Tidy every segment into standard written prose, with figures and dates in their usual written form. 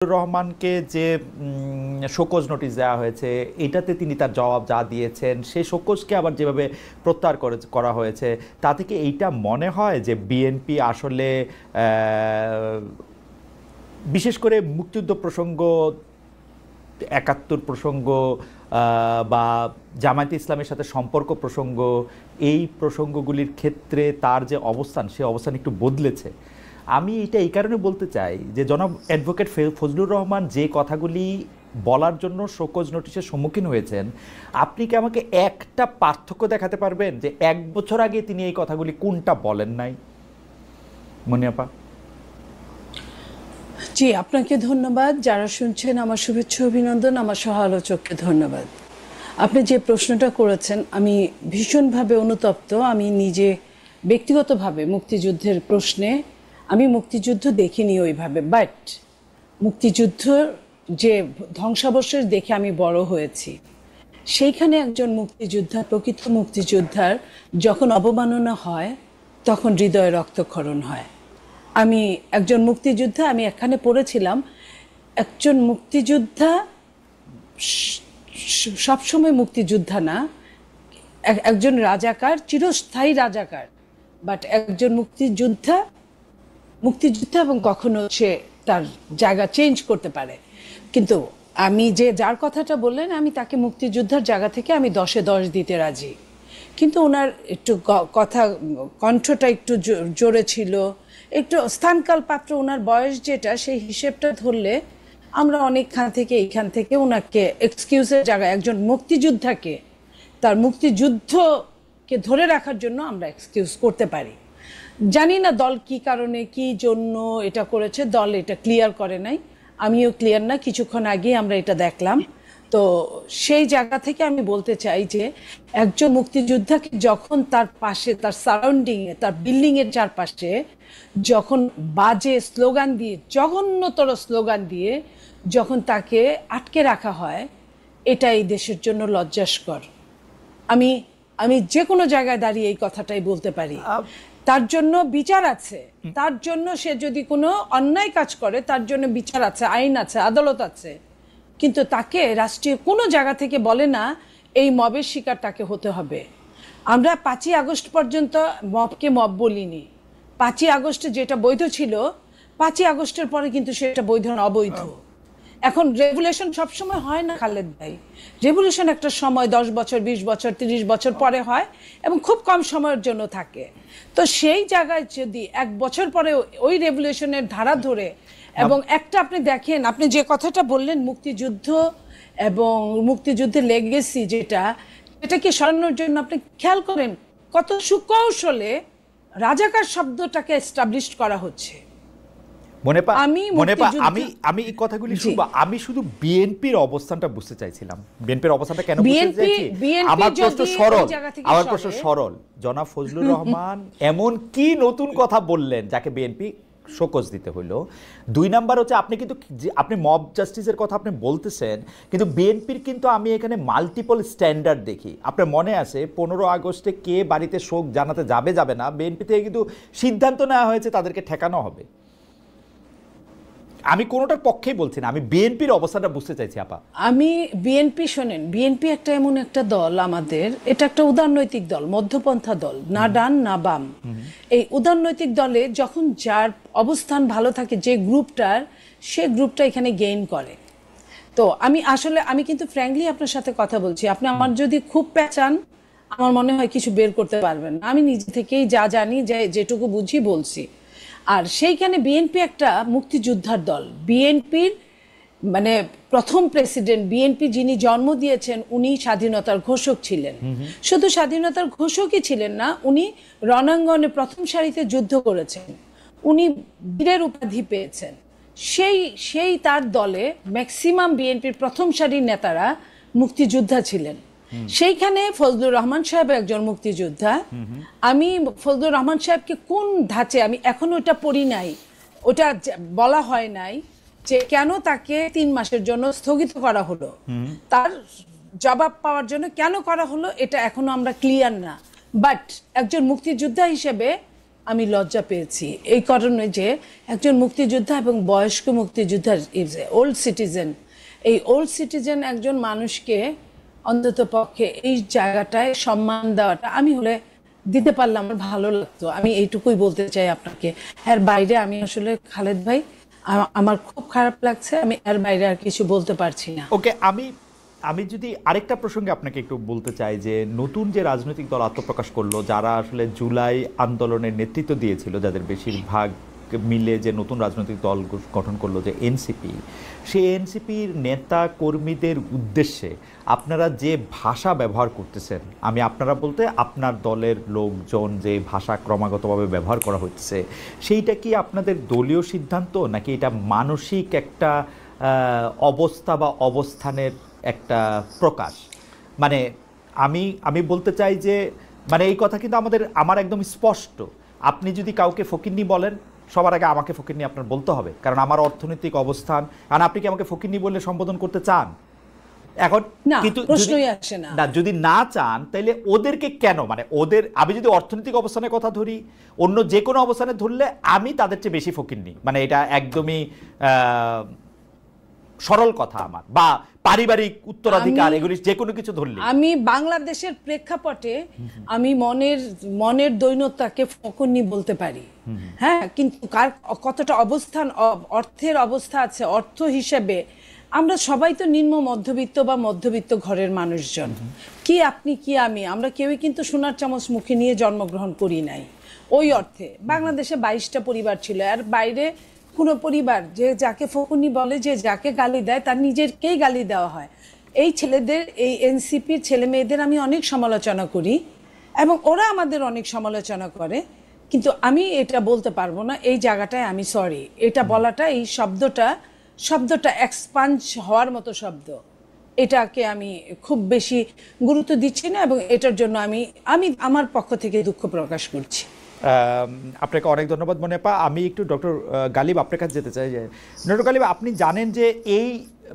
রহমানকে যে show cause notice দেওয়া হয়েছে, এটাতে তিনি তার জবাব যা দিয়েছেন, সেই শোকজকে আবার যেভাবে প্রত্যাহার করা হয়েছে, তা থেকে এইটা মনে হয় যে বিএনপি আসলে বিশেষ করে মুক্তিযুদ্ধ প্রসঙ্গ, ৭১ প্রসঙ্গ বা জামায়াতে ইসলামের সাথে সম্পর্ক প্রসঙ্গ, এই প্রসঙ্গগুলির ক্ষেত্রে তার যে অবস্থান, সে অবস্থান একটু বদলেছে। আমি এটা এই কারণে বলতে চাই যে জনাব অ্যাডভোকেট ফজলুর রহমান যে কথাগুলি বলার জন্য শোকজ নোটিশের সম্মুখীন হয়েছেন, আপনি কি আমাকে একটা পার্থক্য দেখাতে পারবেন যে ১ বছর আগে তিনি এই কথাগুলি কোনটা বলেন নাই? মনিয়াপা। জি, আপনাকে ধন্যবাদ। যারা শুনছেন আমার শুভেচ্ছা অভিনন্দন, আমার সহ আলোচককে ধন্যবাদ। আপনি যে প্রশ্নটা করেছেন আমি ভীষণভাবে অনুতপ্ত। আমি নিজে ব্যক্তিগতভাবে মুক্তিযুদ্ধের প্রশ্নে আমি মুক্তিযুদ্ধ দেখিনি ওইভাবে, বাট মুক্তিযুদ্ধর যে ধ্বংসাবশেষ দেখে আমি বড় হয়েছি, সেইখানে একজন মুক্তিযোদ্ধা, প্রকৃত মুক্তিযোদ্ধার যখন অবমাননা হয় তখন হৃদয়ে রক্তক্ষরণ হয়। আমি একজন মুক্তিযোদ্ধা, আমি এখানে পড়েছিলাম, একজন মুক্তিযোদ্ধা সবসময় মুক্তিযোদ্ধা না, একজন রাজাকার, চিরস্থায়ী রাজাকার, বাট একজন মুক্তিযোদ্ধা এবং কখনো সে তার জায়গা চেঞ্জ করতে পারে। কিন্তু আমি যার কথাটা বললেন, আমি তাকে মুক্তিযোদ্ধার জায়গা থেকে আমি 10-এ 10 দিতে রাজি। কিন্তু ওনার একটু কথা, কণ্ঠটা একটু জোরে ছিল, একটু স্থানকাল পাত্র, ওনার বয়স যেটা, সেই হিসেবটা ধরলে আমরা অনেকখান থেকে এইখান থেকে ওনাকে এক্সকিউজের জায়গায় একজন মুক্তিযোদ্ধাকে তার মুক্তিযুদ্ধকে ধরে রাখার জন্য আমরা এক্সকিউজ করতে পারি। জানি না দল কি কারণে, কি জন্য এটা করেছে, দল এটা ক্লিয়ার করে নাই, আমিও ক্লিয়ার না। কিছুক্ষণ আগে আমরা এটা দেখলাম। তো সেই জায়গা থেকে আমি বলতে চাই যে একজন মুক্তিযোদ্ধাকে যখন তার পাশে, তার সারাউন্ডিংয়ে, তার বিল্ডিংয়ের চারপাশে যখন বাজে স্লোগান দিয়ে, জঘন্যতর স্লোগান দিয়ে যখন তাকে আটকে রাখা হয়, এটা এই দেশের জন্য লজ্জাস্কর। আমি যে কোনো জায়গায় দাঁড়িয়ে এই কথাটাই বলতে পারি। তার জন্য বিচার আছে, তার জন্য সে যদি কোনো অন্যায় কাজ করে তার জন্য বিচার আছে, আইন আছে, আদালত আছে। কিন্তু তাকে রাষ্ট্রীয় কোনো জায়গা থেকে বলে না এই মবের শিকার তাকে হতে হবে। আমরা 5ই আগস্ট পর্যন্ত মবকে মব বলিনি। 5ই আগস্টে যেটা বৈধ ছিল, 5ই আগস্টের পরে কিন্তু সেটা বৈধ না, অবৈধ। এখন রেভুলেশন সবসময় হয় না খালেদ ভাই। রেভুলেশন একটা সময় 10 বছর, 20 বছর, 30 বছর পরে হয় এবং খুব কম সময়ের জন্য থাকে। তো সেই জায়গায় যদি 1 বছর পরে ওই রেভুলেশনের ধারা ধরে, এবং একটা আপনি দেখেন, আপনি যে কথাটা বললেন মুক্তিযুদ্ধ এবং মুক্তিযুদ্ধের লেগেসি, যেটাকে সরানোর জন্য আপনি খেয়াল করেন কত সুকৌশলে রাজাকার শব্দটাকে এস্টাবলিশ করা হচ্ছে। আমি এই কথাগুলি শুনবো, আমি শুধু বিএনপির অবস্থানটা বুঝতে চাইছিলাম। বিএনপির অবস্থানটা কেন বুঝতে চাইছি? আমার প্রশ্ন সরল। জনাব ফজলুর রহমান এমন কি নতুন কথা বললেন যাকে বিএনপি শোকজ দিতে হইল? 2 নাম্বার হচ্ছে, আপনি মব জাস্টিসের কথা আপনি বলতেছেন, কিন্তু বিএনপির কিন্তু আমি এখানে মাল্টিপল স্ট্যান্ডার্ড দেখি। আপনার মনে আছে 15 আগস্টে কে বাড়িতে শোক জানাতে যাবে না, বিএনপি থেকে কিন্তু সিদ্ধান্ত নেওয়া হয়েছে তাদেরকে ঠেকানো হবে। আমি কোনোটার পক্ষেই বলছি না, আমি বিএনপির অবস্থাটা বুঝতে চাইছি। আপা, আমি বিএনপি, শোনেন, বিএনপি একটা এমন একটা দল, আমাদের এটা একটা উদারনৈতিক দল, মধ্যপন্থা দল, না ডান না বাম। এই উদারনৈতিক দলে যখন যার অবস্থান ভালো থাকে, যে গ্রুপটার, সে গ্রুপটা এখানে গেইন করে। তো আমি কিন্তু ফ্র্যাঙ্কলি আপনার সাথে কথা বলছি, আপনি আমার যদি খুব পেঁচান, আমার মনে হয় কিছু বের করতে পারবেন না। আমি নিজে থেকেই যা জানি, যেটুকু বুঝি বলছি। আর সেইখানে বিএনপি একটা মুক্তিযোদ্ধার দল। বিএনপির মানে প্রথম প্রেসিডেন্ট, বিএনপি যিনি জন্ম দিয়েছেন, উনি স্বাধীনতার ঘোষক ছিলেন। শুধু স্বাধীনতার ঘোষকই ছিলেন না, উনি রণাঙ্গনে প্রথম সারিতে যুদ্ধ করেছেন, উনি বীরের উপাধি পেয়েছেন। সেই তার দলে ম্যাক্সিমাম বিএনপির প্রথম সারির নেতারা মুক্তিযোদ্ধা ছিলেন। সেইখানে ফজলুর রহমান সাহেব একজন মুক্তিযোদ্ধা। আমি ফজলুর রহমান সাহেবকে কোন ধাঁচে, আমি এখনো ওটা পড়ি নাই, ওটা বলা হয় নাই যে কেন তাকে 3 মাসের জন্য স্থগিত করা হলো, তার জবাব পাওয়ার জন্য কেন করা হলো, এটা এখনো আমরা ক্লিয়ার না। বাট একজন মুক্তিযোদ্ধা হিসেবে আমি লজ্জা পেয়েছি, এই কারণে যে একজন মুক্তিযোদ্ধা এবং বয়স্ক মুক্তিযোদ্ধা ইজ ওল্ড সিটিজেন, এই ওল্ড সিটিজেন একজন মানুষকে অন্তত পক্ষে এই জায়গাটায় সম্মান দেওয়াটা আমি হলে দিতে পারলে আমার ভালো লাগতো। আমি এইটুকুই বলতে চাই আপনাকে। এর বাইরে আমি আসলে খালেদ ভাই, আমার খুব খারাপ লাগছে, আমি এর বাইরে আর কিছু বলতে পারছি না। ওকে, আমি যদি আরেকটা প্রসঙ্গে আপনাকে একটু বলতে চাই যে নতুন যে রাজনৈতিক দল আত্মপ্রকাশ করলো, যারা আসলে জুলাই আন্দোলনের নেতৃত্ব দিয়েছিল, যাদের বেশিরভাগ মিলে যে নতুন রাজনৈতিক দল গঠন করলো যে এনসিপি, সেই এনসিপির নেতা কর্মীদের উদ্দেশ্যে আপনারা যে ভাষা ব্যবহার করতেছেন, আমি আপনারা বলতে আপনার দলের লোকজন যে ভাষা ক্রমাগতভাবে ব্যবহার করা হচ্ছে, সেইটা কি আপনাদের দলীয় সিদ্ধান্ত নাকি এটা মানসিক একটা অবস্থা বা অবস্থানের একটা প্রকাশ? মানে আমি বলতে চাই যে মানে এই কথা কিন্তু আমার একদম স্পষ্ট। আপনি যদি কাউকে ফকিন্নি বলেন, সবার আগে আমাকে ফকিন্নি আপনার বলতে হবে, কারণ আমার অর্থনৈতিক অবস্থান। কারণ আপনি কি আমাকে ফকিন্নি বললে সম্বোধন করতে চান? এখন কিন্তু না, যদি না চান তাহলে ওদেরকে কেন, মানে ওদের, আমি যদি অর্থনৈতিক অবস্থানের কথা ধরি, অন্য যে কোনো অবস্থানে ধরলে আমি তাদের চেয়ে বেশি ফকিন্নি, মানে এটা একদমই সরল কথা আমার, বা পারিবারিক উত্তরাধিকার, এগুলি যে কোনো কিছু ধরলে। আমি বাংলাদেশের প্রেক্ষাপটে আমি মনের দৈন্যতাকে ফকিন্নি বলতে পারি, হ্যাঁ, কিন্তু কার কতটা অবস্থান, অর্থের অবস্থা আছে, অর্থ হিসেবে আমরা সবাই তো নিম্ন মধ্যবিত্ত বা মধ্যবিত্ত ঘরের মানুষজন। কি আপনি কি আমরা কেউই কিন্তু সোনার চামচ মুখে নিয়ে জন্মগ্রহণ করি নাই। ওই অর্থে বাংলাদেশে 22টা পরিবার ছিল, আর বাইরে কোনো পরিবার যে যাকে ফকুনি বলে, যে যাকে গালি দেয় তার নিজেরকেই গালি দেওয়া হয়। এই ছেলেদের, এই এনসিপির ছেলে মেয়েদের আমি অনেক সমালোচনা করি এবং ওরা আমাদের অনেক সমালোচনা করে, কিন্তু আমি এটা বলতে পারবো না। এই জায়গাটায় আমি সরি, এটা বলাটা, এই শব্দটা এক্সপাঞ্জ হওয়ার মতো শব্দ, এটাকে আমি খুব বেশি গুরুত্ব দিচ্ছি না এবং এটার জন্য আমি আমার পক্ষ থেকে দুঃখ প্রকাশ করছি। আপনাকে অনেক ধন্যবাদ মনিয়াপা। আমি একটু ডক্টর গালিব আপনার কাছে যেতে চাই। যে ডক্টর গালিব, আপনি জানেন যে এই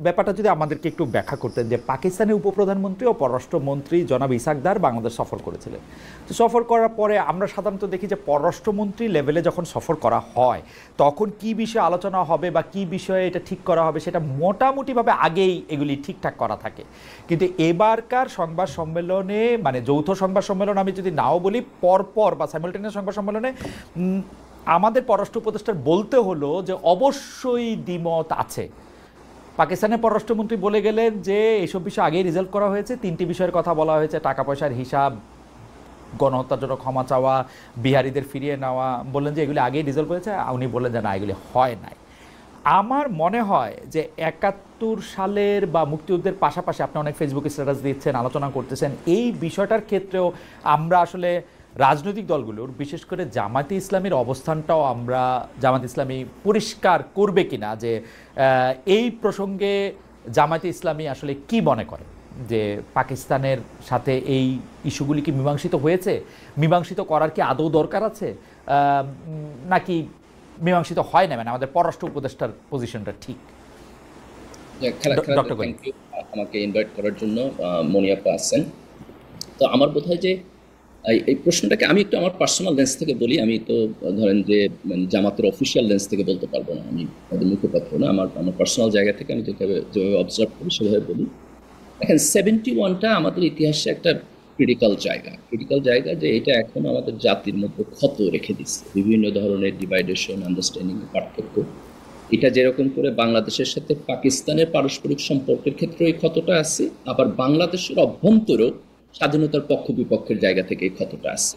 ব্যাপারটা যদি আমাদেরকে একটু ব্যাখ্যা করতেন, যে পাকিস্তানের উপপ্রধানমন্ত্রী ও পররাষ্ট্রমন্ত্রী জনাব ইসাক দার বাংলাদেশ সফর করেছিলেন। তো সফর করার পরে আমরা সাধারণত দেখি যে পররাষ্ট্রমন্ত্রী লেভেলে যখন সফর করা হয় তখন কি বিষয়ে আলোচনা হবে বা কি বিষয়ে এটা ঠিক করা হবে সেটা মোটামুটিভাবে আগেই এগুলি ঠিকঠাক করা থাকে। কিন্তু এবারকার সংবাদ সম্মেলনে, মানে যৌথ সংবাদ সম্মেলন আমি যদি নাও বলি, পরপর বা সাইমালটেনিয়াস সংবাদ সম্মেলনে আমাদের পররাষ্ট্র উপদেষ্টার বলতে হলো যে অবশ্যই দ্বিমত আছে। পাকিস্তানের পররাষ্ট্রমন্ত্রী বলে গেলেন যে এইসব বিষয় আগেই রিজলভ করা হয়েছে, 3টি বিষয়ের কথা বলা হয়েছে, টাকা পয়সার হিসাব, গণহত্যার জন্য ক্ষমা চাওয়া, বিহারিদের ফিরিয়ে নেওয়া, বললেন যে এগুলি আগেই রিজলভ হয়েছে। উনি বললেন যে না, এগুলি হয় নাই। আমার মনে হয় যে 71 সালের বা মুক্তিযুদ্ধের পাশাপাশি আপনি অনেক ফেসবুকে স্ট্যাটাস দিচ্ছেন, আলোচনা করতেছেন, এই বিষয়টার ক্ষেত্রেও আমরা আসলে রাজনৈতিক দলগুলোর, বিশেষ করে জামায়াতে ইসলামীর অবস্থানটাও আমরা, জামায়াতে ইসলামী পরিষ্কার করবে কিনা যে এই প্রসঙ্গে জামায়াতে ইসলামী আসলে কি মনে করে, যে পাকিস্তানের সাথে এই ইস্যুগুলি কি মীমাংসিত হয়েছে, মীমাংসিত করার কি আদৌ দরকার আছে, নাকি মীমাংসিত হয় না, মানে আমাদের পররাষ্ট্র উপদেষ্টার পজিশনটা ঠিক? আমাকে ইনভাইট করার জন্য মনিয়াপা আছেন। তো আমার বোধ হয় যে এই প্রশ্নটাকে আমি একটু আমার পার্সোনাল লেন্স থেকে বলি। আমি তো ধরেন যে জামাতের অফিসিয়াল লেন্স থেকে বলতে পারবো না, আমি তাদের মুখপাত্র না। আমার পার্সোনাল জায়গা থেকে আমি যেভাবে অবজার্ভ করি সেভাবে বলি। দেখেন, 71টা আমাদের ইতিহাসে একটা ক্রিটিক্যাল জায়গা, যে এটা এখন আমাদের জাতির মধ্যে ক্ষত রেখে দিচ্ছে, বিভিন্ন ধরনের ডিভাইডেশন, আন্ডারস্ট্যান্ডিং, পার্থক্য। এটা যেরকম করে বাংলাদেশের সাথে পাকিস্তানের পারস্পরিক সম্পর্কের ক্ষেত্রে এই ক্ষতটা আছে, আবার বাংলাদেশের অভ্যন্তরেও স্বাধীনতার পক্ষ বিপক্ষের জায়গা থেকে এই ক্ষতটা আছে।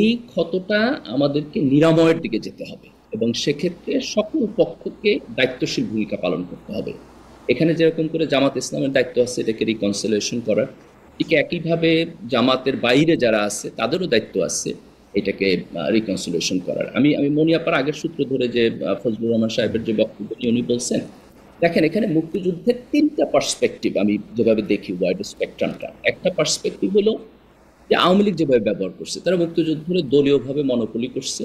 এই ক্ষতটা আমাদেরকে নিরাময়ের দিকে যেতে হবে এবং সেক্ষেত্রে সকল পক্ষকে দায়িত্বশীল ভূমিকা পালন করতে হবে। এখানে যেরকম করে জামাত ইসলামের দায়িত্ব আছে এটাকে রিকনসিলিয়েশন করার, ঠিক একইভাবে জামাতের বাইরে যারা আছে তাদেরও দায়িত্ব আছে এটাকে রিকনসিলিয়েশন করার। আমি মনিয়াপার আগের সূত্র ধরে যে ফজলুর রহমান সাহেবের যে বক্তব্য উনি বলছেন, দেখেন এখানে মুক্তিযুদ্ধের 3টা পার্সপেক্টিভ আমি যেভাবে দেখি, ওয়াইড স্পেকট্রামটা। একটা পার্সপেক্টিভ হলো যে আওয়ামী লীগ যেভাবে ব্যবহার করছে, তারা মুক্তিযুদ্ধে দলীয়ভাবে মনোপলি করছে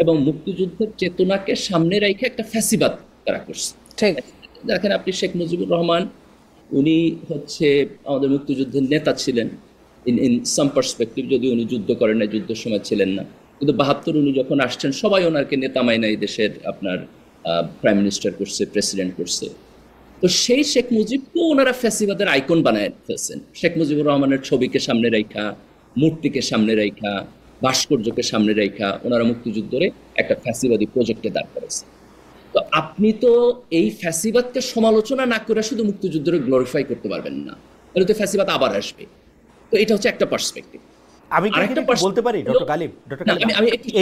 এবং মুক্তিযুদ্ধের চেতনাকে সামনে রেখে একটা ফ্যাসিবাদ তারা করছে। দেখেন আপনি শেখ মুজিবুর রহমান, উনি হচ্ছে আমাদের মুক্তিযুদ্ধের নেতা ছিলেন ইন সাম পার্সপেক্টিভ, যদি উনি যুদ্ধ করেন না, যুদ্ধের সময় ছিলেন না। কিন্তু ৭২ উনি যখন আসছেন সবাই ওনাকে নেতা মাইনা এই দেশের আপনার প্রাইম মিনিস্টার করছে, প্রেসিডেন্ট করছে। তো সেই শেখ মুজিবকেও ওনারা ফ্যাসিবাদের আইকন বানায় ফেলছেন। শেখ মুজিবুর রহমানের ছবিকে সামনে রাইখা, মূর্তিকে সামনে রাইখা, ভাস্কর্যকে সামনে রাইখা ওনারা মুক্তিযুদ্ধরে একটা ফ্যাসিবাদী প্রজেক্টে দাঁড় করেছে। তো আপনি তো এই ফ্যাসিবাদকে সমালোচনা না করে শুধু মুক্তিযুদ্ধরে গ্লোরিফাই করতে পারবেন না, তাহলে তো ফ্যাসিবাদ আবার আসবে। তো এটা হচ্ছে একটা পার্সপেক্টিভ। আমি কি এখানে একটু বলতে পারি ডক্টর গালিব,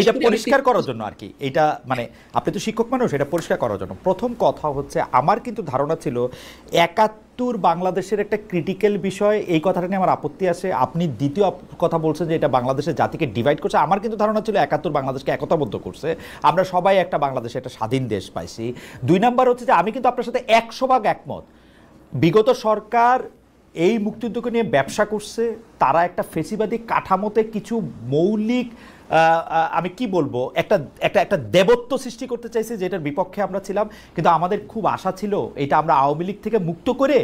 এটা পরিষ্কার করার জন্য আর কি, এটা মানে আপনি তো শিক্ষক মানুষ, এটা পরিষ্কার করার জন্য প্রথম কথা হচ্ছে আমার কিন্তু ধারণা ছিল ৭১ বাংলাদেশের একটা ক্রিটিক্যাল বিষয়, এই কথাটা নিয়ে আমার আপত্তি আছে। আপনি দ্বিতীয় কথা বলছেন যে এটা বাংলাদেশের জাতিকে ডিভাইড করছে, আমার কিন্তু ধারণা ছিল ৭১ বাংলাদেশকে একতাবদ্ধ করছে, আমরা সবাই একটা বাংলাদেশে একটা স্বাধীন দেশ পাইছি। ২ নাম্বার হচ্ছে যে আমি কিন্তু আপনার সাথে ১০০% একমত, বিগত সরকার এই মুক্তিযুদ্ধকে নিয়ে ব্যবসা করছে, তারা একটা ফেসিবাদী কাঠামোতে কিছু মৌলিক আমি কি বলবো একটা একটা একটা দেবত্ব সৃষ্টি করতে চাইছে, যেটার বিপক্ষে আমরা ছিলাম। কিন্তু আমাদের খুব আশা ছিল এটা আমরা আওয়ামী লীগ থেকে মুক্ত করে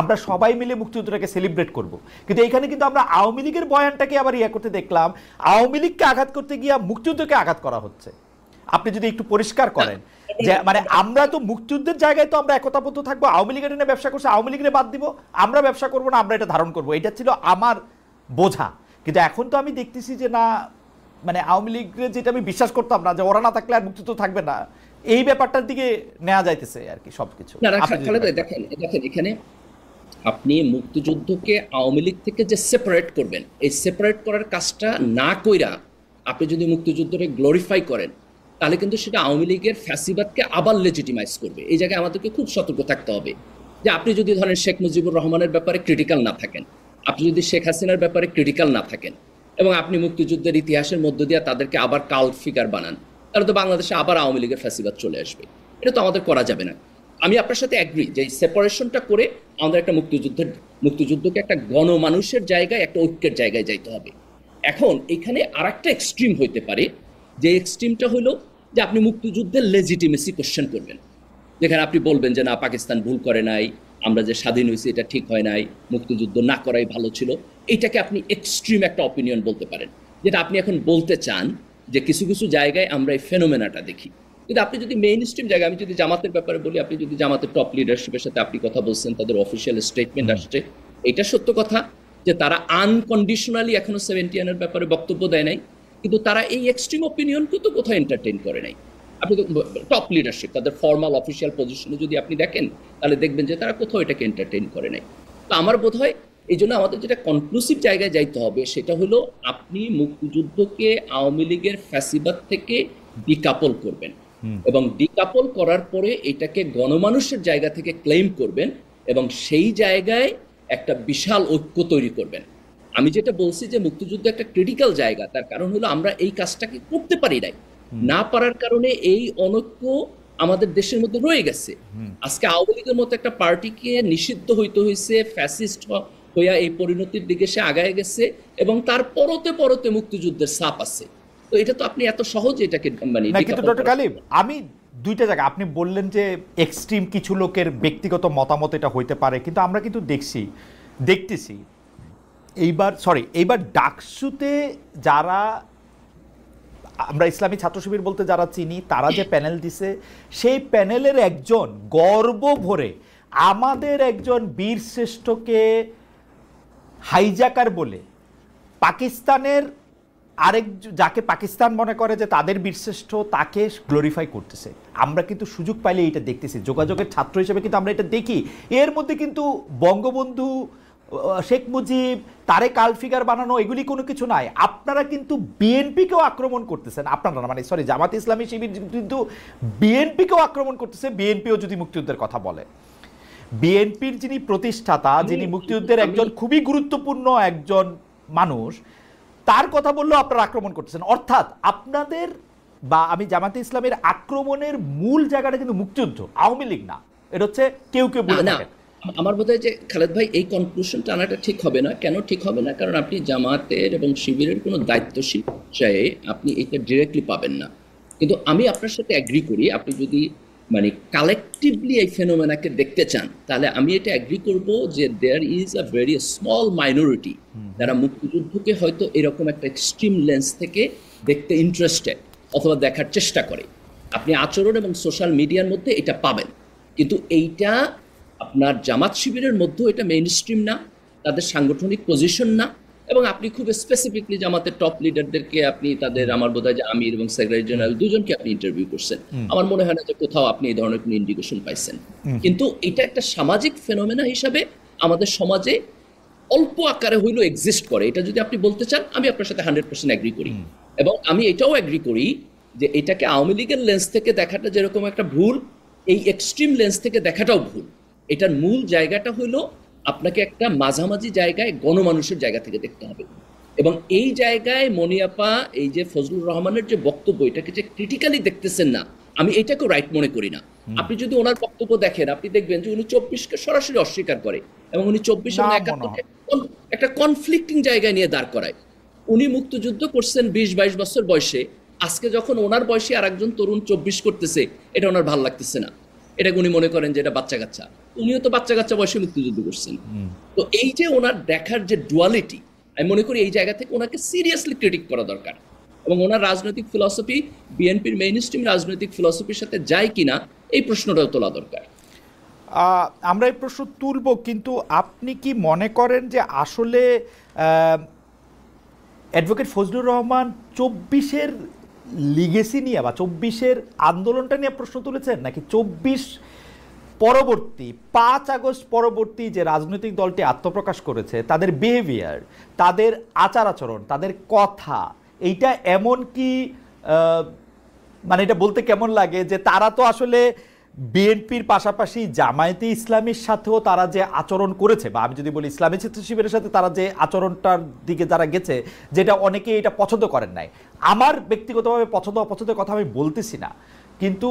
আমরা সবাই মিলে মুক্তিযুদ্ধটাকে সেলিব্রেট করব। কিন্তু এখানে কিন্তু আমরা আওয়ামী লীগের বয়ানটাকে আবার ইয়ে করতে দেখলাম, আওয়ামী লীগকে আঘাত করতে গিয়ে মুক্তিযুদ্ধকে আঘাত করা হচ্ছে। আপনি যদি একটু পরিষ্কার করেন যে মানে আমরা তো মুক্তিযুদ্ধের জায়গায় তো আমরা একতাবদ্ধ থাকবো, আওয়ামী লীগের নিয়ে ব্যবসা করছে, আওয়ামী লীগের বাদ দিব, আমরা ব্যবসা করবো না, আমরা এটা ধারণ করবো, এটা ছিল আমার বোঝা। কিন্তু এখন তো আমি দেখতেছি যে না, মানে আওয়ামী লীগের যেটা আমি বিশ্বাস করতাম না যে ওরা না থাকলে আর মুক্তিযুদ্ধ থাকবে না, এই ব্যাপারটার দিকে নেওয়া যাইতেছে আর কি সবকিছু। দেখেন এখানে আপনি মুক্তিযুদ্ধকে আওয়ামী লীগ থেকে যে সেপারেট করবেন, এই সেপারেট করার কাজটা না কইরা আপনি যদি মুক্তিযুদ্ধকে গ্লোরিফাই করেন, তাহলে কিন্তু সেটা আওয়ামী লীগের ফ্যাসিবাদকে আবার লেজিটিমাইজ করবে। এই জায়গায় আমাদেরকে খুব সতর্ক থাকতে হবে যে আপনি যদি ধরেন শেখ মুজিবুর রহমানের ব্যাপারে ক্রিটিক্যাল না থাকেন, আপনি যদি শেখ হাসিনার ব্যাপারে ক্রিটিক্যাল না থাকেন, এবং আপনি মুক্তিযুদ্ধের ইতিহাসের মধ্য দিয়ে তাদেরকে আবার কাল্ট ফিগার বানান, তাহলে তো বাংলাদেশে আবার আওয়ামী লীগের ফ্যাসিবাদ চলে আসবে। এটা তো আমাদের করা যাবে না। আমি আপনার সাথে অ্যাগ্রি যে এই সেপারেশনটা করে আমাদের একটা মুক্তিযুদ্ধকে একটা গণমানুষের জায়গায়, একটা ঐক্যের জায়গায় যাইতে হবে। এখন এখানে আর একটা এক্সট্রিম হইতে পারে, যে এক্সট্রিমটা হলো যে আপনি মুক্তিযুদ্ধের লেজিটিমেসি কোশ্চেন করবেন, যেখানে আপনি বলবেন যে না, পাকিস্তান ভুল করে নাই, আমরা যে স্বাধীন হয়েছি এটা ঠিক হয় নাই, মুক্তিযুদ্ধ না করাই ভালো ছিল। এইটাকে আপনি এক্সট্রিম একটা অপিনিয়ন বলতে পারেন, যেটা আপনি এখন বলতে চান যে কিছু কিছু জায়গায় আমরা এই ফেনোমেনাটা দেখি। কিন্তু আপনি যদি মেইন স্ট্রিম জায়গায়, আমি যদি জামাতের ব্যাপারে বলি, আপনি যদি জামাতের টপ লিডারশিপের সাথে আপনি কথা বলছেন, তাদের অফিসিয়াল স্টেটমেন্ট আসছে, এটা সত্য কথা যে তারা আনকন্ডিশনালি এখনো 71-এর ব্যাপারে বক্তব্য দেয় নাই, কিন্তু তারা এই এক্সট্রিম অপিনিয়নকে তো কোথাও এন্টারটেইন করে নাই। আপনি তো টপ লিডারশিপ তাদের ফর্মাল অফিসিয়াল পজিশনে যদি আপনি দেখেন, তাহলে দেখবেন যে তারা কোথাও এটাকে এন্টারটেইন করে নাই। তো আমার বোধ হয় এই জন্য আমাদের যেটা কনক্লুসিভ জায়গায় যাইতে হবে, সেটা হলো আপনি মুক্তিযুদ্ধকে আওয়ামী লীগের ফ্যাসিবাদ থেকে ডিকাপল করবেন, এবং ডিকাপল করার পরে এটাকে গণমানুষের জায়গা থেকে ক্লেম করবেন, এবং সেই জায়গায় একটা বিশাল ঐক্য তৈরি করবেন। আমি যেটা বলছি যে মুক্তিযুদ্ধ একটা ক্রিটিক্যাল জায়গা, তার কারণ হলো আমরা এই কাজটাকে করতে পারি নাই, না পারার কারণে এই অনৈক্য আমাদের দেশের মধ্যে রয়ে গেছে। আজকে আওয়ামী লীগের মতো একটা পার্টিকে নিষিদ্ধ হইতে হয়েছে, ফ্যাসিস্ট হইয়া এই পরিণতির দিকে সে আগায় গেছে, এবং তার পরতে পরতে মুক্তিযুদ্ধের ছাপ আছে। তো এটা তো আপনি এত সহজে এটাকে মানে না। কিন্তু ডক্টর গালিব, আমি দুইটা জায়গা আপনি বললেন যে এক্সট্রিম কিছু লোকের ব্যক্তিগত মতামত এটা হইতে পারে, কিন্তু আমরা কিন্তু দেখতেছি এইবার ডাকসুতে যারা আমরা ইসলামী ছাত্র শিবির বলতে যারা চিনি, তারা যে প্যানেল দিছে, সেই প্যানেলের একজন গর্ব ভরে আমাদের একজন বীর শ্রেষ্ঠকে হাইজাকার বলে পাকিস্তানের আরেক যাকে পাকিস্তান মনে করে যে তাদের বীরশ্রেষ্ঠ, তাকে গ্লোরিফাই করতেছে। আমরা কিন্তু সুযোগ পাইলে এটা দেখতেছি, যোগাযোগের ছাত্র হিসেবে কিন্তু আমরা এটা দেখি। এর মধ্যে কিন্তু বঙ্গবন্ধু, শেখ মুজিব, তারে কাল ফিগার বানানো এগুলি কোনো কিছু নাই। আপনারা কিন্তু বিএনপিকেও আক্রমণ করতেছেন, আপনারা মানে সরি জামাত ইসলামী শিবির কিন্তু বিএনপিকেও আক্রমণ করতেছে। বিএনপিও যদি মুক্তিযুদ্ধের কথা বলে, বিএনপির যিনি প্রতিষ্ঠাতা, যিনি মুক্তিযুদ্ধের একজন খুবই গুরুত্বপূর্ণ একজন মানুষ, তার কথা বললেও আপনারা আক্রমণ করতেছেন। অর্থাৎ আপনাদের বা আমি জামাতে ইসলামের আক্রমণের মূল জায়গাটা কিন্তু মুক্তিযুদ্ধ, আওয়ামী লীগ না। এটা হচ্ছে কেউ কেউ বলে থাকেন। আমার বোধ হয় যে খালেদ ভাই, এই কনক্লুশনটা আনাটা ঠিক হবে না। কেন ঠিক হবে না? কারণ আপনি জামাতের এবং শিবিরের কোনো দায়িত্বশীল চাই আপনি এটা ডিরেক্টলি পাবেন না। কিন্তু আমি আপনার সাথে অ্যাগ্রি করি, আপনি যদি মানে কালেকটিভলি এই ফেনোমেনাকে দেখতে চান, তাহলে আমি এটা অ্যাগ্রি করব যে there is a very small minority যারা মুক্তিযুদ্ধকে হয়তো এরকম একটা এক্সট্রিম লেন্স থেকে দেখতে ইন্টারেস্টেড অথবা দেখার চেষ্টা করে। আপনি আচরণ এবং সোশ্যাল মিডিয়ার মধ্যে এটা পাবেন, কিন্তু এইটা আপনার জামাত শিবিরের মধ্যেও এটা মেইন স্ট্রিম না, তাদের সাংগঠনিক পজিশন না। এবং আপনি খুব স্পেসিফিকলি জামাতের টপ লিডারদেরকে আপনি তাদের, আমার বোধ হয় যে আমির এবং সেক্রেটারি জেনারেল দুজনকে আপনি ইন্টারভিউ করছেন, আমার মনে হয় না যে কোথাও আপনি এই ধরনের কোনো ইন্ডিকেশন পাইছেন। কিন্তু এটা একটা সামাজিক ফেনোমেনা হিসাবে আমাদের সমাজে অল্প আকারে হইলেও এক্সিস্ট করে। এটা যদি আপনি বলতে চান, আমি আপনার সাথে 100% অ্যাগ্রি করি। এবং আমি এটাও অ্যাগ্রি করি যে এটাকে আওয়ামী লীগের লেন্স থেকে দেখাটা যেরকম একটা ভুল, এই এক্সট্রিম লেন্স থেকে দেখাটাও ভুল। এটার মূল জায়গাটা হলো আপনাকে একটা মাঝামাঝি জায়গায় গণমানুষের জায়গা থেকে দেখতে হবে। এবং এই জায়গায় মনিয়াপা এই যে ফজলুর রহমানের যে বক্তব্য, এটাকে যে ক্রিটিক্যালি দেখতেছেন না, আমি এটাকেও রাইট মনে করি না। আপনি যদি ওনার বক্তব্য দেখেন, আপনি দেখবেন যে উনি 24কে সরাসরি অস্বীকার করে এবং উনি 24 এবং 71কে একটা কনফ্লিক্টিং জায়গায় নিয়ে দাঁড় করায়। উনি মুক্তিযুদ্ধ করছেন 20-22 বছর বয়সে, আজকে যখন ওনার বয়সে আর একজন তরুণ 24 করতেছে, এটা ওনার ভালো লাগতেছে না। এটাকে উনি মনে করেন যে এটা বাচ্চা কাচ্চা, উনিও তো বাচ্চা কাচ্চা বয়সে মুক্তিযুদ্ধ করছেন। তো এই যে ওনার দেখার যে ডুয়ালিটি, আমি মনে করি এই জায়গা থেকে ওনাকে সিরিয়াসলি ক্রিটিক করা দরকার। এবং ওনার রাজনৈতিক ফিলসফি বিএনপির মেইন স্ট্রিম রাজনৈতিক ফিলসফির সাথে যায় কিনা, এই প্রশ্নটাও তোলা দরকার। আমরা এই প্রশ্ন তুলব, কিন্তু আপনি কি মনে করেন যে আসলে অ্যাডভোকেট ফজলুর রহমান 24-এর লিগেসি নিয়ে বা 24-এর আন্দোলনটা নিয়ে প্রশ্ন তুলেছেন, নাকি 24 পরবর্তী 5 আগস্ট পরবর্তী যে রাজনৈতিক দলটি আত্মপ্রকাশ করেছে তাদের বিহেভিয়ার, তাদের আচার আচরণ, তাদের কথা, এইটা এমন কি মানে এটা বলতে কেমন লাগে যে তারা তো আসলে বিএনপির পাশাপাশি জামায়াতে ইসলামীর সাথেও তারা যে আচরণ করেছে, বা আমি যদি বলি ইসলামী ছাত্র শিবিরের সাথে তারা যে আচরণটার দিকে যারা গেছে, যেটা অনেকে এটা পছন্দ করেন নাই। আমার ব্যক্তিগতভাবে পছন্দ অপছন্দের কথা আমি বলতেছি না, কিন্তু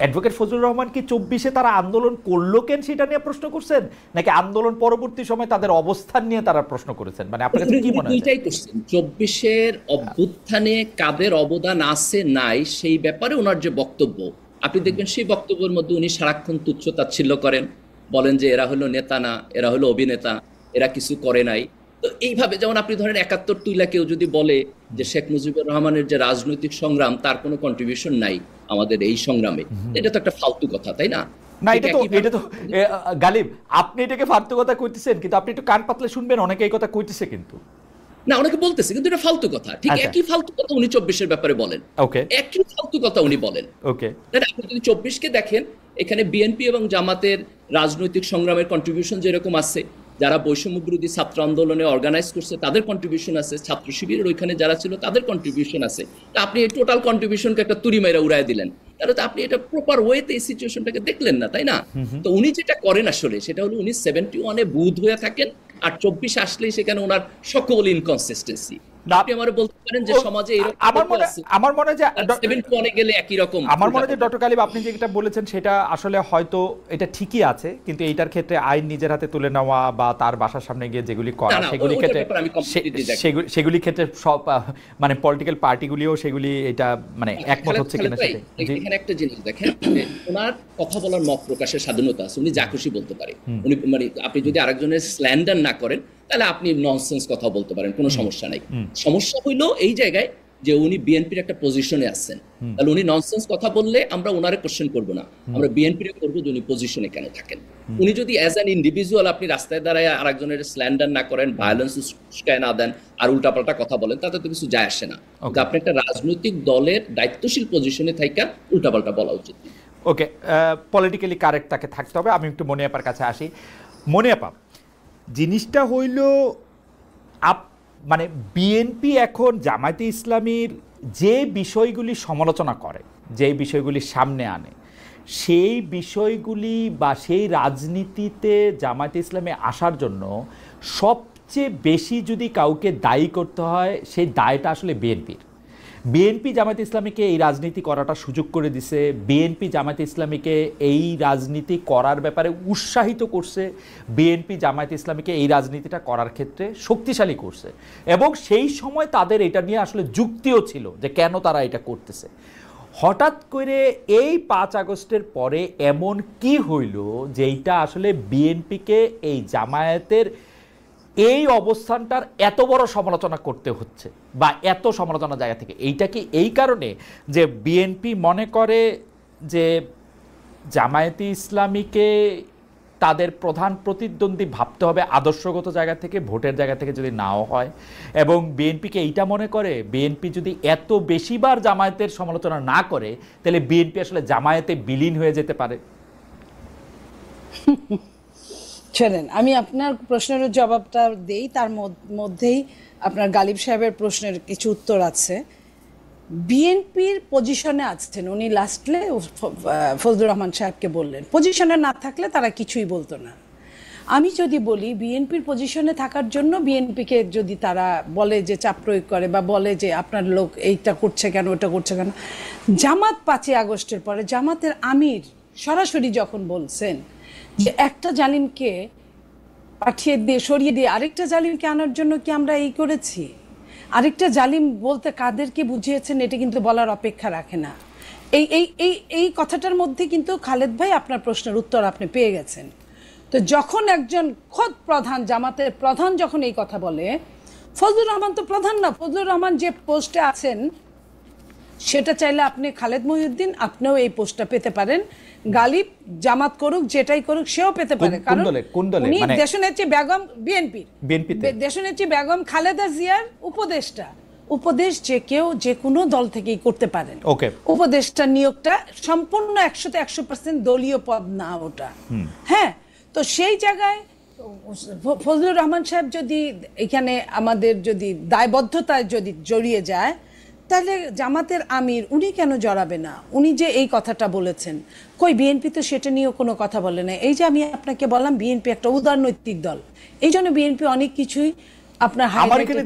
অ্যাডভোকেট ফজলুর রহমান কি 24-এ তারা আন্দোলন করলো কেন সেটা নিয়ে প্রশ্ন করছেন, নাকি আন্দোলন পরবর্তী সময় তাদের অবস্থান নিয়ে তারা প্রশ্ন করেছেন? মানে আপনার কাছে কি মনে হয়? এটাই কোশ্চেন, 24-এর অভ্যুত্থানে কাদের অবদান আছে নাই সেই ব্যাপারে ওনার যে বক্তব্য, আপনি দেখবেন সেই বক্তব্যের মধ্যে উনি সারাক্ষণ তুচ্ছ তাচ্ছিল্য করেন, বলেন যে এরা হলো নেতা না, এরা হলো অভিনেতা, এরা কিছু করে নাই। তো এইভাবে যেমন আপনি ধরেন 71 তুইলা কেউ যদি বলে যে শেখ মুজিবুর রহমানের যে রাজনৈতিক সংগ্রাম তার কোনো কন্ট্রিবিউশন নাই আমাদের এই সংগ্রামে, এটা তো একটা ফালতু কথা, তাই না? না, এটা তো গালিব, আপনি এটাকে ফালতু কথা কইতেছেন, কিন্তু আপনি একটু কান পাতলে শুনবেন, অনেকে এই কথা কইতেছে কিন্তু। না, অনেকে বলতেছে, কিন্তু এটা ফালতু কথা। ঠিক একই ফালতু কথা উনি 24-এর ব্যাপারে বলেন, একই ফালতু কথা উনি বলেন। আপনি যদি 24-কে দেখেন, এখানে বিএনপি এবং জামাতের রাজনৈতিক সংগ্রামের কন্ট্রিবিউশন যেরকম আছে, যারা বৈষম্য বিরোধী ছাত্র আন্দোলনে অর্গানাইজ করছে তাদের কন্ট্রিবিউশন আছে, ছাত্র শিবিরের ওইখানে যারা ছিল তাদের কন্ট্রিবিউশন আছে। তা আপনি এই টোটাল কন্ট্রিবিউশনকে একটা তুড়ি মাইরা উড়াই দিলেন, তাহলে তো আপনি এটা প্রপার ওয়েতে এই সিচুয়েশনটাকে দেখলেন না, তাই না? তো উনি যেটা করেন আসলে সেটা হলো উনি 71-এ বুধ হয়ে থাকেন, আর 24 আসলেই সেখানে ওনার সকল ইনকনসিস্টেন্সি। আপনি আমারে বলতে পারেন যে সমাজে আমার মনে হয় যে 71 গেলে একই রকম। আমার মনে হয় যে ডক্টর গালিব আপনি যেটা বলেছেন সেটা আসলে হয়তো এটা ঠিকই আছে, কিন্তু এইটার ক্ষেত্রে আইন নিজের হাতে তুলে নেওয়া বা তার বাসার সামনে গিয়ে যেগুলি করা, সেগুলি ক্ষেত্রে সব মানে পলিটিক্যাল পার্টিগুলিও সেগুলি এটা মানে একমত হচ্ছে কিনা সেটা। এখানে একটা জিনিস দেখেন, ওনার কথা বলার মত প্রকাশের স্বাধীনতা আছে, উনি যা খুশি বলতে পারে। উনি মানে আপনি যদি আরেকজনের স্ল্যান্ডার না করেন তাহলে আপনি ননসেন্স কথা বলতে পারেন, কোনো সমস্যা নাই। সমস্যা হইলো এই জায়গায় যে উনি বিএনপির একটা পজিশনে আছেন, তাহলে উনি ননসেন্স কথা বললে আমরা ওনারে কোশ্চেন করবো না, আমরা বিএনপির করবো যে উনি পজিশনে কেন থাকেন। উনি যদি অ্যাজ অ্যান ইন্ডিভিজুয়াল আপনি রাস্তায় দাঁড়ায় আরেকজনের স্ল্যান্ডার না করেন, ভায়োলেন্স উস্কায় না দেন, আর উল্টাপাল্টা কথা বলেন, তাতে তো কিছু যায় আসে না। আপনি একটা রাজনৈতিক দলের দায়িত্বশীল পজিশনে থাইকা উল্টাপাল্টা বলা উচিত। ওকে, পলিটিক্যালি কারেক্ট তাকে থাকতে হবে। আমি একটু মনিয়াপার কাছে আসি। মনিয়াপা, জিনিসটা হইল মানে বিএনপি এখন জামায়াতে ইসলামীর যে বিষয়গুলি সমালোচনা করে, যে বিষয়গুলি সামনে আনে, সেই বিষয়গুলি বা সেই রাজনীতিতে জামায়াতে ইসলামে আসার জন্য সবচেয়ে বেশি যদি কাউকে দায়ী করতে হয়, সেই দায়টা আসলে বিএনপির। বিএনপি জামায়াতে ইসলামীকে এই রাজনীতি করাটা সুযোগ করে দিছে, বিএনপি জামায়াতে ইসলামীকে এই রাজনীতি করার ব্যাপারে উৎসাহিত করছে, বিএনপি জামায়াতে ইসলামীকে এই রাজনীতিটা করার ক্ষেত্রে শক্তিশালী করছে, এবং সেই সময় তাদের এটা নিয়ে আসলে যুক্তিও ছিল যে কেন তারা এটা করতেছে। হঠাৎ করে এই 5 আগস্টের পরে এমন কি হইল যেইটা আসলে বিএনপিকে এই জামায়াতের এই অবস্থানটার এত বড় সমালোচনা করতে হচ্ছে বা এত সমালোচনা জায়গা থেকে? এইটা কি এই কারণে যে বিএনপি মনে করে যে জামায়াতে ইসলামীকে তাদের প্রধান প্রতিদ্বন্দ্বী ভাবতে হবে আদর্শগত জায়গা থেকে, ভোটের জায়গা থেকে যদি নাও হয়, এবং বিএনপিকে এইটা মনে করে বিএনপি যদি এত বেশিবার জামায়াতের সমালোচনা না করে তাহলে বিএনপি আসলে জামায়াতে বিলীন হয়ে যেতে পারে? চলেন আমি আপনার প্রশ্নের জবাবটা দেই, তার মধ্যেই আপনার গালিব সাহেবের প্রশ্নের কিছু উত্তর আছে। বিএনপির পজিশনে আছেন উনি, লাস্টলে ফজলুর রহমান সাহেবকে বললেন, পজিশনে না থাকলে তারা কিছুই বলতো না। আমি যদি বলি বিএনপির পজিশনে থাকার জন্য বিএনপিকে যদি তারা বলে যে চাপ প্রয়োগ করে বা বলে যে আপনার লোক এইটা করছে কেন ওটা করছে কেন, জামাত 5 আগস্টের পরে জামাতের আমির সরাসরি যখন বলছেন যে একটা জালিমকে পাঠিয়ে দিয়ে সরিয়ে দিয়ে আরেকটা জালিমকে আনার জন্য কি আমরা এই করেছি, আরেকটা জালিম বলতে কাদেরকে বুঝিয়েছেন এটা কিন্তু বলার অপেক্ষা রাখে না। এই এই এই এই কথাটার মধ্যে কিন্তু খালেদ ভাই আপনার প্রশ্নের উত্তর আপনি পেয়ে গেছেন। তো যখন একজন খোদ প্রধান, জামাতের প্রধান যখন এই কথা বলে, ফজলুর রহমান তো প্রধান না, ফজলুর রহমান যে পোস্টে আছেন সেটা চাইলে আপনি খালেদ মহিউদ্দিন আপনিও এই পোস্টটা পেতে পারেন, গালিব জামাত করুক যেটাই করুক সেও পেতে পারে, কারণ উনি দেশনেত্রী বেগম বিএনপিতে দেশনেত্রী বেগম খালেদা জিয়ার উপদেষ্টা। উপদেশ যে কেউ যে কোনো দল থেকেই করতে পারেন। উপদেষ্টা নিয়োগটা সম্পূর্ণ 100% দলীয় পদ না ওটা। হ্যাঁ, তো সেই জায়গায় ফজলুর রহমান সাহেব যদি এখানে আমাদের যদি দায়বদ্ধতায় যদি জড়িয়ে যায় তাহলে জামাতের আমির উনি কেন জড়াবে না? উনি যে এই কথাটা বলেছেন, কই বিএনপি তো সেটা নিয়েও কোনো কথা বলে না। এই যে আমি আপনাকে বললাম বিএনপি একটা উদারনৈতিক দল, এই জন্য বিএনপি অনেক কিছুই আপনার আমার এখানে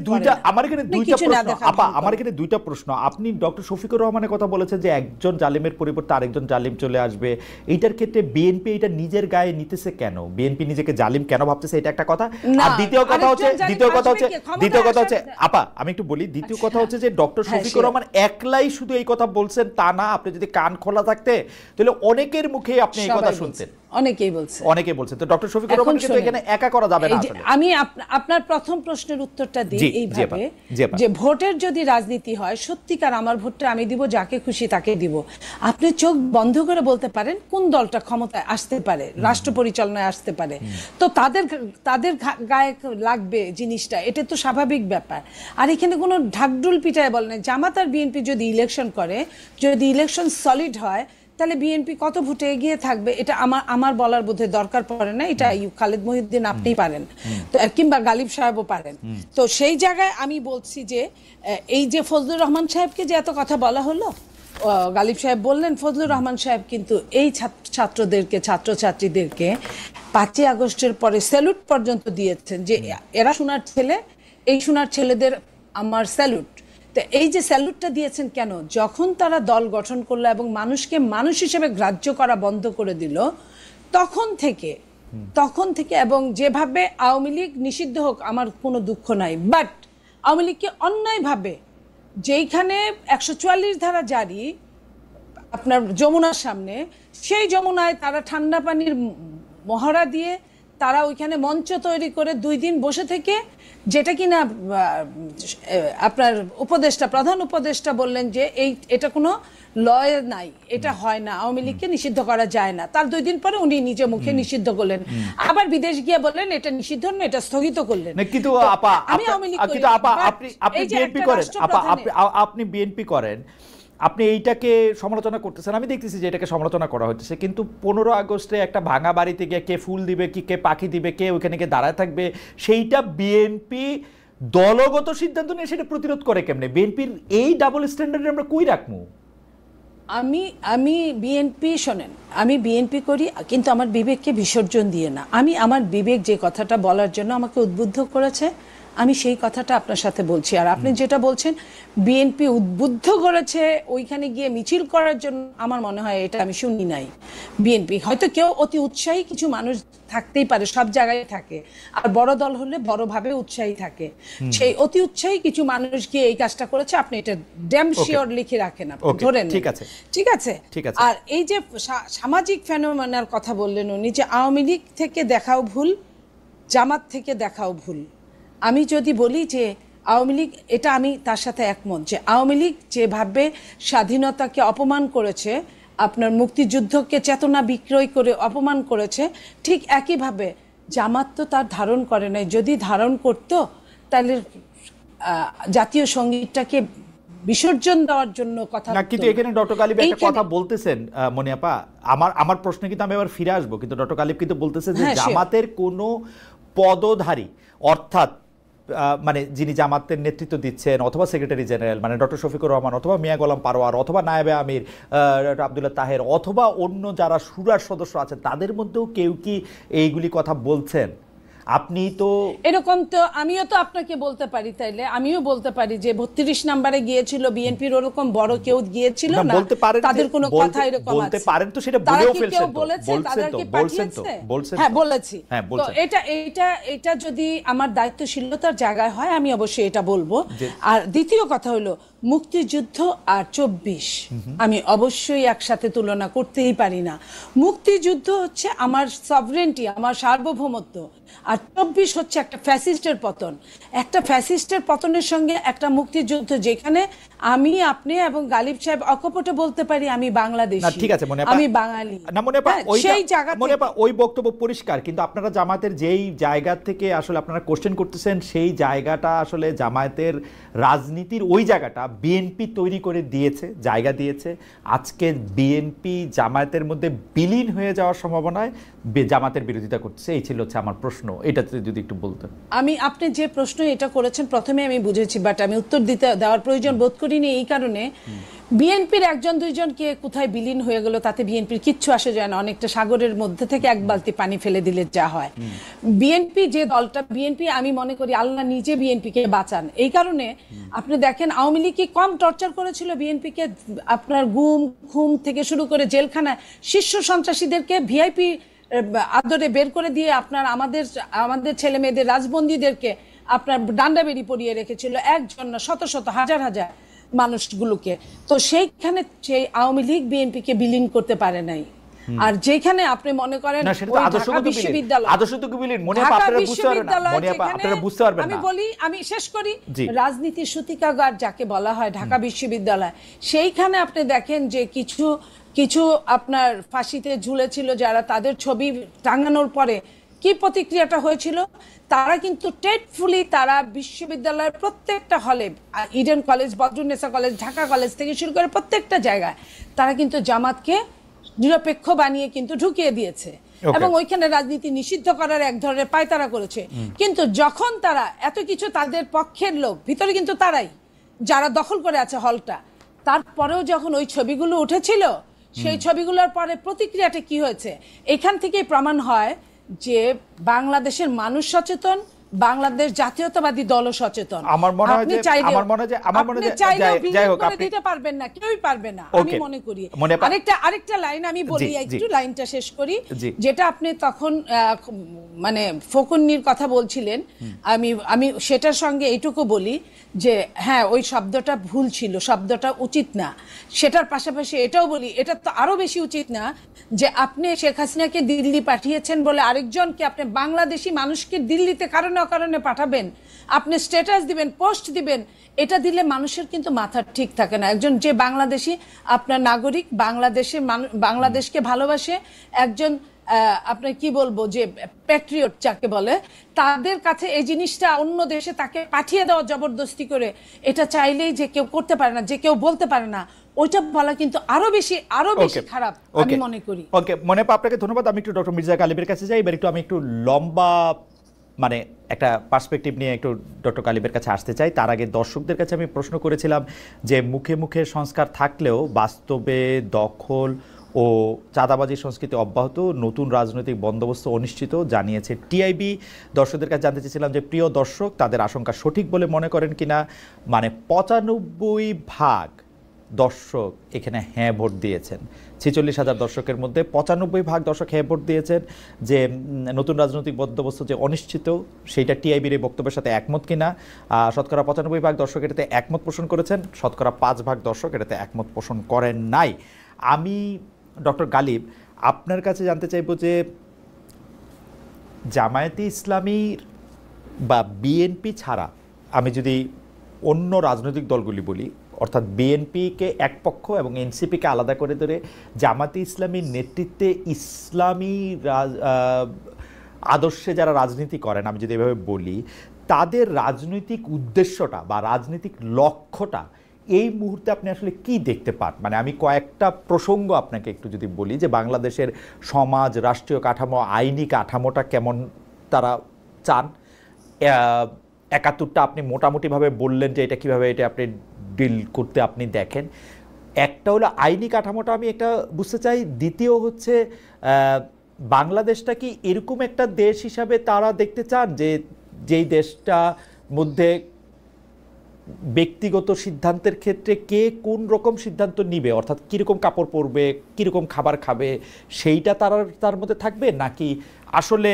দুইটা প্রশ্ন। আপনি ডক্টর শফিকুর রহমানের কথা বলেছেন যে একজন জালিমের পরিবর্তে আরেকজন জালিম চলে আসবে, এইটার ক্ষেত্রে বিএনপি এটা নিজের গায়ে নিতেছে কেন? বিএনপি নিজেকে জালিম কেন ভাবতেছে, এটা একটা কথা। আর দ্বিতীয় কথা হচ্ছে আপা আমি একটু বলি, দ্বিতীয় কথা হচ্ছে যে ডক্টর শফিকুর রহমান একলাই শুধু এই কথা বলছেন তা না, আপনি যদি কান খোলা থাকতে তাহলে অনেকের মুখে আপনি এই কথা শুনতেন, অনেকেই বলছেন। তো ডক্টর শফিকুর রহমানকে তো এখানে একা করা যাবে না। আমি আপনার প্রথম প্রশ্নের উত্তরটা দিই এইভাবে যে ভোটের যদি রাজনীতি হয়, সত্যিকার আমার ভোটটা আমি দিব যাকে খুশি তাকে দিব, আপনি চোখ বন্ধ করে বলতে পারেন কোন দলটা ক্ষমতায় আসতে পারে, রাষ্ট্র পরিচালনায় আসতে পারে, তো তাদের গায়ে লাগবে জিনিসটা, এটা তো স্বাভাবিক ব্যাপার। আর এখানে কোনো ঢাকঢোল পিটায় বলে না। জামাত আর বিএনপি যদি ইলেকশন করে, যদি ইলেকশন সলিড হয় তাহলে বিএনপি কত ভোটে এগিয়ে থাকবে এটা আমার বলার বোধহয় দরকার পড়ে না। এটা খালেদ মহিউদ্দিন আপনিই পারেন, তো কিংবা গালিব সাহেবও পারেন। তো সেই জায়গায় আমি বলছি যে এই যে ফজলুর রহমান সাহেবকে যে এত কথা বলা হলো, গালিব সাহেব বললেন ফজলুর রহমান সাহেব কিন্তু এই ছাত্রদেরকে ছাত্রছাত্রীদেরকে 5 আগস্টের পরে স্যালুট পর্যন্ত দিয়েছেন যে এরা সোনার ছেলে, এই সোনার ছেলেদের আমার স্যালুট। তো এই যে স্যালুটটা দিয়েছেন কেন? যখন তারা দল গঠন করলো এবং মানুষকে মানুষ হিসেবে গ্রাহ্য করা বন্ধ করে দিল, তখন থেকে এবং যেভাবে আওয়ামী লীগ নিষিদ্ধ হোক আমার কোনো দুঃখ নাই, বাট আওয়ামী লীগকে অন্যায়ভাবে যেইখানে 144 ধারা জারি আপনার যমুনার সামনে, সেই যমুনায় তারা ঠান্ডা পানির মহড়া দিয়ে তারা ওইখানে মঞ্চ তৈরি করে 2 দিন বসে থেকে, যেটা কিনা আপনার প্রধান উপদেষ্টা বললেন যে এটা কোনো লয় নাই, এটা হয় না, আওয়ামী লীগকে নিষিদ্ধ করা যায় না। তার 2 দিন পরে উনি নিজে মুখে নিষিদ্ধ করলেন, আবার বিদেশ গিয়ে বললেন এটা নিষিদ্ধ না, এটা স্থগিত করলেন। কিন্তু আপনি বিএনপি করেন, আপনি এইটাকে সমালোচনা করতেছেন, আমি দেখতেছি যে এটাকে সমালোচনা করা হচ্ছে, কিন্তু 15 আগস্টে একটা ভাঙা বাড়িতে গিয়ে কে ফুল দিবে, কে পাখি দিবে, কে ওইখানে গিয়ে দাঁড়ায় থাকবে, সেইটা বিএনপি দলগত সিদ্ধান্ত নিয়ে সেটা প্রতিরোধ করে কেমনে? বিএনপির এই ডাবল স্ট্যান্ডার্ড আমরা কই রাখবো? আমি বিএনপি শোনেন, আমি বিএনপি করি কিন্তু আমার বিবেককে বিসর্জন দিয়ে না। আমার বিবেক যে কথাটা বলার জন্য আমাকে উদ্বুদ্ধ করেছে আমি সেই কথাটা আপনার সাথে বলছি। আর আপনি যেটা বলছেন বিএনপি উদ্বুদ্ধ করেছে ওইখানে গিয়ে মিছিল করার জন্য, আমার মনে হয় এটা আমি শুনি নাই। বিএনপি হয়তো কেউ অতি উৎসাহী কিছু মানুষ থাকতেই পারে, সব জায়গায় থাকে, আর বড় দল হলে বড়ভাবে উৎসাহী থাকে। সেই অতি উৎসাহী কিছু মানুষ গিয়ে এই কাজটা করেছে, আপনি এটা ড্যাম শিওর লিখে রাখেন, আপনি ধরেন। ঠিক আছে, ঠিক আছে। আর এই যে সামাজিক ফেনোমেনার কথা বললেন উনি, যে আওয়ামী লীগ থেকে দেখাও ভুল, জামাত থেকে দেখাও ভুল। আমি যদি বলি যে আওয়ামী লীগ, এটা আমি তার সাথে একমত, যে আওয়ামী লীগ যেভাবে স্বাধীনতাকে অপমান করেছে, আপনার মুক্তিযুদ্ধকে চেতনা বিক্রয় করে অপমান করেছে, ঠিক একইভাবে জামাত তো তার ধারণ করে নাই। যদি ধারণ করতো তাহলে জাতীয় সঙ্গীতটাকে বিসর্জন দেওয়ার জন্য কথা না। কিন্তু এখানে ডক্টর গালিব একটা কথা বলতেছেন মনিয়াপা, আমার প্রশ্নে কিন্তু আমি এবার ফিরে আসবো, কিন্তু ডক্টর গালিব কিন্তু বলতেছেন যে জামাতের কোনো পদধারী, অর্থাৎ মানে যিনি জামাতের নেতৃত্ব দিচ্ছেন, অথবা সেক্রেটারি জেনারেল মানে ডক্টর শফিকুর রহমান, অথবা মিয়া গোলাম পারোয়ার, অথবা নায়েবে আমির আব্দুল্লাহ তাহের, অথবা অন্য যারা শুরার সদস্য আছেন, তাদের মধ্যেও কেউ কি এইগুলি কথা বলছেন? আপনি তো এরকম, তো আমিও তো আপনাকে বলতে পারি, তাইলে আমিও বলতে পারি যে 32 নম্বরে গিয়েছিল বিএনপির, ওরকম বড় কেউ গিয়েছিল না, তাদের কোনো কথা এরকম বলতে পারেন, তো সেটা বলেও ফেলছেন, বলছেন। হ্যাঁ, বলেছি। তো এটা যদি আমার দায়িত্বশীলতার জায়গায় হয়, আমি অবশ্যই এটা বলবো। আর দ্বিতীয় কথা হলো মুক্তিযুদ্ধ আর 24 আমি অবশ্যই একসাথে তুলনা করতেই পারি না। মুক্তিযুদ্ধ হচ্ছে আমার সভরেন্টি, আমার সার্বভৌমত্ব, আর 24 হচ্ছে একটা ফ্যাসিস্টের পতন। একটা ফ্যাসিস্টের পতনের সঙ্গে একটা মুক্তিযুদ্ধ, যেখানে আমি, আপনি এবং গালিব সাহেব অকপটে বলতে পারি আমি বাংলাদেশী, ঠিক আছে, আমি বাঙালি। সেই জায়গা ওই বক্তব্য পরিষ্কার, কিন্তু আপনারা জামাতের যেই জায়গা থেকে আসলে আপনারা কোশ্চেন করতেছেন, সেই জায়গাটা আসলে জামায়াতের রাজনীতির ওই জায়গাটা বিএনপি তৈরি করে দিয়েছে, জায়গা দিয়েছে। আজকে বিএনপি জামায়াতের মধ্যে বিলীন হয়ে যাওয়ার সম্ভাবনায় জামাতের বিরোধিতা করছে। এই ছিল হচ্ছে আমার প্রশ্ন, এটাতে যদি একটু বলতেন। আপনি যে প্রশ্ন এটা করেছেন প্রথমে আমি বুঝেছি, বাট আমি উত্তর দেওয়ার প্রয়োজন বোধ করিনি এই কারণে, বিএনপির একজন দুইজনকে কোথায় বিলীন হয়ে গেল তাতে বিএনপির কিচ্ছু আসে যায় না। অনেকটা সাগরের মধ্যে থেকে এক বালতি পানি ফেলে দিলে যা হয়। বিএনপি যে দলটা, বিএনপি আমি মনে করি আল্লাহ নিজে বিএনপিকে বাঁচান। এই কারণে আপনি দেখেন আওয়ামী লীগ কি কম টর্চার করেছিল বিএনপিকে, আপনার গুম খুম থেকে শুরু করে জেলখানায় শীর্ষ সন্ত্রাসীদেরকে ভিআইপি আদরে বের করে দিয়ে আপনার আমাদের ছেলে মেয়েদের, রাজবন্দীদেরকে আপনার ডান্ডা বেরি পরিয়ে রেখেছিল, একজন না শত শত হাজার হাজার মানুষগুলোকে। তো সেইখানে সেই আওয়ামী লীগ বিএনপিকে বিলীন করতে পারে নাই। আর যেখানে আপনি মনে করেন আমি বলি, আমি শেষ করি, রাজনীতির সূতিকাগার যাকে বলা হয় ঢাকা বিশ্ববিদ্যালয়, সেইখানে আপনি দেখেন যে কিছু আপনার ফাঁসিতে ঝুলেছিল যারা, তাদের ছবি টাঙানোর পরে কি প্রতিক্রিয়াটা হয়েছিল, তারা কিন্তু টেটফুলি তারা বিশ্ববিদ্যালয়ের প্রত্যেকটা হলে, Eden college, Badrunnesa college, Dhaka college থেকে শুরু করে প্রত্যেকটা জায়গায় তারা কিন্তু জামাতকে নিরপেক্ষ বানিয়ে কিন্তু ঢুকিয়ে দিয়েছে, এবং ওইখানে রাজনীতি নিষিদ্ধ করার এক ধরনের পায়তারা করেছে। কিন্তু যখন তারা এত কিছু, তাদের পক্ষের লোক ভিতরে কিন্তু তারাই যারা দখল করে আছে হলটা, তারপরেও যখন ওই ছবিগুলো উঠেছিল, সেই ছবিগুলোর পরে প্রতিক্রিয়াটা কি হয়েছে, এখান থেকেই প্রমাণ হয় যে বাংলাদেশের মানুষ সচেতন, বাংলাদেশ জাতীয়তাবাদী দল সচেতন। আমার মনে হয় দিতে পারবেন না, কেউই পারবে না আমি মনে করি। আরেকটা লাইন আমি বলি, একটু লাইনটা শেষ করি, যেটা আপনি তখন মানে ফকুন্নির কথা বলছিলেন, আমি সেটার সঙ্গে এইটুকু বলি যে হ্যাঁ, ওই শব্দটা ভুল ছিল, শব্দটা উচিত না। সেটার পাশাপাশি এটাও বলি, এটা তো আরো বেশি উচিত না যে আপনি শেখ হাসিনাকে দিল্লি পাঠিয়েছেন বলে আরেকজনকে, আপনি বাংলাদেশি মানুষকে দিল্লিতে কারণে অকারণে পাঠাবেন, আপনি স্ট্যাটাস দিবেন, পোস্ট দিবেন, এটা দিলে মানুষের কিন্তু মাথা ঠিক থাকে না। একজন যে বাংলাদেশি আপনার নাগরিক, বাংলাদেশকে ভালোবাসে, একজন আপনার কি বলবো যে প্যাট্রিয়ট যাকে বলে, তাদের কাছে এই জিনিসটা অন্য দেশে তাকে পাঠিয়ে দেওয়া জবরদস্তি করে, এটা চাইলেই যে কেউ করতে পারে না, যে কেউ বলতে পারে না, ওইটা বলা কিন্তু আরো বেশি খারাপ আমি মনে করি। ওকে, মনে পা আপনাকে ধন্যবাদ। আমি একটু ডক্টর মির্জা গালিবের কাছে যাই এবার। আমি একটু লম্বা মানে একটা পার্সপেক্টিভ নিয়ে একটু ডক্টর গালিবের কাছে আসতে চাই। তার আগে দর্শকদের কাছে আমি প্রশ্ন করেছিলাম যে মুখে মুখে সংস্কার থাকলেও বাস্তবে দখল ও চাঁদাবাজি সংস্কৃতি অব্যাহত, নতুন রাজনৈতিক বন্দোবস্ত অনিশ্চিত জানিয়েছে টিআইবি। দর্শকদের কাছে জানতে চেয়েছিলাম যে প্রিয় দর্শক তাদের আশঙ্কা সঠিক বলে মনে করেন কিনা। মানে 95% দর্শক এখানে হ্যাঁ ভোট দিয়েছেন। 46,000 দর্শকের মধ্যে 95% দর্শক হ্যাঁ ভোট দিয়েছেন যে নতুন রাজনৈতিক বন্দোবস্ত যে অনিশ্চিত সেইটা টিআইবির এই বক্তব্যের সাথে একমত কিনা। শতকরা 95% দর্শক এটাতে একমত পোষণ করেছেন, শতকরা 5% দর্শক এটাতে একমত পোষণ করেন নাই। আমি ডক্টর গালিব আপনার কাছে জানতে চাইব যে জামায়াতে ইসলামীর বা বিএনপি ছাড়া আমি যদি অন্য রাজনৈতিক দলগুলি বলি, অর্থাৎ বিএনপিকে এক পক্ষ এবং এনসিপিকে আলাদা করে ধরে জামাতে ইসলামীর নেতৃত্বে ইসলামী আদর্শে যারা রাজনীতি করেন, আমি যদি এভাবে বলি, তাদের রাজনৈতিক উদ্দেশ্যটা বা রাজনৈতিক লক্ষ্যটা এই মুহূর্তে আপনি আসলে কি দেখতে পান? মানে আমি কয়েকটা প্রসঙ্গ আপনাকে একটু যদি বলি যে বাংলাদেশের সমাজ, রাষ্ট্রীয় কাঠামো, আইনি কাঠামোটা কেমন তারা চান। 71টা আপনি মোটামুটিভাবে বললেন যে এটা কীভাবে এটা আপনি ডিল করতে আপনি দেখেন। একটা হলো আইনি কাঠামোটা আমি একটা বুঝতে চাই। দ্বিতীয় হচ্ছে বাংলাদেশটা কি এরকম একটা দেশ হিসাবে তারা দেখতে চান যে যেই দেশটা মধ্যে ব্যক্তিগত সিদ্ধান্তের ক্ষেত্রে কে কোন রকম সিদ্ধান্ত নিবে, অর্থাৎ কীরকম কাপড় পরবে, কীরকম খাবার খাবে, সেইটা তার মধ্যে থাকবে, নাকি আসলে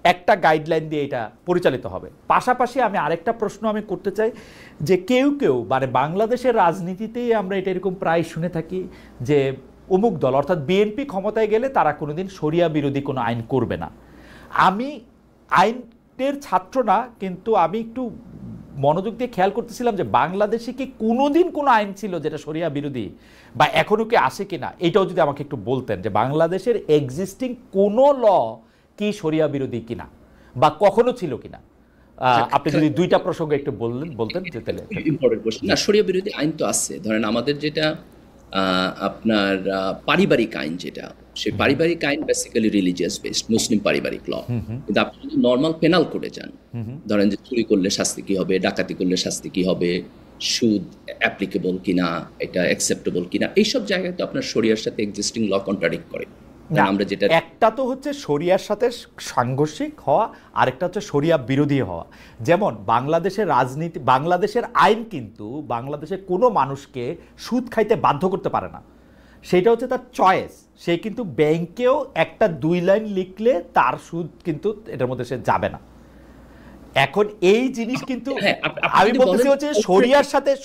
একটা গাইডলাইন দিয়ে এটা পরিচালিত হবে? পাশাপাশি আমি আরেকটা প্রশ্ন আমি করতে চাই যে কেউ মানে বাংলাদেশের রাজনীতিতেই আমরা এটা এরকম প্রায় শুনে থাকি যে অমুক দল অর্থাৎ বিএনপি ক্ষমতায় গেলে তারা কোনোদিন শরিয়া বিরোধী কোনো আইন করবে না। আমি আইনের ছাত্র না, কিন্তু আমি একটু মনোযোগ দিয়ে খেয়াল করতেছিলাম যে বাংলাদেশে কি কোনোদিন কোনো আইন ছিল যেটা শরিয়া বিরোধী, বা এখনো কি আসে কিনা, এটাও যদি আমাকে একটু বলতেন যে বাংলাদেশের এক্সিস্টিং কোনো ল কি শরিয়া বিরোধী কিনা বা কখনো ছিল কিনা। আপনি যদি দুইটা প্রসঙ্গ একটু বলতেন যে তাহলে ইম্পর্টেন্ট কোশ্চেন। না, শরিয়া বিরোধী আইন তো আছে। ধরেন আমাদের যেটা আপনার পারিবারিক আইন, যেটা সেই পারিবারিক আইন বেসিক্যালি রিলিজিয়াস বেসড, মুসলিম পারিবারিক ল। কিন্তু আপনি যদি নর্মাল পেনাল করে যান, ধরেন যে চুরি করলে শাস্তি কি হবে, ডাকাতি করলে শাস্তি কি হবে, সুদ অ্যাপ্লিকেবল কিনা, এটা অ্যাকসেপ্টেবল কিনা, এইসব জায়গায় তো আপনার শরিয়ার সাথে এক্সিস্টিং ল কন্ট্রাডিক্ট করে। আমরা যেটা একটা তো হচ্ছে শরিয়ার সাথে সাংঘর্ষিক হওয়া, আরেকটা হচ্ছে শরিয়া বিরোধী হওয়া। যেমন বাংলাদেশের রাজনীতি, বাংলাদেশের আইন কিন্তু বাংলাদেশের কোনো মানুষকে সুদ খাইতে বাধ্য করতে পারে না, সেটা হচ্ছে তার চয়েস। সে কিন্তু ব্যাংকেও একটা 2 লাইন লিখলে তার সুদ কিন্তু এটার মধ্যে সে যাবে না। এখন এই জিনিস কিন্তু আমি বলতেছি হচ্ছে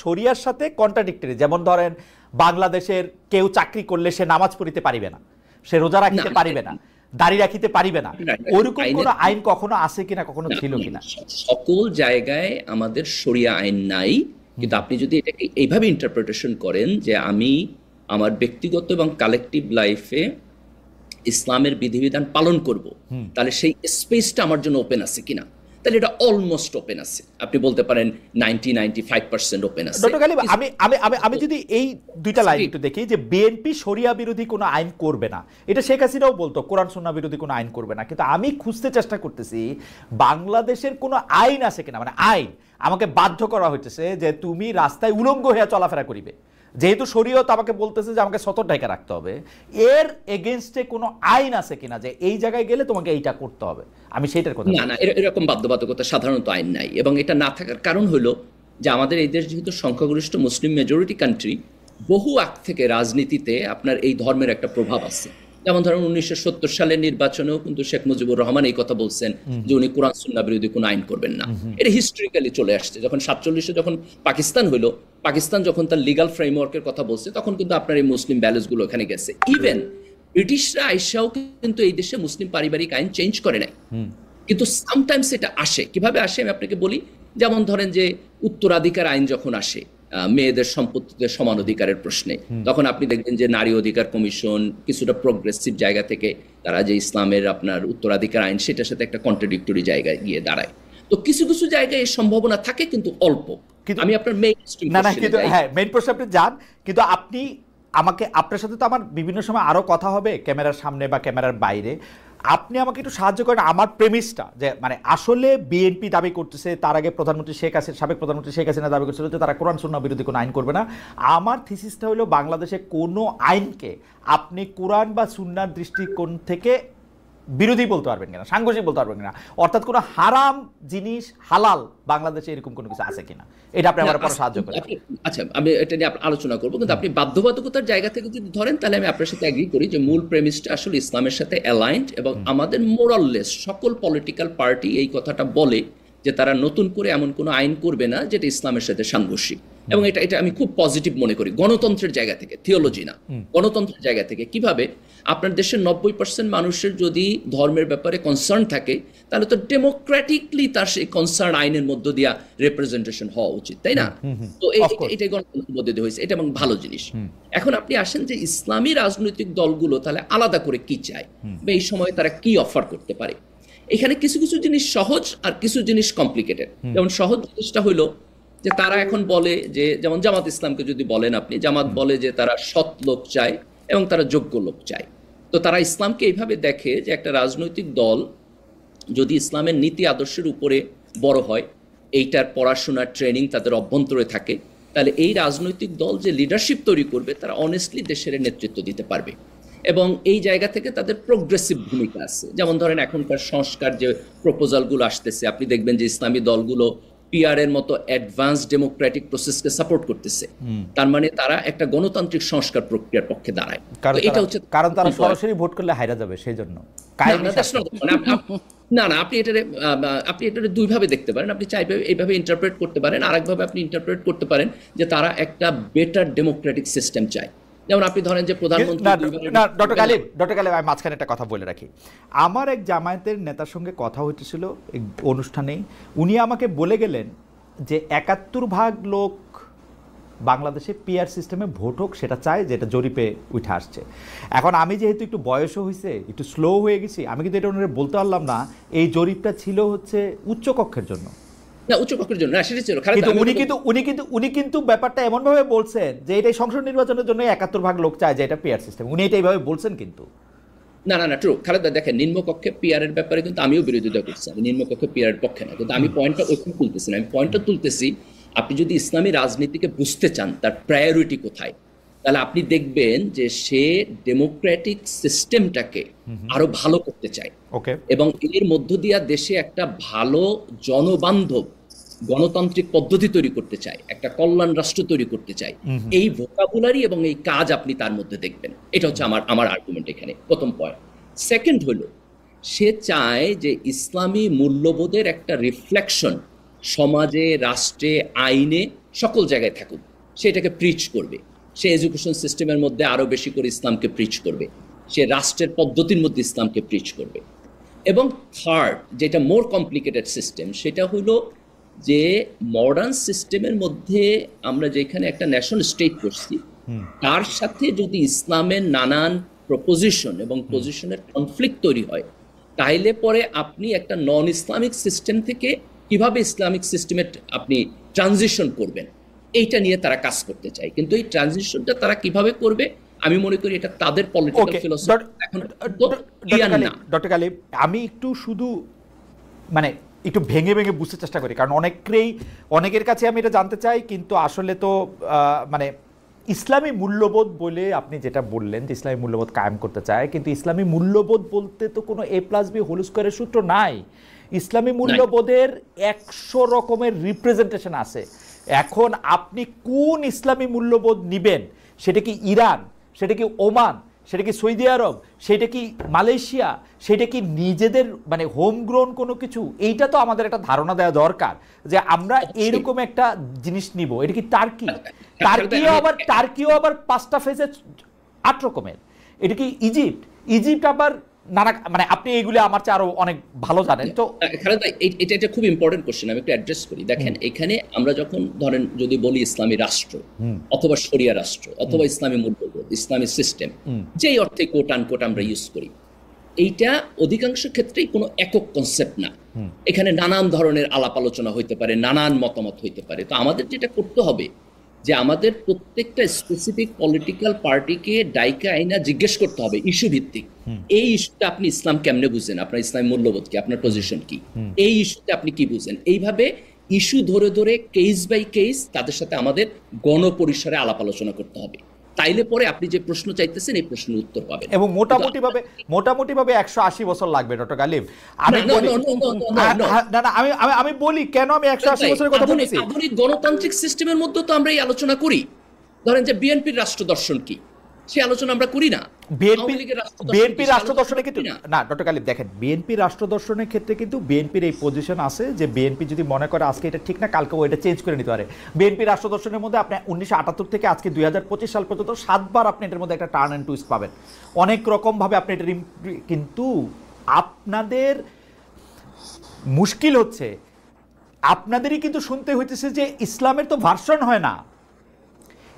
শরিয়ার সাথে কন্ট্রাডিক্টরি। যেমন ধরেন বাংলাদেশের কেউ চাকরি করলে সে নামাজ পড়িতে পারিবে না, সে রোজা রাখিতে পারিবে না, দাড়ি রাখিতে পারিবে না। ওরকম কোন আইন কখনো আছে কিনা, কখনো ছিল কিনা? সকল জায়গায় আমাদের শরিয়া আইন নাই, কিন্তু আপনি যদি এটাকে এইভাবে ইন্টারপ্রিটেশন করেন যে আমি আমার ব্যক্তিগত এবং কালেকটিভ লাইফে ইসলামের বিধিবিধান পালন করব, তাহলে সেই স্পেসটা আমার জন্য ওপেন আছে কিনা, তাহলে এটা অলমোস্ট ওপেন আছে। আপনি বলতে পারেন 90-95% ওপেন আছে। ডক্টর গালিব, আমি যদি এই দুইটা লাইন একটু দেখি যে বিএনপি শরিয়া বিরোধী কোনো আইন করবে না, এটা শেখ হাসিনাও বলতো, কোরআন সুন্নাহ বিরোধী কোনো আইন করবে না। কিন্তু আমি খুঁজতে চেষ্টা করতেছি বাংলাদেশের কোনো আইন আছে কিনা, মানে আইন আমাকে বাধ্য করা হইতেছে যে তুমি রাস্তায় উলঙ্গ হয়ে চলাফেরা করিবে, যেহেতু শরীয়ত আমাকে বলতেছে যে আমাকে সতর ঢাকা রাখতে হবে, এর এগেইনস্টে কোনো আইন আছে কিনা যে এই জায়গায় গেলে তোমাকে এইটা করতে হবে? আমি সেইটার কথা না, এরকম বাধ্যবাধকতা সাধারণত আইন নাই। এবং এটা না থাকার কারণ হলো যে আমাদের এই দেশ যেহেতু সংখ্যাগরিষ্ঠ মুসলিম মেজরিটি কান্ট্রি, বহু আগ থেকে রাজনীতিতে আপনার এই ধর্মের একটা প্রভাব আছে। যেমন ধরুন 1970 সালের নির্বাচনেও কিন্তু শেখ মুজিবুর রহমান এই কথা বলছেন যে উনি কোরআন সুন্নাহ বিরোধী কোনো আইন করবেন না। এটা হিস্ট্রিক্যালি চলে আসছে। যখন 47-এ যখন পাকিস্তান হইলো, পাকিস্তান যখন তার লিগাল ফ্রেমওয়ার্কের কথা বলছে, তখন কিন্তু আপনার এই মুসলিম ভ্যালুসগুলো ওখানে গেছে। ইভেন ব্রিটিশরা আইসাও কিন্তু এই দেশে মুসলিম পারিবারিক আইন চেঞ্জ করে নাই, কিন্তু সামটাইমস এটা আসে। কিভাবে আসে আমি আপনাকে বলি। যেমন ধরেন যে উত্তরাধিকার আইন যখন আসে মেয়েদের সম্পত্তিতে সমান অধিকারের প্রশ্নে, তখন আপনি দেখবেন যে নারী অধিকার কমিশন কিছুটা প্রোগ্রেসিভ জায়গা থেকে তারা যে ইসলামের আপনার উত্তরাধিকার আইন, সেটার সাথে একটা কন্ট্রাডিক্টরি জায়গায় গিয়ে দাঁড়ায়। তো কিছু কিছু জায়গায় এই সম্ভাবনা থাকে, কিন্তু অল্প। আমি আপনার মেইন প্রশ্ন আপনি যান, কিন্তু আপনি আমাকে, আপনার সাথে তো আমার বিভিন্ন সময় আরো কথা হবে ক্যামেরার সামনে বা ক্যামেরার বাইরে। আপনি আমাকে একটু সাহায্য করেন আমার প্রেমিসটা, যে মানে আসলে বিএনপি দাবি করতেছে, তার আগে প্রধানমন্ত্রী শেখ হাসিনা, সাবেক প্রধানমন্ত্রী শেখ হাসিনা দাবি করছিল যে তারা কোরআন সুন্নাহ বিরোধী কোনো আইন করবে না। আমার থিসিসটা হলো বাংলাদেশে কোনো আইনকে আপনি কোরআন বা সুন্নাহর দৃষ্টিকোণ থেকে বিরোধী বলতে পারবেন কিনা, সাংঘর্ষিক বলতে পারবেন কিনা, অর্থাৎ কোনো হারাম জিনিস হালাল বাংলাদেশে এরকম কোনো কিছু আছে কিনা, এটা আপনি আমার পরে সাহায্য করেন। আচ্ছা, আমি এটা নিয়ে আলোচনা করবো, কিন্তু আপনি বাধ্যবাধকতার জায়গা থেকে যদি ধরেন তাহলে আমি আপনার সাথে এগ্রি করি যে মূল প্রেমিসটা আসলে ইসলামের সাথে অ্যালাইন্ড, এবং আমাদের মোরাললেস সকল পলিটিক্যাল পার্টি এই কথাটা বলে যে তারা নতুন করে এমন কোনো আইন করবে না যেটা ইসলামের সাথে সাংঘর্ষিক, এবং এটা আমি খুব পজিটিভ মনে করি গণতন্ত্রের জায়গা থেকে, থিওলজি না, গণতন্ত্রের জায়গা থেকে। কিভাবে? আপনার দেশের 90% মানুষের যদি ধর্মের ব্যাপারে কনসার্ন থাকে তাহলে তো ডেমোক্রেটিকলি তার সেই কনসার্ন আইনের মধ্য দিয়া রিপ্রেজেন্টেশন হওয়া উচিত, তাই না? তো এটাই গণতন্ত্রের মধ্যে দিয়ে হয়েছে, এটা এবং ভালো জিনিস। এখন আপনি আসেন যে ইসলামী রাজনৈতিক দলগুলো তাহলে আলাদা করে কি চায় বা এই সময় তারা কি অফার করতে পারে। এখানে কিছু কিছু জিনিস সহজ আর কিছু জিনিস কমপ্লিকেটেড। যেমন সহজ জিনিসটা হলো যে তারা এখন বলে যে, যেমন জামাত ইসলামকে যদি বলেন আপনি, জামাত বলে যে তারা সৎ লোক চায় এবং তারা যোগ্য লোক চায়। তো তারা ইসলামকে এইভাবে দেখে যে একটা রাজনৈতিক দল যদি ইসলামের নীতি আদর্শের উপরে বড় হয়, এইটার পড়াশোনার ট্রেনিং তাদের অভ্যন্তরে থাকে, তাহলে এই রাজনৈতিক দল যে লিডারশিপ তৈরি করবে তারা অনেস্টলি দেশের নেতৃত্ব দিতে পারবে, এবং এই জায়গা থেকে তাদের প্রোগ্রেসিভ ভূমিকা আছে। যেমন ধরেন এখনকার সংস্কার যে প্রপোজালগুলো আসতেছে, আপনি দেখবেন যে ইসলামী দলগুলো পিআর এর মতো অ্যাডভান্স ডেমোক্রেটিক প্রসেসকে সাপোর্ট করতেছে, তার মানে তারা একটা গণতান্ত্রিক সংস্কার প্রক্রিয়ার পক্ষে দাঁড়ায়। এটা হচ্ছে কারণ তারা সরাসরি ভোট করলে হাইরা যাবে, সেই জন্য না, আপনি এটারে দুইভাবে দেখতে পারেন। আপনি চাইবে এইভাবে ইন্টারপ্রেট করতে পারেন, আরেকভাবে আপনি ইন্টারপ্রেট করতে পারেন যে তারা একটা বেটার ডেমোক্রেটিক সিস্টেম চায়। যেমন আপনি ধরেন যে প্রধানমন্ত্রী, ডক্টর গালিব আমি মাঝখানে একটা কথা বলে রাখি। আমার এক জামায়াতের নেতার সঙ্গে কথা হইতেছিল এক অনুষ্ঠানেই, উনি আমাকে বলে গেলেন যে ৭১% লোক বাংলাদেশে পিআর সিস্টেমে ভোট হোক সেটা চায়, যেটা জরিপে উঠে আসছে। এখন আমি যেহেতু একটু বয়সও হয়েছে, একটু স্লো হয়ে গেছি, আমি কিন্তু এটা ওনারা বলতে পারলাম না এই জরিপটা ছিল হচ্ছে উচ্চকক্ষের জন্য, না উচ্চকক্ষের জন্য, সেটা ছিল। উনি কিন্তু ব্যাপারটা এমনভাবে বলছেন যে এটাই সংসদ নির্বাচনের জন্য ৭১% লোক চায় যে এটা পিআর সিস্টেম, উনি এটা এইভাবে বলছেন। কিন্তু না, ট্রু খালেদা, দেখেন নিম্নকক্ষে পিআর এর ব্যাপারে কিন্তু আমিও বিরোধিতা করছি, আমি নিম্নকক্ষে পিআর এর পক্ষে না, কিন্তু আমি পয়েন্টটা ওইখানে তুলতেছি না। আমি পয়েন্টটা তুলতেছি, আপনি যদি ইসলামী রাজনীতিকে বুঝতে চান তার প্রায়োরিটি কোথায়, তাহলে আপনি দেখবেন যে সে ডেমোক্রেটিক সিস্টেমটাকে আরো ভালো করতে চায়, এবং এর মধ্য দিয়ে দেশে একটা ভালো জনবান্ধব গণতান্ত্রিক পদ্ধতি তৈরি করতে চায়, একটা কল্যাণ রাষ্ট্র তৈরি করতে চায়। এই ভোকাবুলারি এবং এই কাজ আপনি তার মধ্যে দেখবেন। এটা হচ্ছে আমার আর্গুমেন্ট এখানে, প্রথম পয়েন্ট। সেকেন্ড হলো, সে চায় যে ইসলামী মূল্যবোধের একটা রিফ্লেকশন সমাজে, রাষ্ট্রে, আইনে সকল জায়গায় থাকুক, সে এটাকে প্রিচ করবে। সে এডুকেশন সিস্টেমের মধ্যে আরো বেশি করে ইসলামকে প্রিচ করবে, সে রাষ্ট্রের পদ্ধতির মধ্যে ইসলামকে প্রিচ করবে। এবং থার্ড, যেটা মোর কমপ্লিকেটেড সিস্টেম, সেটা হলো যে মডার্ন সিস্টেমের মধ্যে আমরা যেখানে একটা ন্যাশনাল স্টেট করছি, তার সাথে যদি ইসলামের নানান প্রপোজিশন এবং পজিশনের কনফ্লিক্ট তৈরি হয়, তাইলে পরে আপনি একটা নন ইসলামিক সিস্টেম থেকে কিভাবে ইসলামিক সিস্টেমে আপনি ট্রানজিশন করবেন, এইটা নিয়ে তারা কাজ করতে চায়। কিন্তু এই ট্রানজিশনটা তারা কিভাবে করবে, আমি মনে করি এটা তাদের পলিটিক্যাল ফিলোসফি। এখন ডক্টর গালিব, আমি একটু শুধু মানে একটু ভেঙে ভেঙে বুঝতে চেষ্টা করি, কারণ অনেকের কাছে আমি এটা জানতে চাই, কিন্তু আসলে তো মানে ইসলামী মূল্যবোধ বলে আপনি যেটা বললেন যে ইসলামী মূল্যবোধ কায়েম করতে চায়, কিন্তু ইসলামী মূল্যবোধ বলতে তো কোনো A+B² সূত্র নাই। ইসলামী মূল্যবোধের 100 রকমের রিপ্রেজেন্টেশন আছে। এখন আপনি কোন ইসলামী মূল্যবোধ নিবেন, সেটা কি ইরান, সেটা কি ওমান, সেটা কি সৌদি আরব, সেটা কি মালয়েশিয়া, সেটা কি নিজেদের মানে হোম গ্রোন কোনো কিছু, এইটা তো আমাদের একটা ধারণা দেওয়া দরকার যে আমরা এরকম একটা জিনিস নিব। এটা কি টার্কিও আবার 5টা ফেজে 8 রকমের। এটা কি ইজিপ্ট আবার নানা, মানে আপনি এইগুলো আমার চেয়ে আরো অনেক ভালো জানেন। তো এটা খুব ইম্পর্টেন্ট কোশ্চেন, আমি একটু অ্যাড্রেস করি। দেখেন, এখানে আমরা যখন ধরেন যদি বলি ইসলামী রাষ্ট্র অথবা শরিয়া রাষ্ট্র অথবা ইসলামী মূল্যবোধ, ইসলামী সিস্টেম, যেই অর্থে কোট আনকোট আমরা ইউজ করি, এইটা অধিকাংশ ক্ষেত্রেই কোনো একক কনসেপ্ট না। এখানে নানান ধরনের আলাপ আলোচনা হইতে পারে, নানান মতামত হইতে পারে। তো আমাদের যেটা করতে হবে যে আমাদের প্রত্যেকটা স্পেসিফিক পলিটিক্যাল পার্টিকে ডাইকা আইনা জিজ্ঞেস করতে হবে ইস্যু ভিত্তিক, এই ইস্যুটা আপনি ইসলাম কেমনে বুঝেন, আপনার ইসলামী মূল্যবোধ কি, আপনার পজিশন কি, এই ইস্যুতে আপনি কি বুঝেন। এইভাবে ইস্যু ধরে ধরে কেস বাই কেস তাদের সাথে আমাদের গণপরিসরে আলাপ আলোচনা করতে হবে। তাইলে পরে আপনি যে প্রশ্ন চাইতেছেন এই প্রশ্নের উত্তর পাবেন। এবং মোটামুটি ভাবে 180 বছর লাগবে ডক্টর গালিব। আমি বলি কেন আমি 180 বছরের কথা বলছি। আধুনিক গণতান্ত্রিক সিস্টেমের মধ্যে তো আমরা এই আলোচনা করি। ধরেন যে বিএনপির রাষ্ট্র দর্শন কি, সে আলোচনা আমরা করি না। বিএনপি রাষ্ট্র দর্শনে কিন্তু না ডক্টর গালিব দেখেন, বিএনপি রাষ্ট্র দর্শনের ক্ষেত্রে কিন্তু বিএনপির এই পজিশন আছে যে বিএনপি যদি মনে করে আজকে এটা ঠিক না, কালকে ওইটা চেঞ্জ করে নিতে পারে। বিএনপি রাষ্ট্র দর্শনের মধ্যে আপনি 1978 থেকে আজকে 2025 সাল পর্যন্ত 7 বার আপনি এটার মধ্যে একটা টার্ন অ্যান্ড টুইস্ট পাবেন, অনেক রকম ভাবে আপনি এটা। কিন্তু আপনাদের মুশকিল হচ্ছে আপনাদেরই কিন্তু শুনতে হইতেছে যে ইসলামের তো ভার্সন হয় না,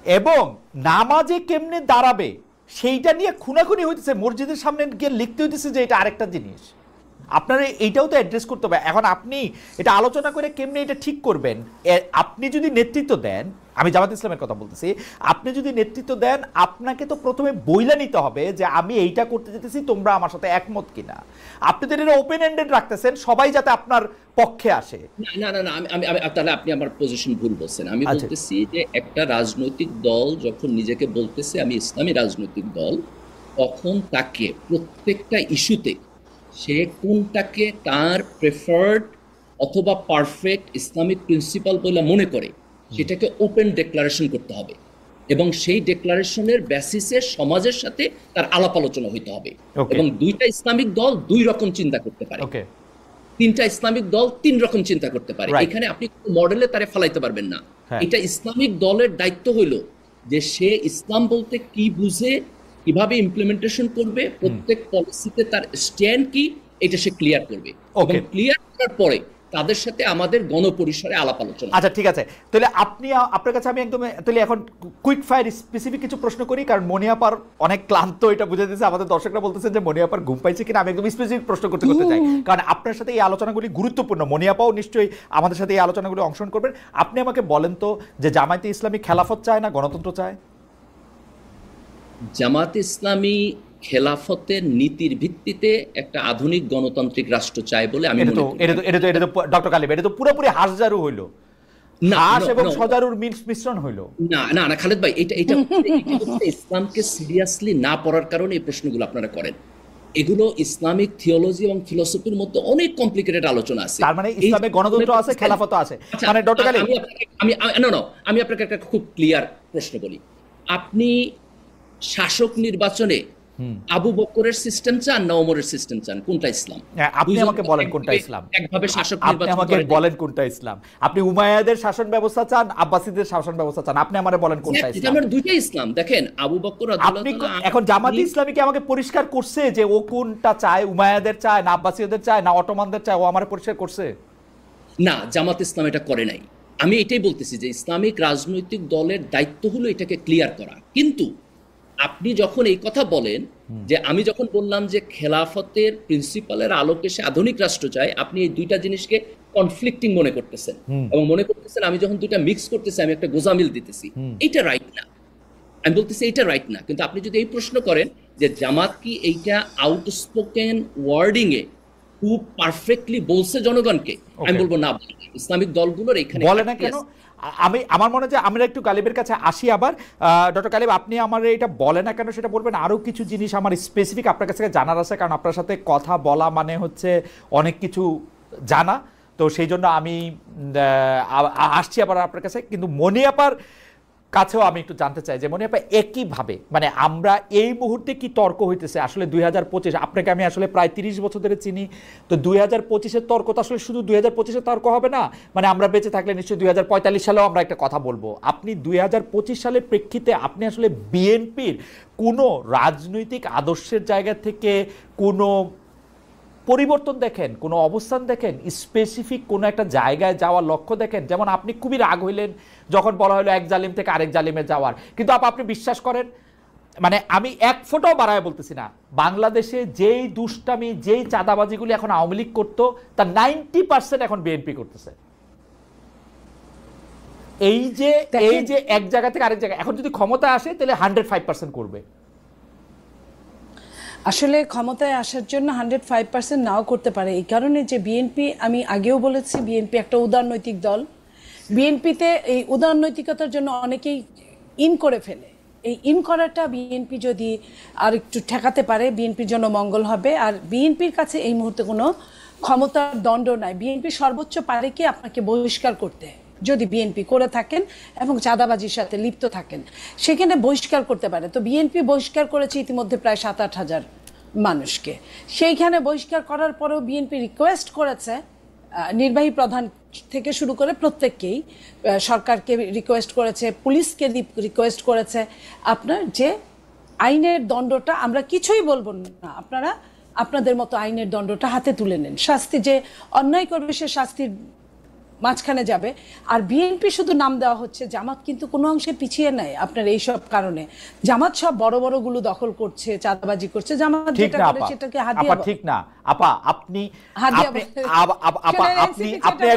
এবং নামাজে কেমনে দাঁড়াবে সেইটা নিয়ে খুনাখুনি হইতেছে, মসজিদের সামনে গিয়ে লিখতে হইতেছে যে এটা আরেকটা জিনিস। আপনারা এইটাও তো অ্যাড্রেস করতে হবে। এখন আপনি এটা আলোচনা করে কেমনে এটা ঠিক করবেন, আপনি যদি নেতৃত্ব দেন, আমি জামাত ইসলামের কথা বলতেছি, আপনি যদি নেতৃত্ব দেন আপনাকে তো প্রথমে বইলা নিতে হবে যে আমি এইটা করতে যেতেছি, তোমরা আমার সাথে একমত কিনা। আপনি তো এটা ওপেন এন্ডেড রাখতেছেন, সবাই যাতে আপনার পক্ষে আসে। না না না, আমি তাহলে আপনি আমার পজিশন ভুল বলছেন। আমি বলতেছি যে একটা রাজনৈতিক দল যখন নিজেকে বলতেছে আমি ইসলামী রাজনৈতিক দল, তখন তাকে প্রত্যেকটা ইস্যুতে সে কোনটাকে তার প্রেফার্ড অথবা পারফেক্ট ইসলামিক প্রিন্সিপাল বলে মনে করে সেটাকে ওপেন ডিক্লারেশন করতে হবে, এবং সেই ডিক্লারেশনের বেসিসে সমাজের সাথে তার আলাপ আলোচনা হইতে হবে। এবং দুইটা ইসলামিক দল দুই রকম চিন্তা করতে পারে, তিনটা ইসলামিক দল তিন রকম চিন্তা করতে পারে। এখানে আপনি মডেলে তারে ফেলাইতে পারবেন না। এটা ইসলামিক দলের দায়িত্ব হইল যে সে ইসলাম বলতে কি বুঝে, কিভাবে ইমপ্লিমেন্টেশন করবে, প্রত্যেক পলিসিতে তার স্ট্যান্ড কি, এটা সে ক্লিয়ার করবে। ক্লিয়ার করার পরে তাদের সাথে আমাদের গণপরিসরে আলাপ আলোচনা। আচ্ছা ঠিক আছে, তাহলে আপনার কাছে আমি একদম তাহলে এখন কুইক ফায়ার স্পেসিফিক কিছু প্রশ্ন করি, কারণ মনিয়াপার অনেক ক্লান্ত, এটা বুঝে দিয়েছে। আমাদের দর্শকরা বলতেছেন যে মনিয়াপার ঘুম পাইছে কিনা, আমি একদম স্পেসিফিক প্রশ্ন করতে চাই, কারণ আপনার সাথে এই আলোচনাগুলি গুরুত্বপূর্ণ। মনিয়াপাও নিশ্চয়ই আমাদের সাথে এই আলোচনাগুলি অংশগ্রহণ করবেন। আপনি আমাকে বলেন তো যে জামায়াতে ইসলামী খেলাফত চায় না গণতন্ত্র চায়? জামায়াতে ইসলামী খেলাফতের নীতির ভিত্তিতে একটা আধুনিক গণতান্ত্রিক রাষ্ট্র চায় বলে আমি মনে করি। এটা তো ডক্টর গালিব, এটা তো পুরোপুরি হাসজারু হইল, হাস এবং সজারুর মিশ্রণ হইল। না না না খালেদ ভাই, এটা ইসলামকে সিরিয়াসলি না পড়ার কারণে এই প্রশ্নগুলো আপনারা করেন। এগুলো ইসলামিক থিওলজি এবং ফিলোসফির মধ্যে অনেক কমপ্লিকেটেড আলোচনা আছে। তার মানে ইসলামে গণতন্ত্র আছে, খেলাফত আছে। মানে ডক্টর গালিব আমি আপনাকে একটা খুব ক্লিয়ার প্রশ্ন বলি। আপনি শাসক নির্বাচনে আবু বকরের সিস্টেম চান না ওমরের সিস্টেম চান, কোনটা ইসলাম? আপনি আমাকে বলেন কোনটা ইসলাম। একভাবে শাসক নির্বাচন আমাকে বলেন কোনটা ইসলাম। আপনি উমাইয়াদের শাসন ব্যবস্থা চান, আব্বাসীদের শাসন ব্যবস্থা চান, আপনি আমারে বলেন কোনটা ইসলাম। আমার দুইটাই ইসলাম। দেখেন আবু বকর রাদিয়াল্লাহু তাআলা, এখন জামাতি ইসলামী কি আমাকে পরিষ্কার করছে যে ও কোনটা চায়, উমাইয়াদের চায় না আব্বাসীদের চায় না অটোমানদের চায়? ও আমারে পরিষ্কার করছে না, জামাত ইসলাম এটা করে নাই। আমি এটাই বলতেছি যে ইসলামিক রাজনৈতিক দলের দায়িত্ব হলো এটাকে ক্লিয়ার করা। কিন্তু আপনি যখন এই কথা বলেন যে আমি যখন বললাম যে খেলাফতের প্রিন্সিপালের আলোকে সে আধুনিক রাষ্ট্র চায়, আপনি এই দুইটা জিনিসকে কনফ্লিক্টিং মনে করতেছেন এবং মনে করতেছেন আমি যখন দুইটা মিক্স করতেছি আমি একটা গোজামিল দিতেছি। এইটা রাইট না, আমি বলতেছি এইটা রাইট না। কিন্তু আপনি যদি এই প্রশ্ন করেন যে জামাত কি এইটা আউটস্পোকেন ওয়ার্ডিং এ খুব পারফেক্টলি বলছে জনগণকে, আমি বলবো না, ইসলামিক দলগুলোর এখানে বলে না কেন। আমার মনে হয় যে আমরা একটু গালিবের কাছে আসি আবার। ডক্টর গালিব, আপনি আমার এটা বলে না কেন সেটা বলবেন। আরও কিছু জিনিস আমার স্পেসিফিক আপনার কাছে জানার আছে, কারণ আপনার সাথে কথা বলা মানে হচ্ছে অনেক কিছু জানা, তো সেই জন্য আমি আসছি আবার আপনার কাছে। কিন্তু মনিয়াপার কাছেও আমি একটু জানতে চাই যে মনিয়াপা একইভাবে, মানে আমরা এই মুহূর্তে কি তর্ক হইতেছে আসলে 2025, আপনাকে আমি আসলে প্রায় 30 বছর ধরে চিনি, তো 2025-এর তর্ক তো আসলে শুধু 2025-এর তর্ক হবে না, মানে আমরা বেঁচে থাকলে নিশ্চয়ই 2045 সালেও আমরা একটা কথা বলবো। আপনি 2025 সালের প্রেক্ষিতে আপনি আসলে বিএনপির কোনো রাজনৈতিক আদর্শের জায়গা থেকে কোনো পরিবর্তন দেখেন, কোনো অবস্থান দেখেন, স্পেসিফিক কোনো একটা জায়গায় যাওয়ার লক্ষ্য দেখেন? যেমন আপনি খুবই রাগ হইলেন যখন বলা হলো এক জালিম থেকে আরেক জালিমে যাওয়ার, কিন্তু আপনি বিশ্বাস করেন, মানে আমি এক ফোঁটাও বাড়ায় বলতেছি না, বাংলাদেশে যেই দুষ্টামি যেই চাঁদাবাজিগুলি এখন আওয়ামী লীগ করতো তার 90% এখন বিএনপি করতেছে। এই যে এক জায়গা থেকে আরেক জায়গায় এখন যদি ক্ষমতা আসে তাহলে 105% করবে। আসলে ক্ষমতায় আসার জন্য 105% নাও করতে পারে, এই কারণে যে বিএনপি, আমি আগেও বলেছি, বিএনপি একটা উদারনৈতিক দল। বিএনপিতে এই উদারনৈতিকতার জন্য অনেকেই ইন করে ফেলে। এই ইন করাটা বিএনপি যদি আর একটু ঠেকাতে পারে, বিএনপির জন্য মঙ্গল হবে। আর বিএনপির কাছে এই মুহূর্তে কোনো ক্ষমতার দণ্ড নাই। বিএনপি সর্বোচ্চ পারে কি আপনাকে বহিষ্কার করতে, যদি বিএনপি করে থাকেন এবং চাঁদাবাজির সাথে লিপ্ত থাকেন, সেখানে বহিষ্কার করতে পারে। তো বিএনপি বহিষ্কার করেছে ইতিমধ্যে প্রায় 7-8 হাজার মানুষকে। সেইখানে বহিষ্কার করার পরেও বিএনপি রিকোয়েস্ট করেছে নির্বাহী প্রধান থেকে শুরু করে প্রত্যেককেই, সরকারকে রিকোয়েস্ট করেছে, পুলিশকে রিকোয়েস্ট করেছে, আপনার যে আইনের দণ্ডটা, আমরা কিছুই বলবো না, আপনারা আপনাদের মতো আইনের দণ্ডটা হাতে তুলে নেন। শাস্তি, যে অন্যায় করবে সে শাস্তির মাঝখানে যাবে। আর বিএনপি শুধু নাম দেওয়া হচ্ছে, জামাত কিন্তু কোনো অংশে পিছিয়ে নেয় আপনার এইসব কারণে। জামাত সব বড় বড় গুলো দখল করছে, চাঁদাবাজি করছে, জামাত যেটা করে সেটাকে হাদিয়া। ঠিক না আপা, আপনি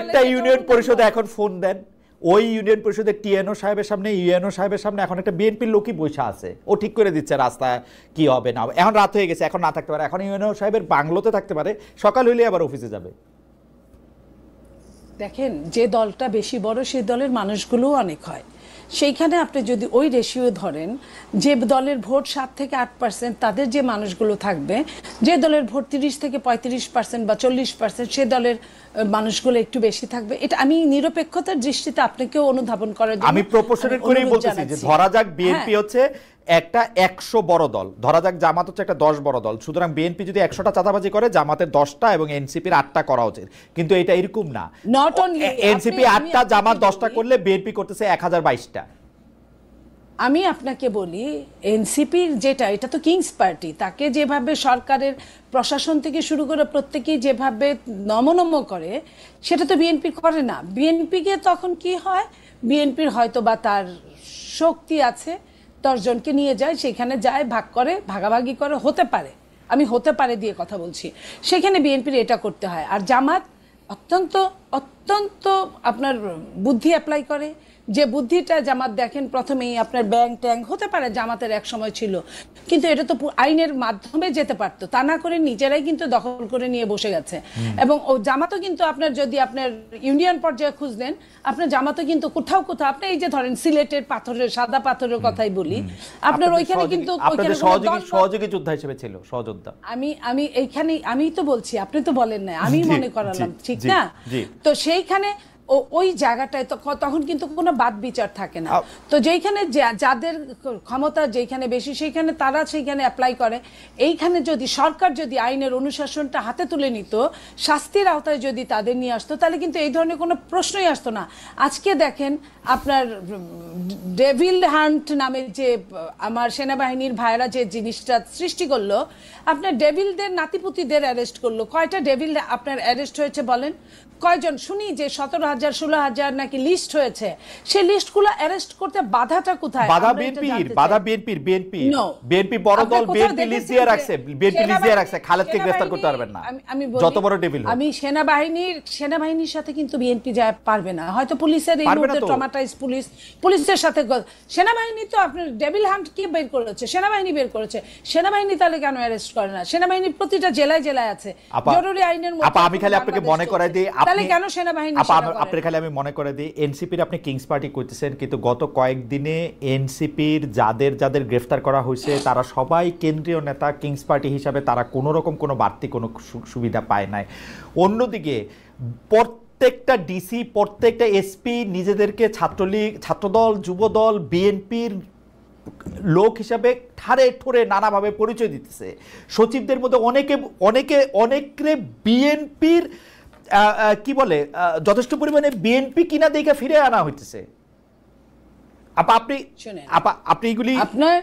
একটা ইউনিয়ন পরিষদে এখন ফোন দেন, ওই ইউনিয়ন পরিষদের টিএনও সাহেবের সামনে, ইউএনও সাহেবের সামনে এখন একটা বিএনপির লোকই বসে আছে, ও ঠিক করে দিচ্ছে রাস্তায় কি হবে না হবে। এখন রাত হয়ে গেছে, এখন না থাকতে পারে, এখন ইউএনও সাহেবের বাংলোতে থাকতে পারে, সকাল হইলে আবার অফিসে যাবে। দেখেন, যে দলটা বেশি বড় সেই দলের মানুষগুলোও অনেক হয়। সেইখানে আপনি যদি ওই রেশিও ধরেন, যে দলের ভোট 7 থেকে 8%, তাদের যে মানুষগুলো থাকবে, যে দলের ভোট 30 থেকে 35% বা 40%, সে দলের মানুষগুলো একটু বেশি থাকবে। এটা আমি নিরপেক্ষতার দৃষ্টিতে আপনাকেও অনুধাবন করার জন্য আমি প্রপোর্শনেট করেই বলতেছি যে ধরা যাক বিএনপি হচ্ছে একটা 100 বড় দল, ধরা যাক জামাত হচ্ছে একটা 10 বড় দল, সুতরাং বিএনপি যদি 100টা চাঁদাবাজি করে, জামাতের 10টা এবং এনসিপির 8টা করা উচিত। কিন্তু এটা এরকম না, এনসিপি 8টা, জামাত 10টা করলে বিএনপি করতেছে 1022টা। আমি আপনাকে বলি, এনসিপির যেটা, এটা তো কিংস পার্টি, তাকে যেভাবে সরকারের প্রশাসন থেকে শুরু করে প্রত্যেকেই যেভাবে নমনম করে, সেটা তো বিএনপি করে না। বিএনপিকে তখন কি হয়, বিএনপির হয়তো বা তার শক্তি আছে, 10 জনকে নিয়ে যায়, সেখানে যায়, ভাগ করে, ভাগাভাগি করে, হতে পারে, আমি হতে পারে দিয়ে কথা বলছি, সেখানে বিএনপির এটা করতে হয়। আর জামাত অত্যন্ত অত্যন্ত আপনার বুদ্ধি অ্যাপ্লাই করে, যে বুদ্ধিটা জামাত দেখেন, প্রথমেই আপনার ব্যাংক ট্যাঙ্ক হতে পারে জামাতের এক সময় ছিল, কিন্তু এটা তো আইনের মাধ্যমে যেতে পারতো, তা না করে নিজেরাই কিন্তু দখল করে নিয়ে বসে গেছে। এবং ও জামাতও কিন্তু আপনার যদি আপনার ইউনিয়ন পর্যায়ে খুঁজ নেন, আপনার জামাতও কিন্তু কোথাও কোথাও, আপনি এই যে ধরেন সিলেটের পাথরের, সাদা পাথরের কথাই বলি, আপনার ওইখানে কিন্তু সহযোগী যোদ্ধা হিসেবে ছিল, সহযোদ্ধা। আমি এইখানে, আমি তো বলছি, আপনি তো বলেন না, আমি মনে করালাম, ঠিক না? তো সেইখানে ওই জায়গাটায় তখন কিন্তু কোনো বাদ বিচার থাকে না। তো যেইখানে যাদের ক্ষমতা যেখানে বেশি, সেইখানে তারা সেইখানে অ্যাপ্লাই করে। এইখানে যদি সরকার যদি আইনের অনুশাসনটা হাতে তুলে নিত, শাস্তির আওতায় যদি তাদের নিয়ে আসতো, তাহলে কিন্তু এই ধরনের কোনো প্রশ্নই আসতো না। আজকে দেখেন, আপনার ডেভিল হান্ট নামে যে আমার সেনাবাহিনীর ভাইরা যে জিনিসটা সৃষ্টি করলো, আপনার ডেভিলদের নাতিপুতিদের অ্যারেস্ট করলো। কয়টা ডেভিল আপনার অ্যারেস্ট হয়েছে বলেন? কয়জন? শুনি যে 17,000 16,000 নাকি লিস্ট হয়েছে। সেই লিস্টগুলো অ্যারেস্ট করতে বাধাটা কোথায়? বাধা বিএনপির বিএনপি বড় দল, বিএনপি লিস্ট দিয়ে রাখছে, খালেদকে গ্রেফতার করতে পারবেন না, যত বড় ডেভিল। আমি সেনাবাহিনীর সাথে কিন্তু বিএনপি যায় পারবে না, হয়তো পুলিশের এই মুহূর্তে ট্রমাটাইজ পুলিশের সাথে। সেনাবাহিনী তো আপনার ডেভিল হান্ট কি বের করেছে? সেনাবাহিনী বের করেছে। সেনাবাহিনী তাহলে কেন অ্যারেস্ট করে না? সেনাবাহিনী প্রতিটা জেলায় জেলায় আছে, জরুরি আইনের মধ্যে। আমি খালি আপনাকে মনে করাই দিই, তাহলে কেন সেনাবাহিনী? আপনার খালি আমি মনে করে দিই, এনসিপির আপনি কিংস পার্টি করতেছেন, কিন্তু গত কয়েকদিনে এনসিপির যাদের যাদের গ্রেফতার করা হয়েছে, তারা সবাই কেন্দ্রীয় নেতা, কিংস পার্টি হিসাবে তারা কোনো রকম কোনো বাড়তি কোনো সুবিধা পায় নাই। অন্যদিকে প্রত্যেকটা ডিসি, প্রত্যেকটা এসপি নিজেদেরকে ছাত্রলীগ, ছাত্রদল, যুবদল, বিএনপির লোক হিসাবে ঠারে ঠোরে নানাভাবে পরিচয় দিতেছে। সচিবদের মধ্যে অনেকে বিএনপির কি বলে, যথেষ্ট পরিমাণে বিএনপি কিনা দেখে ফিরে আনা হইতেছে। আপনি এগুলি, আপনার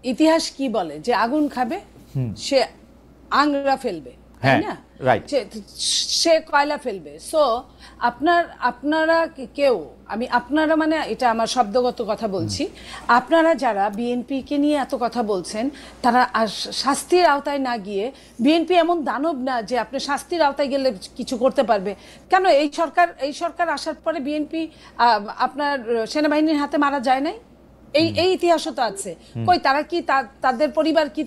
ইতিহাস কি বলে যে আগুন খাবে সে আংরা ফেলবে, হ্যাঁ, তাই না? রাইট। সে কয়লা ফেলবে। সো আপনারা কেউ, আপনারা মানে এটা আমার শব্দগত কথা বলছি, আপনারা যারা বিএনপিকে নিয়ে এত কথা বলছেন, তারা শাস্তির আওতায় না গিয়ে, বিএনপি এমন দানব না যে আপনি শাস্তির আওতায় গেলে কিছু করতে পারবে। কেন এই সরকার আসার পরে বিএনপি আপনার সেনাবাহিনীর হাতে মারা যায় নাই? এই ইতিহাসও তো আছে। কই তারা কি তাদের পরিবার কি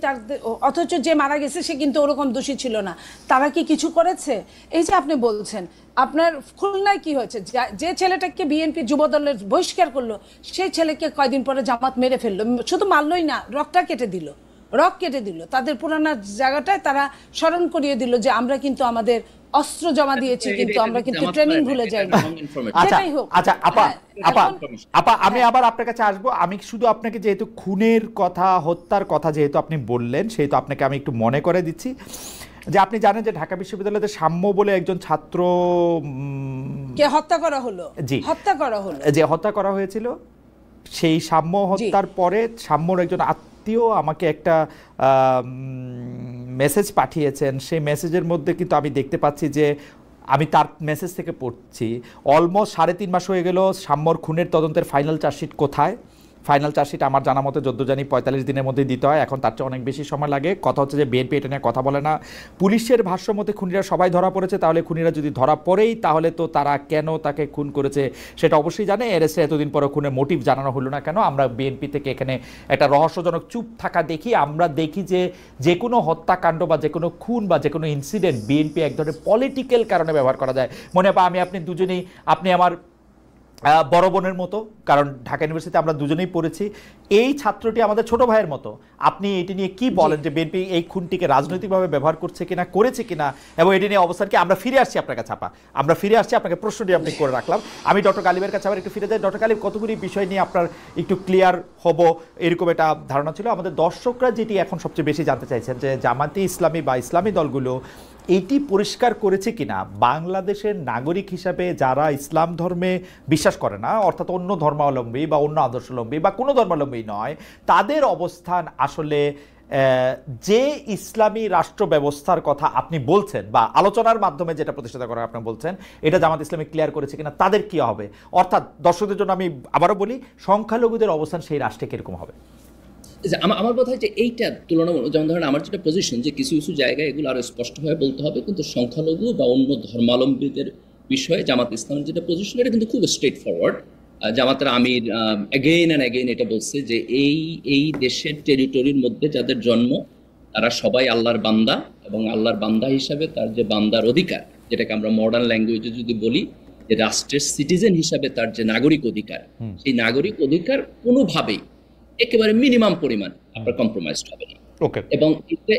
অথচ যে মারা গেছে সে কিন্তু ওরকম দোষী ছিল না, তারা কি কিছু করেছে? এই যে আপনি বলছেন আপনার খুলনায় কি হয়েছে, যে ছেলেটাকে বিএনপি যুব দলের বহিষ্কার করলো সেই ছেলেকে কয়দিন পরে জামাত মেরে ফেললো। শুধু মারলই না, রক কেটে দিল তাদের পুরানা জায়গাটায়। তারা স্মরণ করিয়ে দিল যে আমরা কিন্তু আমাদের অস্ত্র জমা দিয়েছি, কিন্তু আমরা কিন্তু ট্রেনিং ভুলে যাইনি। যেটাই হোক, আচ্ছা আপা, আমি আবার আপনার কাছে আসবো। আমি শুধু আপনাকে যেহেতু খুনের কথা, হত্যার কথা যেহেতু আপনি বললেন, সেহেতু আপনাকে আমি একটু মনে করে দিচ্ছি যে আপনি জানেন যে ঢাকা বিশ্ববিদ্যালয়ের সাম্য বলে একজন ছাত্র কে হত্যা করা হলো, যে হত্যা করা হয়েছিল। সেই সাম্য হত্যার পরে সাম্যর একজন আত্মীয় আমাকে একটা মেসেজ পাঠিয়েছেন। সেই মেসেজের মধ্যে কিন্তু আমি দেখতে পাচ্ছি যে, আমি তার মেসেজ থেকে পড়ছি, অলমোস্ট 3.5 মাস হয়ে গেল সাম্যর খুনের তদন্তের ফাইনাল চার্জশিট কোথায়? ফাইনাল চার্জশিট আমার জানা মতে 14 জানি 45 দিনের মধ্যেই দিতে হয়। এখন তার চেয়ে অনেক বেশি সময় লাগে। কথা হচ্ছে যে বিএনপি এটা নিয়ে কথা বলে না। পুলিশের ভাষ্য মতে খুনিরা সবাই ধরা পড়েছে। তাহলে খুনিরা যদি ধরা পড়েই, তাহলে তো তারা কেন তাকে খুন করেছে সেটা অবশ্যই জানে। এরএসএ এতদিন পরে খুনের মোটিভ জানানো হলো না কেন? আমরা বিএনপি থেকে এখানে একটা রহস্যজনক চুপ থাকা দেখি। আমরা দেখি যে কোনো হত্যাকাণ্ড বা যে কোনো খুন বা যে কোনো ইনসিডেন্ট বিএনপি এক ধরনের পলিটিক্যাল কারণে ব্যবহার করা যায়। মনে হয় আপনি দুজনেই, আপনি আমার বড় বোনের মতো, কারণ ঢাকা ইউনিভার্সিটিতে আমরা দুজনেই পড়েছি। এই ছাত্রটি আমাদের ছোট ভাইয়ের মতো। আপনি এটি নিয়ে কি বলেন যে বিএনপি এই খুনটিকে রাজনৈতিকভাবে ব্যবহার করছে কিনা, করেছে কিনা, এবং এটি নিয়ে অবস্থান কি? আমরা ফিরে আসছি আপনার কাছে আপা, আমরা ফিরে আসছি। আপনাকে প্রশ্নটি আপনি করে রাখলাম। আমি ডক্টর গালিবের কাছে আবার একটু ফিরে যাই। ডক্টর গালিব, কতগুলি বিষয় নিয়ে আপনার একটু ক্লিয়ার হব এরকম একটা ধারণা ছিল। আমাদের দর্শকরা যেটি এখন সবচেয়ে বেশি জানতে চাইছেন যে জামাতে ইসলামী বা ইসলামী দলগুলো এটি পরিষ্কার করেছে কিনা বাংলাদেশের নাগরিক হিসাবে যারা ইসলাম ধর্মে বিশ্বাস করে না, অর্থাৎ অন্য ধর্মাবলম্বী বা অন্য আদর্শাবলম্বী বা কোনো ধর্মাবলম্বী নয়, তাদের অবস্থান আসলে যে ইসলামী রাষ্ট্র ব্যবস্থার কথা আপনি বলছেন বা আলোচনার মাধ্যমে যেটা প্রতিষ্ঠা করা আপনি বলছেন, এটা জামাত ইসলামী ক্লিয়ার করেছে কিনা, তাদের কি হবে? অর্থাৎ দর্শকদের জন্য আমি আবারও বলি, সংখ্যালঘুদের অবস্থান সেই রাষ্ট্রে কিরকম হবে? আমার কথা হচ্ছে এইটা তুলনামূলক, যেমন ধরেন আমার যেটা পজিশন যে কিছু কিছু জায়গায় এগুলো আরো স্পষ্টভাবে বলতে হবে, কিন্তু সংখ্যালঘু বা অন্য ধর্মাবলম্বীদের বিষয়ে জামাত ইসলামের যেটা পজিশন এটা কিন্তু খুব স্ট্রেট ফরওয়ার্ড। জামাতের আমির অ্যাগেইন অ্যান্ড অ্যাগেইন এটা বলছে যে এই দেশের টেরিটরির মধ্যে যাদের জন্ম তারা সবাই আল্লাহর বান্দা, এবং আল্লাহর বান্দা হিসাবে তার যে বান্দার অধিকার, যেটাকে আমরা মডার্ন ল্যাঙ্গুয়েজে যদি বলি যে রাষ্ট্রের সিটিজেন হিসাবে তার যে নাগরিক অধিকার, সেই নাগরিক অধিকার কোনোভাবেই একেবারে মিনিমাম পরিমাণ আপনার কম্প্রোমাইজড হবে না। এবং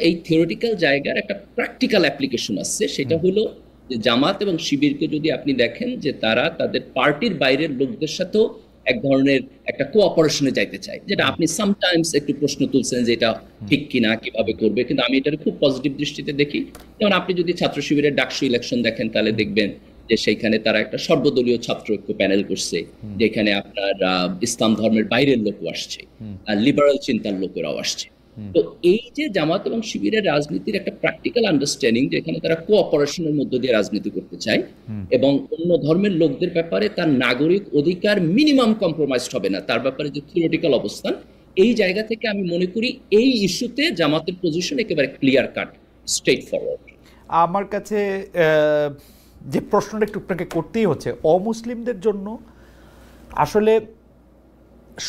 এই থিওরিটিক্যাল জায়গার একটা প্র্যাকটিক্যাল অ্যাপ্লিকেশন আছে, সেটা হলো যে জামাত এবং শিবিরকে যদি আপনি দেখেন যে তারা তাদের পার্টির বাইরের লোকদের সাথেও এক ধরনের একটা কোঅপারেশনে যাইতে চায়, যেটা আপনি সামটাইমস একটু প্রশ্ন তুলছেন যে এটা ঠিক কিনা, কিভাবে করবে, কিন্তু আমি এটার খুব পজিটিভ দৃষ্টিতে দেখি। যেমন আপনি যদি ছাত্র শিবিরের ডাকসু ইলেকশন দেখেন তাহলে দেখবেন যে সেইখানে তারা একটা সর্বদলীয় ছাত্র ঐক্য প্যানেল করছে, যেখানে আপনার ইসলাম ধর্মের বাইরের লোকও আসছে, লিবারাল চিন্তার লোকেরাও আসছে। তো এই যে জামাত এবং শিবিরের রাজনীতির একটা প্র্যাকটিক্যাল আন্ডারস্ট্যান্ডিং, যেখানে তারা কোঅপারেশনের মধ্য দিয়ে রাজনীতি করতে চায় এবং অন্য ধর্মের লোকদের ব্যাপারে তার নাগরিক অধিকার মিনিমাম কম্প্রোমাইজড হবে না, তার ব্যাপারে যে থিওরিটিক্যাল অবস্থান, এই জায়গা থেকে আমি মনে করি এই ইস্যুতে জামাতের পজিশন একেবারে ক্লিয়ার কাট, স্ট্রেট ফরওয়ার্ড। আমার কাছে যে প্রশ্নটা একটু আপনাকে করতেই হচ্ছে, অমুসলিমদের জন্য আসলে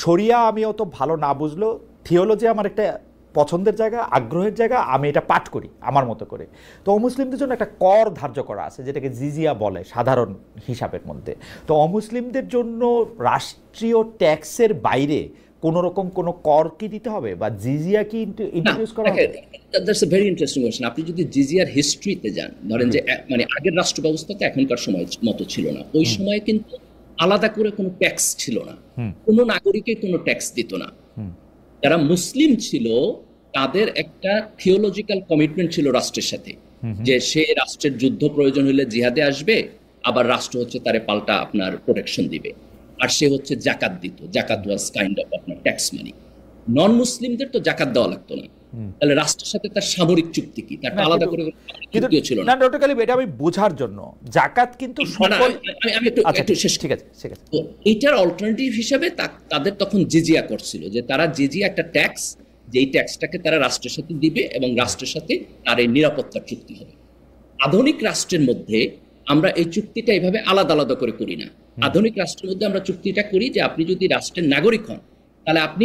শরিয়া আমি অত ভালো না বুঝলেও থিওলজি আমার একটা পছন্দের জায়গা, আগ্রহের জায়গা, আমি এটা পাঠ করি আমার মতো করে। তো অমুসলিমদের জন্য একটা কর ধার্য করা আছে যেটাকে জিজিয়া বলে সাধারণ হিসাবের মধ্যে। তো অমুসলিমদের জন্য রাষ্ট্রীয় ট্যাক্সের বাইরে কোন রকম কোনো কর কি দিতে হবে বা জিজিয়া কি ইন্ট্রোডিউস করা হবে? That's a very interesting question. আপনি যদি জিজিয়ার হিস্ট্রিতে যান, ধরেন যে মানে আগের রাষ্ট্র ব্যবস্থা তো এখনকার সময় মতো ছিল না, ওই সময় কিন্তু আলাদা করে কোনো ট্যাক্স ছিল না, কোনো নাগরিকের কোনো ট্যাক্স দিত না। যারা মুসলিম ছিল তাদের একটা থিওলজিক্যাল কমিটমেন্ট ছিল রাষ্ট্রের সাথে, যে সে রাষ্ট্রের যুদ্ধ প্রয়োজন হলে জিহাদে আসবে, আবার রাষ্ট্র হচ্ছে তারে পাল্টা আপনার প্রোটেকশন দিবে, আর সে হচ্ছে জাকাত দিত। জাকাত ওয়াজ কাইন্ড অফ আপনার ট্যাক্স মানি। নন মুসলিমদের তো জাকাত দেওয়া লাগতো না, তাহলে রাষ্ট্রের সাথে তার সামরিক চুক্তি কি, তার আলাদা করে কিন্তু চুক্তিও ছিল না না। ডক্টর কালিম, এটা আমি বোঝার জন্য জাকাত কিন্তু না, না, সকল আমি আচ্ছা একটু শেষ ঠিক আছে ঠিক আছে। তো এইটার অল্টারনেটিভ হিসাবে তাদের তখন জিজিয়া করছিল, যে তারা জিজিয়া একটা ট্যাক্স, যেই ট্যাক্সটাকে তারা রাষ্ট্রের সাথে দিবে এবং রাষ্ট্রের সাথে তার এই নিরাপত্তার চুক্তি হবে। আধুনিক রাষ্ট্রের মধ্যে আমরা এই চুক্তিটা এইভাবে আলাদা আলাদা করে করি না। আধুনিক রাষ্ট্রের মধ্যে আমরা চুক্তিটা করি যে আপনি যদি রাষ্ট্রের নাগরিক হন তাহলে আপনি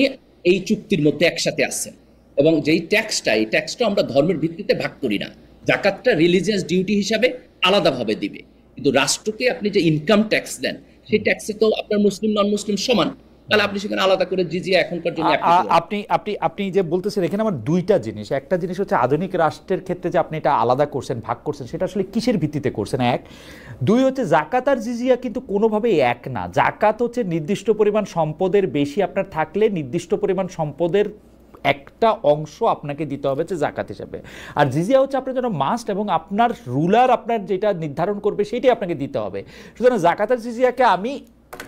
এই চুক্তির মধ্যে একসাথে আছেন, এবং যেই ট্যাক্সটা, এই ট্যাক্সটা আমরা ধর্মের ভিত্তিতে ভাগ করি না। জাকাতটা রিলিজিয়াস ডিউটি হিসাবে আলাদাভাবে দিবে, কিন্তু রাষ্ট্রকে আপনি যে ইনকাম ট্যাক্স দেন সেই ট্যাক্সে তো আপনার মুসলিম নন মুসলিম সমান, তাহলে আপনি সেখানে আলাদা করে জিজিয়া এখনকার জন্য আপনি আপনি আপনি যে বলতেছেন এখানে আমার দুইটা জিনিস, একটা জিনিস হচ্ছে আধুনিক রাষ্ট্রের ক্ষেত্রে যে আপনি এটা আলাদা করছেন, ভাগ করছেন, সেটা আসলে কিসের ভিত্তিতে করছেন, এক। দুই হচ্ছে জাকাত আর জিজিয়া কিন্তু কোনোভাবেই এক না। জাকাত হচ্ছে নির্দিষ্ট পরিমাণ সম্পদের বেশি আপনার থাকলে নির্দিষ্ট পরিমাণ সম্পদের একটা অংশ আপনাকে দিতে হবে যে জাকাত হিসেবে, আর জিজিয়া হচ্ছে আপনার জন্য মাস্ট, এবং আপনার রুলার আপনার যেটা নির্ধারণ করবে সেটাই আপনাকে দিতে হবে। সুতরাং জাকাত আর জিজিয়াকে আমি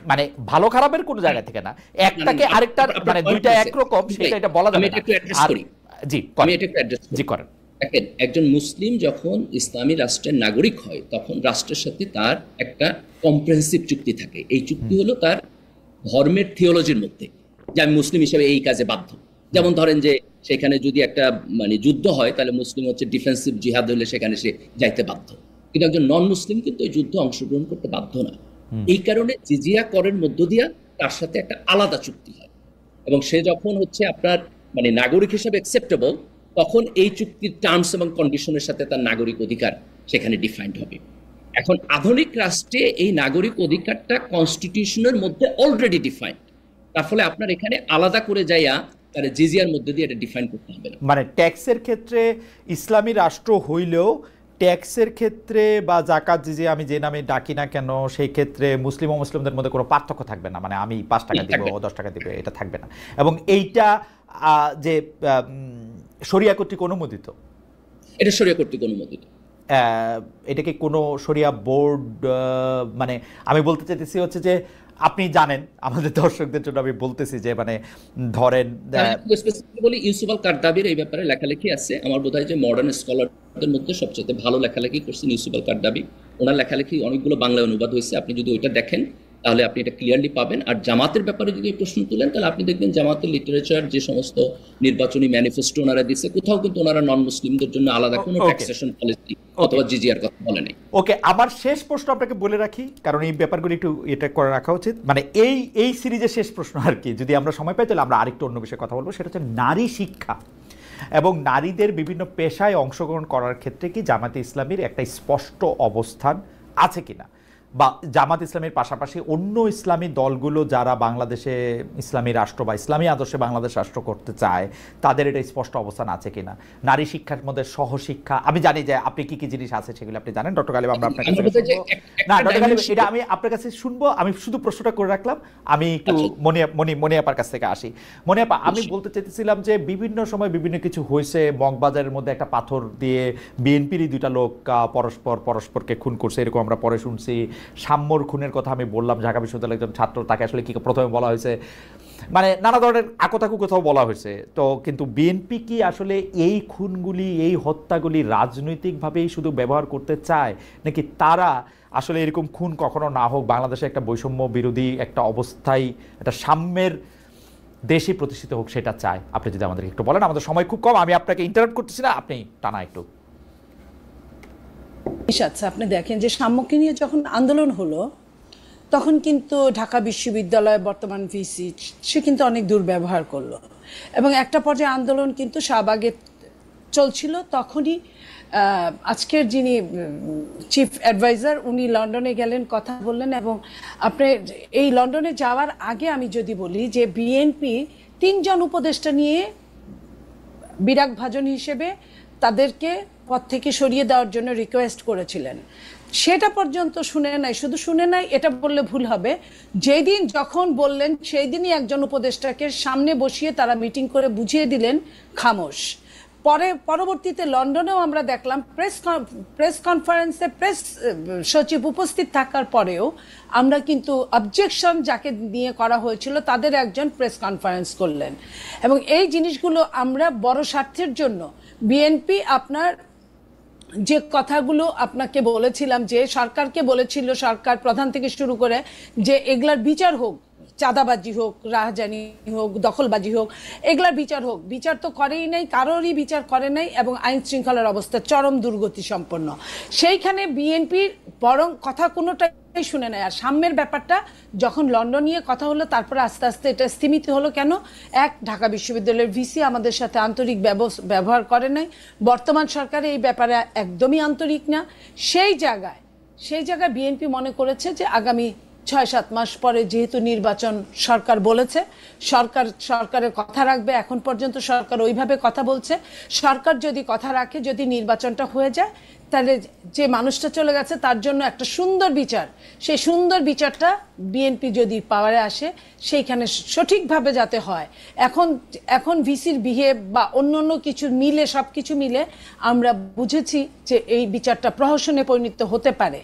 মানে ভালো খারাপের কোনো জায়গা থেকে না, একটাকে আরেকটার মানে দুইটা একরকম সেটা এটা বলা যাবে না। জি আমি এটা একটু অ্যাড্রেস জি করেন। দেখেন, একজন মুসলিম যখন ইসলামী রাষ্ট্রের নাগরিক হয় তখন রাষ্ট্রের সাথে তার একটা কম্প্রিহেন্সিভ চুক্তি থাকে। এই চুক্তি হলো তার ধর্মের থিওলজির মধ্যে, যে আমি মুসলিম হিসেবে এই কাজে বাধ্য। যেমন ধরেন যে সেখানে যদি একটা মানে যুদ্ধ হয় তাহলে মুসলিম হচ্ছে ডিফেন্সিভ জিহাদ হলে সেখানে সে যাইতে বাধ্য, কিন্তু একজন নন মুসলিম কিন্তু এই যুদ্ধে অংশগ্রহণ করতে বাধ্য না। এই কারণে জিজিয়া করের মধ্য দিয়া তার সাথে একটা আলাদা চুক্তি হয়, এবং সে যখন হচ্ছে আপনার মানে নাগরিক হিসেবে অ্যাকসেপ্টেবল, তখন এই চুক্তির টার্মস এবং কন্ডিশনের সাথে তার নাগরিক অধিকার সেখানে ডিফাইন্ড হবে। এখন আধুনিক রাষ্ট্রে এই নাগরিক অধিকারটা কনস্টিটিউশনের মধ্যে অলরেডি ডিফাইন্ড, তার ফলে আপনার এখানে আলাদা করে যাইয়া তার জিজিয়ার মধ্যে দিয়ে এটা ডিফাইন করতে হবে না। মানে ট্যাক্সের ক্ষেত্রে ইসলামী রাষ্ট্র হইলেও ট্যাক্সের ক্ষেত্রে বা জাকাত জিজিয়া আমি যে নামে ডাকি না কেন সেই ক্ষেত্রে মুসলিম ও মুসলিমদের মধ্যে কোনো পার্থক্য থাকবে না, মানে আমি 5 টাকা দিব 10 টাকা দিব এটা থাকবে না, এবং এইটা যে শরিয়া কর্তৃক অনুমোদিত, এটা শরিয়া কর্তৃক অনুমোদিত। এটাকে কোনো শরিয়া বোর্ড মানে আমি বলতে চাইতেছি হচ্ছে যে আপনি জানেন আমাদের দর্শকদের জন্য আমি বলতেছি যে মানে ধরেন স্পেসিফিক্যালি ইউসুফ আল কারদাবির এই ব্যাপারে লেখালেখি আছে। আমার বোধ হয় যে মডার্ন স্কলারদের মধ্যে সবচেয়ে ভালো লেখালেখি করছেন ইউসুফ আল কারদাবি। ওনার লেখালেখি অনেকগুলো বাংলায় অনুবাদ হয়েছে, আপনি যদি ওইটা দেখেন তাহলে আপনি এটা ক্লিয়ারলি পাবেন। আর জামাতের ব্যাপারে যদি প্রশ্ন তুলেন তাহলে আপনি দেখবেন জামাতের লিটারেচার যে সমস্ত নির্বাচনী ম্যানিফেস্টো ওনারা দিচ্ছে, কোথাও কিন্তু ওনারা নন মুসলিমদের জন্য আলাদা কোনো ট্যাক্সেশন পলিসি অথবা জিজিয়ার কথা বলে নেই। ওকে, আমার শেষ প্রশ্ন আপনাকে বলে রাখি, কারণ এই ব্যাপারগুলো একটু এটা করে রাখা উচিত, মানে এই সিরিজের শেষ প্রশ্ন আর কি, যদি আমরা সময় পাই তাহলে আমরা আরেকটু অন্য বিষয়ে কথা বলবো, সেটা হচ্ছে নারী শিক্ষা এবং নারীদের বিভিন্ন পেশায় অংশগ্রহণ করার ক্ষেত্রে কি জামাতে ইসলামীর একটা স্পষ্ট অবস্থান আছে কিনা, বা জামাত ইসলামের পাশাপাশি অন্য ইসলামী দলগুলো যারা বাংলাদেশে ইসলামী রাষ্ট্র বা ইসলামী আদর্শে বাংলাদেশ রাষ্ট্র করতে চায় তাদের এটা স্পষ্ট অবস্থান আছে কিনা। নারী শিক্ষার মধ্যে সহশিক্ষা, আমি জানি যে আপনি কি কি জিনিস আছে সেগুলো আপনি জানেন ডক্টর গালিব, আমরা আপনার কাছে না ডক্টর গালিব এটা আমি আপনার কাছে শুনবো, আমি শুধু প্রশ্নটা করে রাখলাম। আমি একটু মনিয়াপার কাছ থেকে আসি। মনিয়াপা, আমি বলতে চাইতেছিলাম যে বিভিন্ন সময় বিভিন্ন কিছু হয়েছে, মগবাজারের মধ্যে একটা পাথর দিয়ে বিএনপিরই 2টা লোক পরস্পরকে খুন করছে, এরকম আমরা পরে শুনছি। সাম্যর খুনের কথা আমি বললাম, ঢাকা বিশ্ববিদ্যালয়ের একজন ছাত্র, তাকে আসলে কি প্রথমে বলা হয়েছে, মানে নানা ধরনের আকতাকু কোথাও বলা হয়েছে। তো কিন্তু বিএনপি কি আসলে এই খুনগুলি এই হত্যাগুলি রাজনৈতিকভাবেই শুধু ব্যবহার করতে চায়, নাকি তারা আসলে এরকম খুন কখনো না হোক, বাংলাদেশে একটা বৈষম্য বিরোধী একটা অবস্থায় একটা সাম্যের দেশই প্রতিষ্ঠিত হোক সেটা চায়? আপনি যদি আমাদেরকে একটু বলেন, আমাদের সময় খুব কম, আমি আপনাকে ইন্টারাপ্ট করতেছি না, আপনি টানা একটু। আচ্ছা, আপনি দেখেন যে সাম্যকে নিয়ে যখন আন্দোলন হলো তখন কিন্তু ঢাকা বিশ্ববিদ্যালয় বর্তমান ভিসি সে কিন্তু অনেক দুর্ব্যবহার করলো, এবং একটা পর্যায়ে আন্দোলন কিন্তু শাহবাগে চলছিল। তখনই আজকের যিনি চিফ অ্যাডভাইজার উনি লন্ডনে গেলেন, কথা বললেন, এবং আপনি এই লন্ডনে যাওয়ার আগে আমি যদি বলি যে বিএনপি 3 জন উপদেষ্টা নিয়ে বিরাগ ভাজন হিসেবে তাদেরকে পদ থেকে সরিয়ে দেওয়ার জন্য রিকোয়েস্ট করেছিলেন। সেটা পর্যন্ত শুনে নাই, শুধু শুনে নাই এটা বললে ভুল হবে, যেই দিন যখন বললেন সেই দিনই একজন উপদেষ্টাকে সামনে বসিয়ে তারা মিটিং করে বুঝিয়ে দিলেন খামোশ। পরবর্তীতে লন্ডনেও আমরা দেখলাম প্রেস কনফারেন্সে প্রেস সচিব উপস্থিত থাকার পরেও আমরা কিন্তু অবজেকশন যাকে নিয়ে করা হয়েছিল তাদের একজন প্রেস কনফারেন্স করলেন, এবং এই জিনিসগুলো আমরা বড় স্বার্থের জন্য বিএনপি আপনার যে কথাগুলো আপনাকে বলেছিলাম, যে সরকারকে বলেছিল, সরকার প্রধান থেকে শুরু করে, যে এগুলার বিচার হোক, চাঁদাবাজি হোক, রাহাজানি হোক, দখলবাজি হোক, এগুলার বিচার হোক, বিচার তো করেই নাই, কারোরই বিচার করে নাই, এবং আইন শৃঙ্খলার অবস্থা চরম দুর্গতি সম্পন্ন। সেইখানে বিএনপির বরং কথা কোনোটাই শুনে নেয়। আর সাম্যের ব্যাপারটা যখন লন্ডন নিয়ে কথা হলো, তারপরে আস্তে আস্তে এটা স্থিমিত হলো কেন? ঢাকা বিশ্ববিদ্যালয়ের ভিসি আমাদের সাথে আন্তরিক ব্যবহার করে নাই, বর্তমান সরকার এই ব্যাপারে একদমই আন্তরিক না। সেই জায়গায় বিএনপি মনে করেছে যে আগামী ৬-৭ মাস পরে যেহেতু নির্বাচন সরকার বলেছে, সরকারের কথা রাখবে। এখন পর্যন্ত সরকার ওইভাবে কথা বলছে, সরকার যদি কথা রাখে, যদি নির্বাচনটা হয়ে যায়, তাহলে যে মানুষটা চলে গেছে তার জন্য একটা সুন্দর বিচার, সেই সুন্দর বিচারটা বিএনপি যদি পাওয়ারে আসে, সেইখানে সঠিকভাবে যাতে হয়। এখন ভিসির বিহেভ বা অন্য কিছু মিলে, সব কিছু মিলে আমরা বুঝেছি যে এই বিচারটা প্রহসনে পরিণত হতে পারে।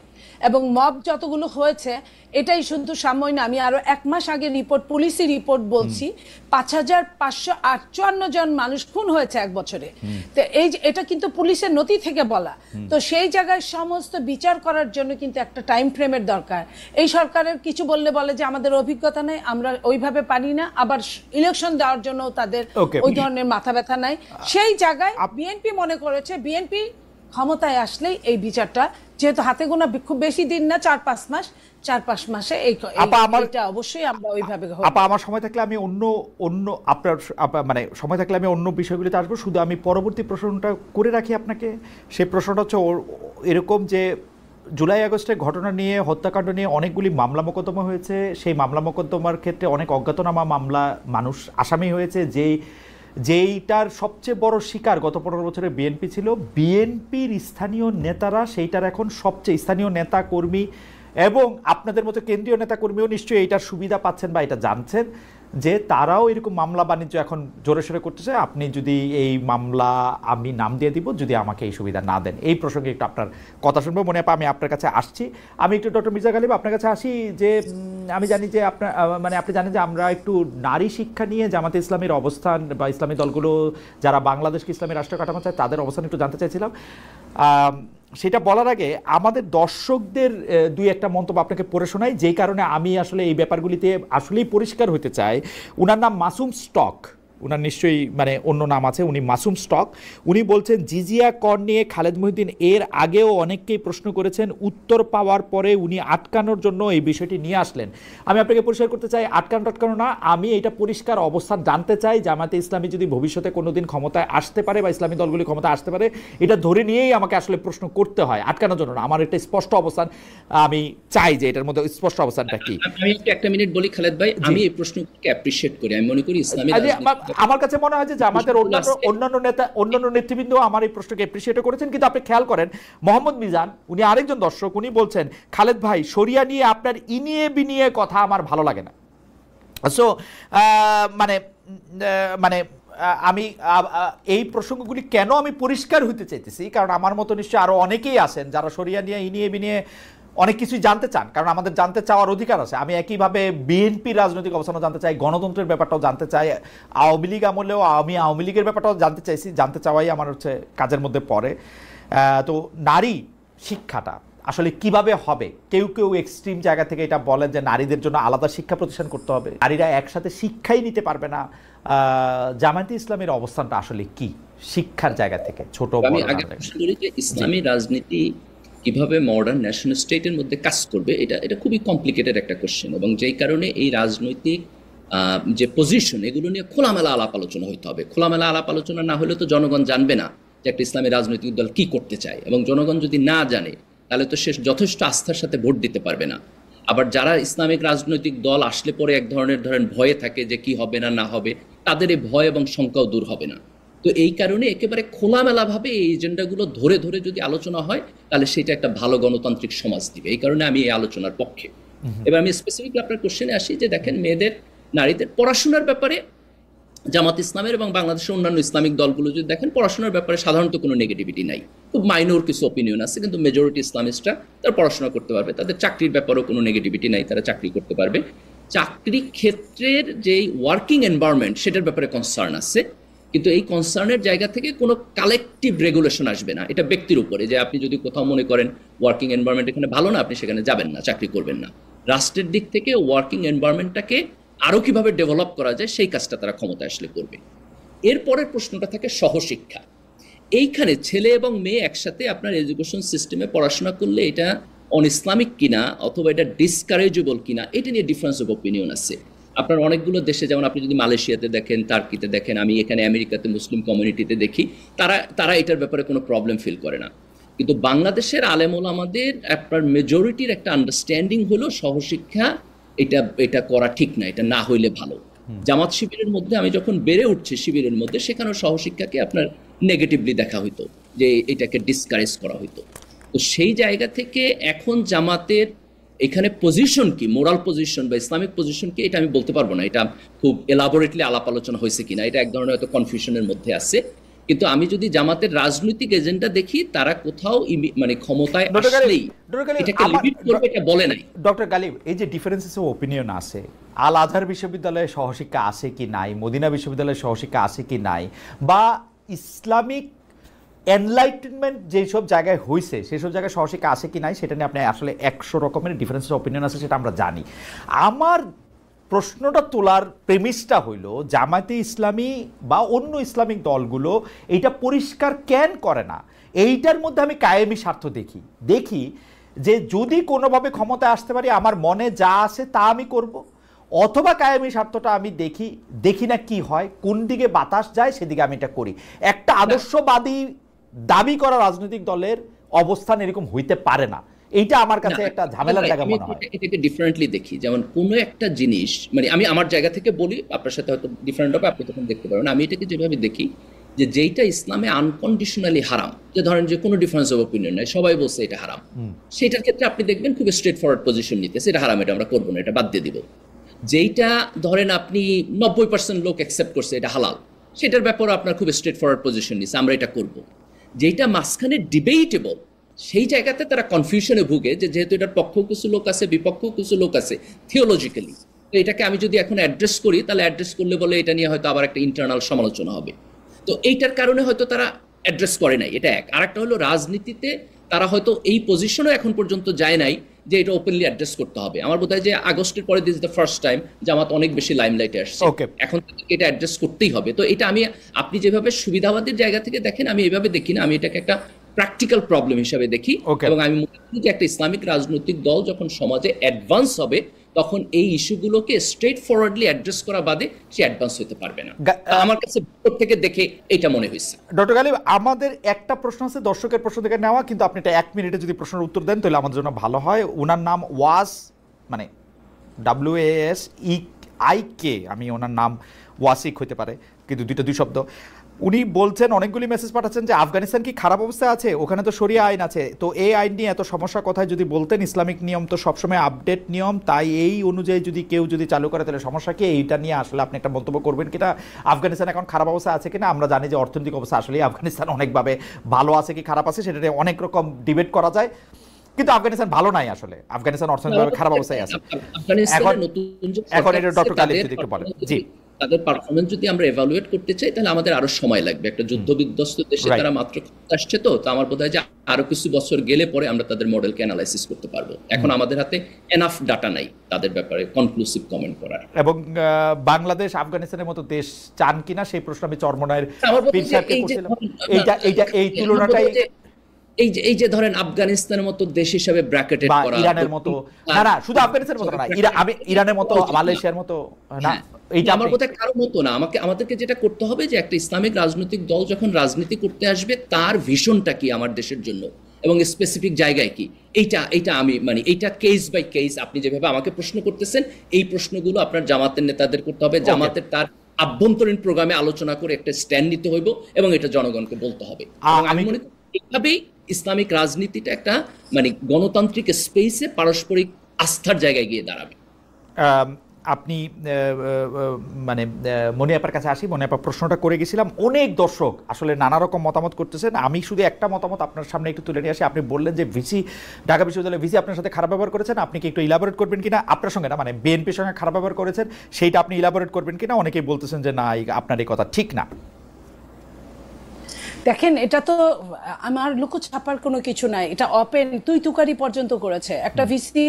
এবং মব যতগুলো হয়েছে, এটাই শুধু সাময়িক না, আমি আরো 1 মাস আগে পুলিশি রিপোর্ট বলছি, 5558 জন মানুষ খুন হয়েছে 1 বছরে। তো এটা কিন্তু পুলিশের নথি থেকে বলা। তো সেই জায়গায় সমস্ত বিচার করার জন্য কিন্তু একটা টাইম ফ্রেমের দরকার। এই সরকারের কিছু বলে যে আমাদের অভিজ্ঞতা নেই, আমরা ওইভাবে পারি না, আবার ইলেকশন দেওয়ার জন্য তাদের ওই ধরনের মাথা ব্যথা নাই। সেই জায়গায় বিএনপি মনে করেছে, বিএনপি ক্ষমতায় আসলেই এই বিচারটা, যেহেতু হাতে গোনা খুব বেশি দিন না, 4-5 মাসে এইটা অবশ্যই আমরা ওইভাবে। আমার সময় থাকলে আমি অন্য বিষয়গুলিতে আসবো, শুধু আমি পরবর্তী প্রশ্নটা করে রাখি আপনাকে। সেই প্রশ্নটা হচ্ছে এরকম যে জুলাই আগস্টের ঘটনা নিয়ে, হত্যাকাণ্ড নিয়ে অনেকগুলি মামলা মোকদ্দমা হয়েছে। সেই মামলা মোকদ্দমার ক্ষেত্রে অনেক অজ্ঞাতনামা মামলা মানুষ আসামি হয়েছে, যেইটার সবচেয়ে বড় শিকার গত 15 বছরে বিএনপি ছিল। বিএনপির স্থানীয় নেতারা সেইটার এখন সবচেয়ে, স্থানীয় নেতা কর্মী এবং আপনাদের মতো কেন্দ্রীয় নেতা কর্মীও নিশ্চয়ই এইটার সুবিধা পাচ্ছেন বা এটা জানছেন যে তারাও এরকম মামলা বাণিজ্য এখন জোরে সোরে করতেছে। আপনি যদি এই মামলা, আমি নাম দিয়ে দিব যদি আমাকে এই সুবিধা না দেন। এই প্রসঙ্গে একটু আপনার কথা শুনবো। মনে হয় আমি আপনার কাছে আসছি। আমি একটু ডক্টর মির্জা গালিব আপনার কাছে আসি। যে আমি জানি যে আপনি জানেন যে আমরা একটু নারী শিক্ষা নিয়ে জামাতে ইসলামের অবস্থান বা ইসলামী দলগুলো যারা বাংলাদেশকে ইসলামী রাষ্ট্র কাঠামো চায় তাদের অবস্থান একটু জানতে চাইছিলাম। সেটা বলার আগে আমাদের দর্শকদের 2-1টা মন্তব্য আপনাকে পড়ে শোনাই, যেই কারণে আমি আসলে এই ব্যাপারগুলিতে আসলেই পরিষ্কার হতে চাই। উনার নাম মাসুম স্টক, উনার নিশ্চয়ই অন্য নাম আছে, উনি মাসুম স্টক। উনি বলছেন জিজিয়া কর নিয়ে খালেদ মহিউদ্দিন এর আগেও অনেককেই প্রশ্ন করেছেন, উত্তর পাওয়ার পরে উনি আটকানোর জন্য এই বিষয়টি নিয়ে আসলেন। আমি আপনাকে পরিষ্কার করতে চাই, আটকানো না, আমি এটা পরিষ্কার অবস্থান জানতে চাই। জামাতে ইসলামী যদি ভবিষ্যতে কোনোদিন ক্ষমতায় আসতে পারে বা ইসলামী দলগুলি ক্ষমতায় আসতে পারে, এটা ধরে নিয়েই আমাকে আসলে প্রশ্ন করতে হয়, আটকানোর জন্য না। আমার একটা স্পষ্ট অবস্থান আমি চাই যে এটার মধ্যে স্পষ্ট অবস্থানটা কি। আমি একটা মিনিট বলি খালেদ ভাই, আমি এই প্রশ্নকে অ্যাপ্রিশিয়েট করি। আমি মনে করি ইসলামী, আমার কাছে মনে হয় যে আমাদের অন্যান্য নেতৃবৃন্দ আমার এই প্রশ্নকে এপ্রিশিয়েট করেছেন। কিন্তু আপনি খেয়াল করেন, মোহাম্মদ মিজান উনি আরেকজন দর্শক, উনি বলছেন খালেদ ভাই শরিয়া নিয়ে আপনার ইনিয়ে বিনিয়ে কথা আমার ভালো লাগে না। সো আমি এই প্রসঙ্গগুলি কেন আমি পরিষ্কার হইতে চাইতেছি, কারণ আমার মতো নিশ্চয়ই আরো অনেকেই আছেন যারা শরিয়া নিয়ে ইনিয়ে বিনিয়ে অনেক কিছুই জানতে চান, কারণ আমাদের জানতে চাওয়ার অধিকার আছে। আমি একইভাবে বিএনপি রাজনৈতিক অবস্থানও জানতে চাই, গণতন্ত্রের ব্যাপারটাও জানতে চাই, আওয়ামী লীগ আমলেও আমি আওয়ামী লীগের ব্যাপারটাও জানতে চাওয়াই আমার কাজের মধ্যে পড়ে। তো নারী শিক্ষাটা আসলে কিভাবে হবে? কেউ এক্সট্রিম জায়গা থেকে এটা বলেন যে নারীদের জন্য আলাদা শিক্ষা প্রতিষ্ঠান করতে হবে, নারীরা একসাথে শিক্ষাই নিতে পারবে না। জামায়াতে ইসলামের অবস্থানটা আসলে কি শিক্ষার জায়গা থেকে? ছোট আমি আগে প্রশ্ন করি যে ইসলামী রাজনীতি কিভাবে মডার্ন ন্যাশনাল স্টেটের মধ্যে কাজ করবে, এটা খুবই কমপ্লিকেটেড একটা কোশ্চেন, এবং যেই কারণে এই রাজনৈতিক যে পজিশন এগুলো নিয়ে খোলামেলা আলাপ আলোচনা হইতে হবে। খোলামেলা আলাপ আলোচনা না হলে তো জনগণ জানবে না যে একটা ইসলামী রাজনৈতিক দল কি করতে চায়, এবং জনগণ যদি না জানে তাহলে তো সে যথেষ্ট আস্থার সাথে ভোট দিতে পারবে না। আবার যারা ইসলামিক রাজনৈতিক দল আসলে পরে এক ধরনের ভয়ে থাকে যে কি হবে না হবে, তাদের এই ভয় এবং শঙ্কাও দূর হবে না। তো এই কারণে একেবারে খোলামেলাভাবে এই এজেন্ডাগুলো ধরে যদি আলোচনা হয়, তাহলে সেটা একটা ভালো গণতান্ত্রিক সমাজ দিবে। এই কারণে আমি এই আলোচনার পক্ষে। এবার আমি স্পেসিফিকলি আপনার কোশ্চেনে আসি যে দেখেন, নারীদের পড়াশোনার ব্যাপারে জামাত ইসলামের এবং বাংলাদেশের অন্যান্য ইসলামিক দলগুলো যদি দেখেন, পড়াশোনার ব্যাপারে সাধারণত কোনো নেগেটিভিটি নাই, খুব মাইনর কিছু অপিনিয়ন আছে, কিন্তু মেজরিটি ইসলামিস্টরা তারা পড়াশোনা করতে পারবে, তাদের চাকরির ব্যাপারেও কোনো নেগেটিভিটি নাই, তারা চাকরি করতে পারবে। চাকরি ক্ষেত্রের যে ওয়ার্কিং এনভায়রনমেন্ট সেটার ব্যাপারে কনসার্ন আছে, কিন্তু এই কনসার্নের জায়গা থেকে কোনো কালেকটিভ রেগুলেশন আসবে না, এটা ব্যক্তির উপরে, যে আপনি যদি কোথাও মনে করেন ওয়ার্কিং এনভায়রনমেন্ট এখানে ভালো না, আপনি সেখানে যাবেন না, চাকরি করবেন না। রাষ্ট্রের দিক থেকে ওয়ার্কিং এনভায়রনমেন্টটাকে আরো কিভাবে ডেভেলপ করা যায় সেই কাজটা তারা ক্ষমতা আসলে করবে। এরপরের প্রশ্নটা থাকে সহশিক্ষা। এইখানে ছেলে এবং মেয়ে একসাথে আপনার এডুকেশন সিস্টেমে পড়াশোনা করলে এটা অন ইসলামিক কিনা অথবা এটা ডিসকারেজেবল কিনা, এটা নিয়ে ডিফারেন্স অফ ওপিনিয়ন আছে। আপনার অনেকগুলো দেশে, যেমন আপনি যদি মালয়েশিয়াতে দেখেন, টার্কিতে দেখেন, আমি এখানে আমেরিকাতে মুসলিম কমিউনিটিতে দেখি, তারা এটার ব্যাপারে কোনো প্রবলেম ফিল করে না। কিন্তু বাংলাদেশের আলেম ওলামাদের আপনার মেজরিটির একটা আন্ডারস্ট্যান্ডিং হলো সহশিক্ষা এটা করা ঠিক না, এটা না হইলে ভালো। জামাত শিবিরের মধ্যে আমি যখন বেড়ে উঠছি শিবিরের মধ্যে, সেখানেও সহশিক্ষাকে আপনার নেগেটিভলি দেখা হইতো, যে এটাকে ডিসকারেজ করা হইতো। তো সেই জায়গা থেকে এখন জামাতের এখানে পজিশন কি, মোরাল পজিশন বা ইসলামিক পজিশন কি, এটা আমি বলতে পারবো না, এটা খুব এলাবোরেটলি আলাপ আলোচনা হয়েছে কিনা, এটা এক ধরনের হয়তো কনফিউশনের মধ্যে আছে। কিন্তু আমি যদি জামাতের রাজনৈতিক এজেন্ডা দেখি, তারা কোথাও মানে ক্ষমতায় আসলেই এটাকে লিমিট করবে এটা বলে নাই। ডক্টর গালিব, এই যে ডিফারেন্সেস অফ ওপিনিয়ন আছে, আল আজহার বিশ্ববিদ্যালয়ে সহশিক্ষা আছে কি নাই, মদিনা বিশ্ববিদ্যালয়ে সহশিক্ষা আছে কি নাই, বা ইসলামিক এনলাইটেনমেন্ট যেসব জায়গায় হয়েছে সেসব জায়গায় সহশিক্ষা আছে কি নাই, সেটা নিয়ে আপনি আসলে 100 রকমের ডিফারেন্স অফ ওপিনিয়ন আছে, সেটা আমরা জানি। আমার প্রশ্নটা তোলার প্রেমিসটা হইল, জামায়াতে ইসলামী বা অন্য ইসলামিক দলগুলো এইটা পরিষ্কার কেন করে না? এইটার মধ্যে আমি কায়েমি স্বার্থ দেখি যে যদি কোনোভাবে ক্ষমতায় আসতে পারি, আমার মনে যা আছে তা আমি করব, অথবা কায়েমি স্বার্থটা আমি দেখি না কি হয়, কোন দিকে বাতাস যায় সেদিকে আমি এটা করি। একটা আদর্শবাদী দাবি করা রাজনৈতিক দলের অবস্থান এরকম হইতে পারে না, এইটা আমার কাছে একটা ঝামেলার জায়গা মনে হয়। এটাকে ডিফারেন্টলি দেখি, যেমন কোনো একটা জিনিস, মানে আমি আমার জায়গা থেকে বলি, আপনার সাথে হয়তো ডিফারেন্ট হবে, আপনি তখন দেখতে পারবেন। আমি এটাকে যেভাবে দেখি, যে যেইটা ইসলামে আনকন্ডিশনালি হারাম, যে ধরেন যে কোনো ডিফারেন্স অফ ওপিনিয়ন নাই, সবাই বলছে এটা হারাম, সেটার ক্ষেত্রে আপনি দেখবেন খুব স্ট্রেট ফরওয়ার্ড পজিশন নিতেছে, এটা হারাম, এটা আমরা করবো না, এটা বাদ দিয়ে দিব। যেইটা ধরেন আপনি 90% লোক অ্যাকসেপ্ট করছে এটা হালাল, সেটার ব্যাপারে আপনার খুব স্ট্রেট ফরওয়ার্ড পজিশন নিচ্ছে, আমরা এটা করব। যেটা মাঝখানে ডিবেটেবল, সেই জায়গাতে তারা কনফিউশনে ভুগে, যে যেহেতু এটার পক্ষেও কিছু লোক আছে, বিপক্ষেও কিছু লোক আছে থিওলজিক্যালি, তো এটাকে আমি যদি এখন অ্যাড্রেস করি, তাহলে অ্যাড্রেস করলে বলে এটা নিয়ে হয়তো আবার একটা ইন্টারনাল সমালোচনা হবে। তো এইটার কারণে হয়তো তারা অ্যাড্রেস করে নাই, এটা এক। আরেকটা হলো রাজনীতিতে তারা হয়তো এই পজিশনও এখন পর্যন্ত যায় নাই যে এটা ওপেনলি অ্যাড্রেস করতে হবে। আমার বোধ হয় যে আগস্টের পরে দিস দ্য ফার্স্ট টাইম জামাত অনেক বেশি লাইমলাইটে আসছে, এখন এটা অ্যাড্রেস করতেই হবে। তো এটা আপনি যেভাবে সুবিধাবাদের জায়গা থেকে দেখেন, আমি এইভাবে দেখি না, আমি এটাকে একটা প্র্যাকটিক্যাল প্রবলেম হিসাবে দেখি। এবং আমি মনে করি যে একটা ইসলামিক রাজনৈতিক দল যখন সমাজে অ্যাডভান্স হবে, তখন এই ইস্যুগুলোকে স্ট্রেট ফরওয়ার্ডলি অ্যাড্রেস করা বাদে সে অ্যাডভান্স হতে পারবে না। আমার কাছে ভিতর থেকে দেখে এটা মনে হয়েছে। ডক্টর গালিব, আমাদের একটা প্রশ্ন আছে দর্শকের প্রশ্ন থেকে নেওয়া, কিন্তু আপনি এটা 1 মিনিটে যদি প্রশ্নের উত্তর দেন তাহলে আমাদের জন্য ভালো হয়। ওনার নাম ওয়াস, মানে WASEIK, আমি ওনার নাম ওয়াসিক হতে পারে, কিন্তু দুই শব্দ। উনি বলছেন, অনেকগুলি মেসেজ পাঠাচ্ছেন যে আফগানিস্তান কি খারাপ অবস্থায় আছে? ওখানে তো শরিয়া আইন আছে, তো এই আইন নিয়ে এত সমস্যা কথায় যদি বলতেন, ইসলামিক নিয়ম তো সবসময় আপডেট নিয়ম, তাই এই অনুযায়ী যদি কেউ চালু করে তাহলে সমস্যা কি? এইটা নিয়ে আসলে আপনি একটা মন্তব্য করবেন কিনা? আফগানিস্তান এখন খারাপ অবস্থায় আছে কিনা? আমরা জানি যে অর্থনৈতিক অবস্থা আসলে আফগানিস্তান অনেকভাবে ভালো আছে কি খারাপ আছে সেটা নিয়ে অনেক রকম ডিবেট করা যায়, কিন্তু আফগানিস্তান ভালো নাই, আসলে আফগানিস্তান অর্থনৈতিকভাবে খারাপ অবস্থায় আছে। এখন এটা ডক্টর গালিব যদি একটু বলেন। জি, তাদের পারফরমেন্স যদি আমরা এভালুয়েট করতে চাই, তাহলে আমাদের আরো সময় লাগবে। একটা যুদ্ধ বিধ্বস্ত দেশে তারা মাত্র আসছে, তো আমার বোধ হয় যে আরো কিছু বছর গেলে পরে আমরা তাদের মডেলকে অ্যানালাইসিস করতে পারবো। এখন আমাদের হাতে এনাফ ডাটা নাই তাদের ব্যাপারে কনক্লুসিভ কমেন্ট করার। এবং বাংলাদেশ আফগানিস্তানের মতো দেশ চান কিনা সেই প্রশ্ন আমি চরমনায়ের পীর সাহেবকে করছিলাম। এই তুলনাটাই, এই যে ধরেন আফগানিস্তানের মতো দেশ হিসেবে ব্র্যাকেটেড করা, ইরানের মতো না, শুধু আফগানিস্তানের মতো না, আমি ইরানের মতো, মালয়েশিয়ার মতো না, এইটা আমার কথা কারো মতো না। আমাদেরকে যেটা করতে হবে, যে একটা ইসলামিক রাজনৈতিক দল যখন রাজনীতি করতে আসবে, তার ভিশনটা কি আমার দেশের জন্য এবং স্পেসিফিক জায়গায় কি, এইটা আমি মানে এইটা কেস বাই কেস। আপনি যেভাবে আমাকে প্রশ্ন করতেছেন, এই প্রশ্নগুলো আপনার জামাতের নেতাদের করতে হবে। জামাতের তার আভ্যন্তরীণ প্রোগ্রামে আলোচনা করে একটা স্ট্যান্ড নিতে হইব এবং এটা জনগণকে বলতে হবে। আমি মনে করি এইভাবেই ইসলামিক রাজনীতিটা একটা মানে গণতান্ত্রিক স্পেসে পারস্পরিক আস্থার জায়গায় গিয়ে দাঁড়াবে। আপনি মানে মনিয়াপার কাছে আসি। মনিয়াপা প্রশ্নটা করে গেছিলাম, অনেক দর্শক আসলে নানা রকম মতামত করতেছেন। আমি শুধু একটা মতামত আপনার সামনে একটু তুলে নিয়ে আসি। আপনি বললেন যে ভিসি, ঢাকা বিশ্ববিদ্যালয়ের ভিসি আপনার সাথে খারাপ ব্যবহার করেছেন, আপনি কি একটু ইলাবোরেট করবেন কিনা? আপনার সঙ্গে না, মানে বিএনপির সঙ্গে খারাপ ব্যবহার করেছেন, সেইটা আপনি ইলাবোরেট করবেন কিনা? অনেকেই বলতেছেন যে না, আপনার এই কথা ঠিক না। দেখেন, এটা তো আমার লুকোছাপার কোনো কিছু নাই, এটা ওপেন, তুই তুকারি পর্যন্ত করেছে একটা ভিসি।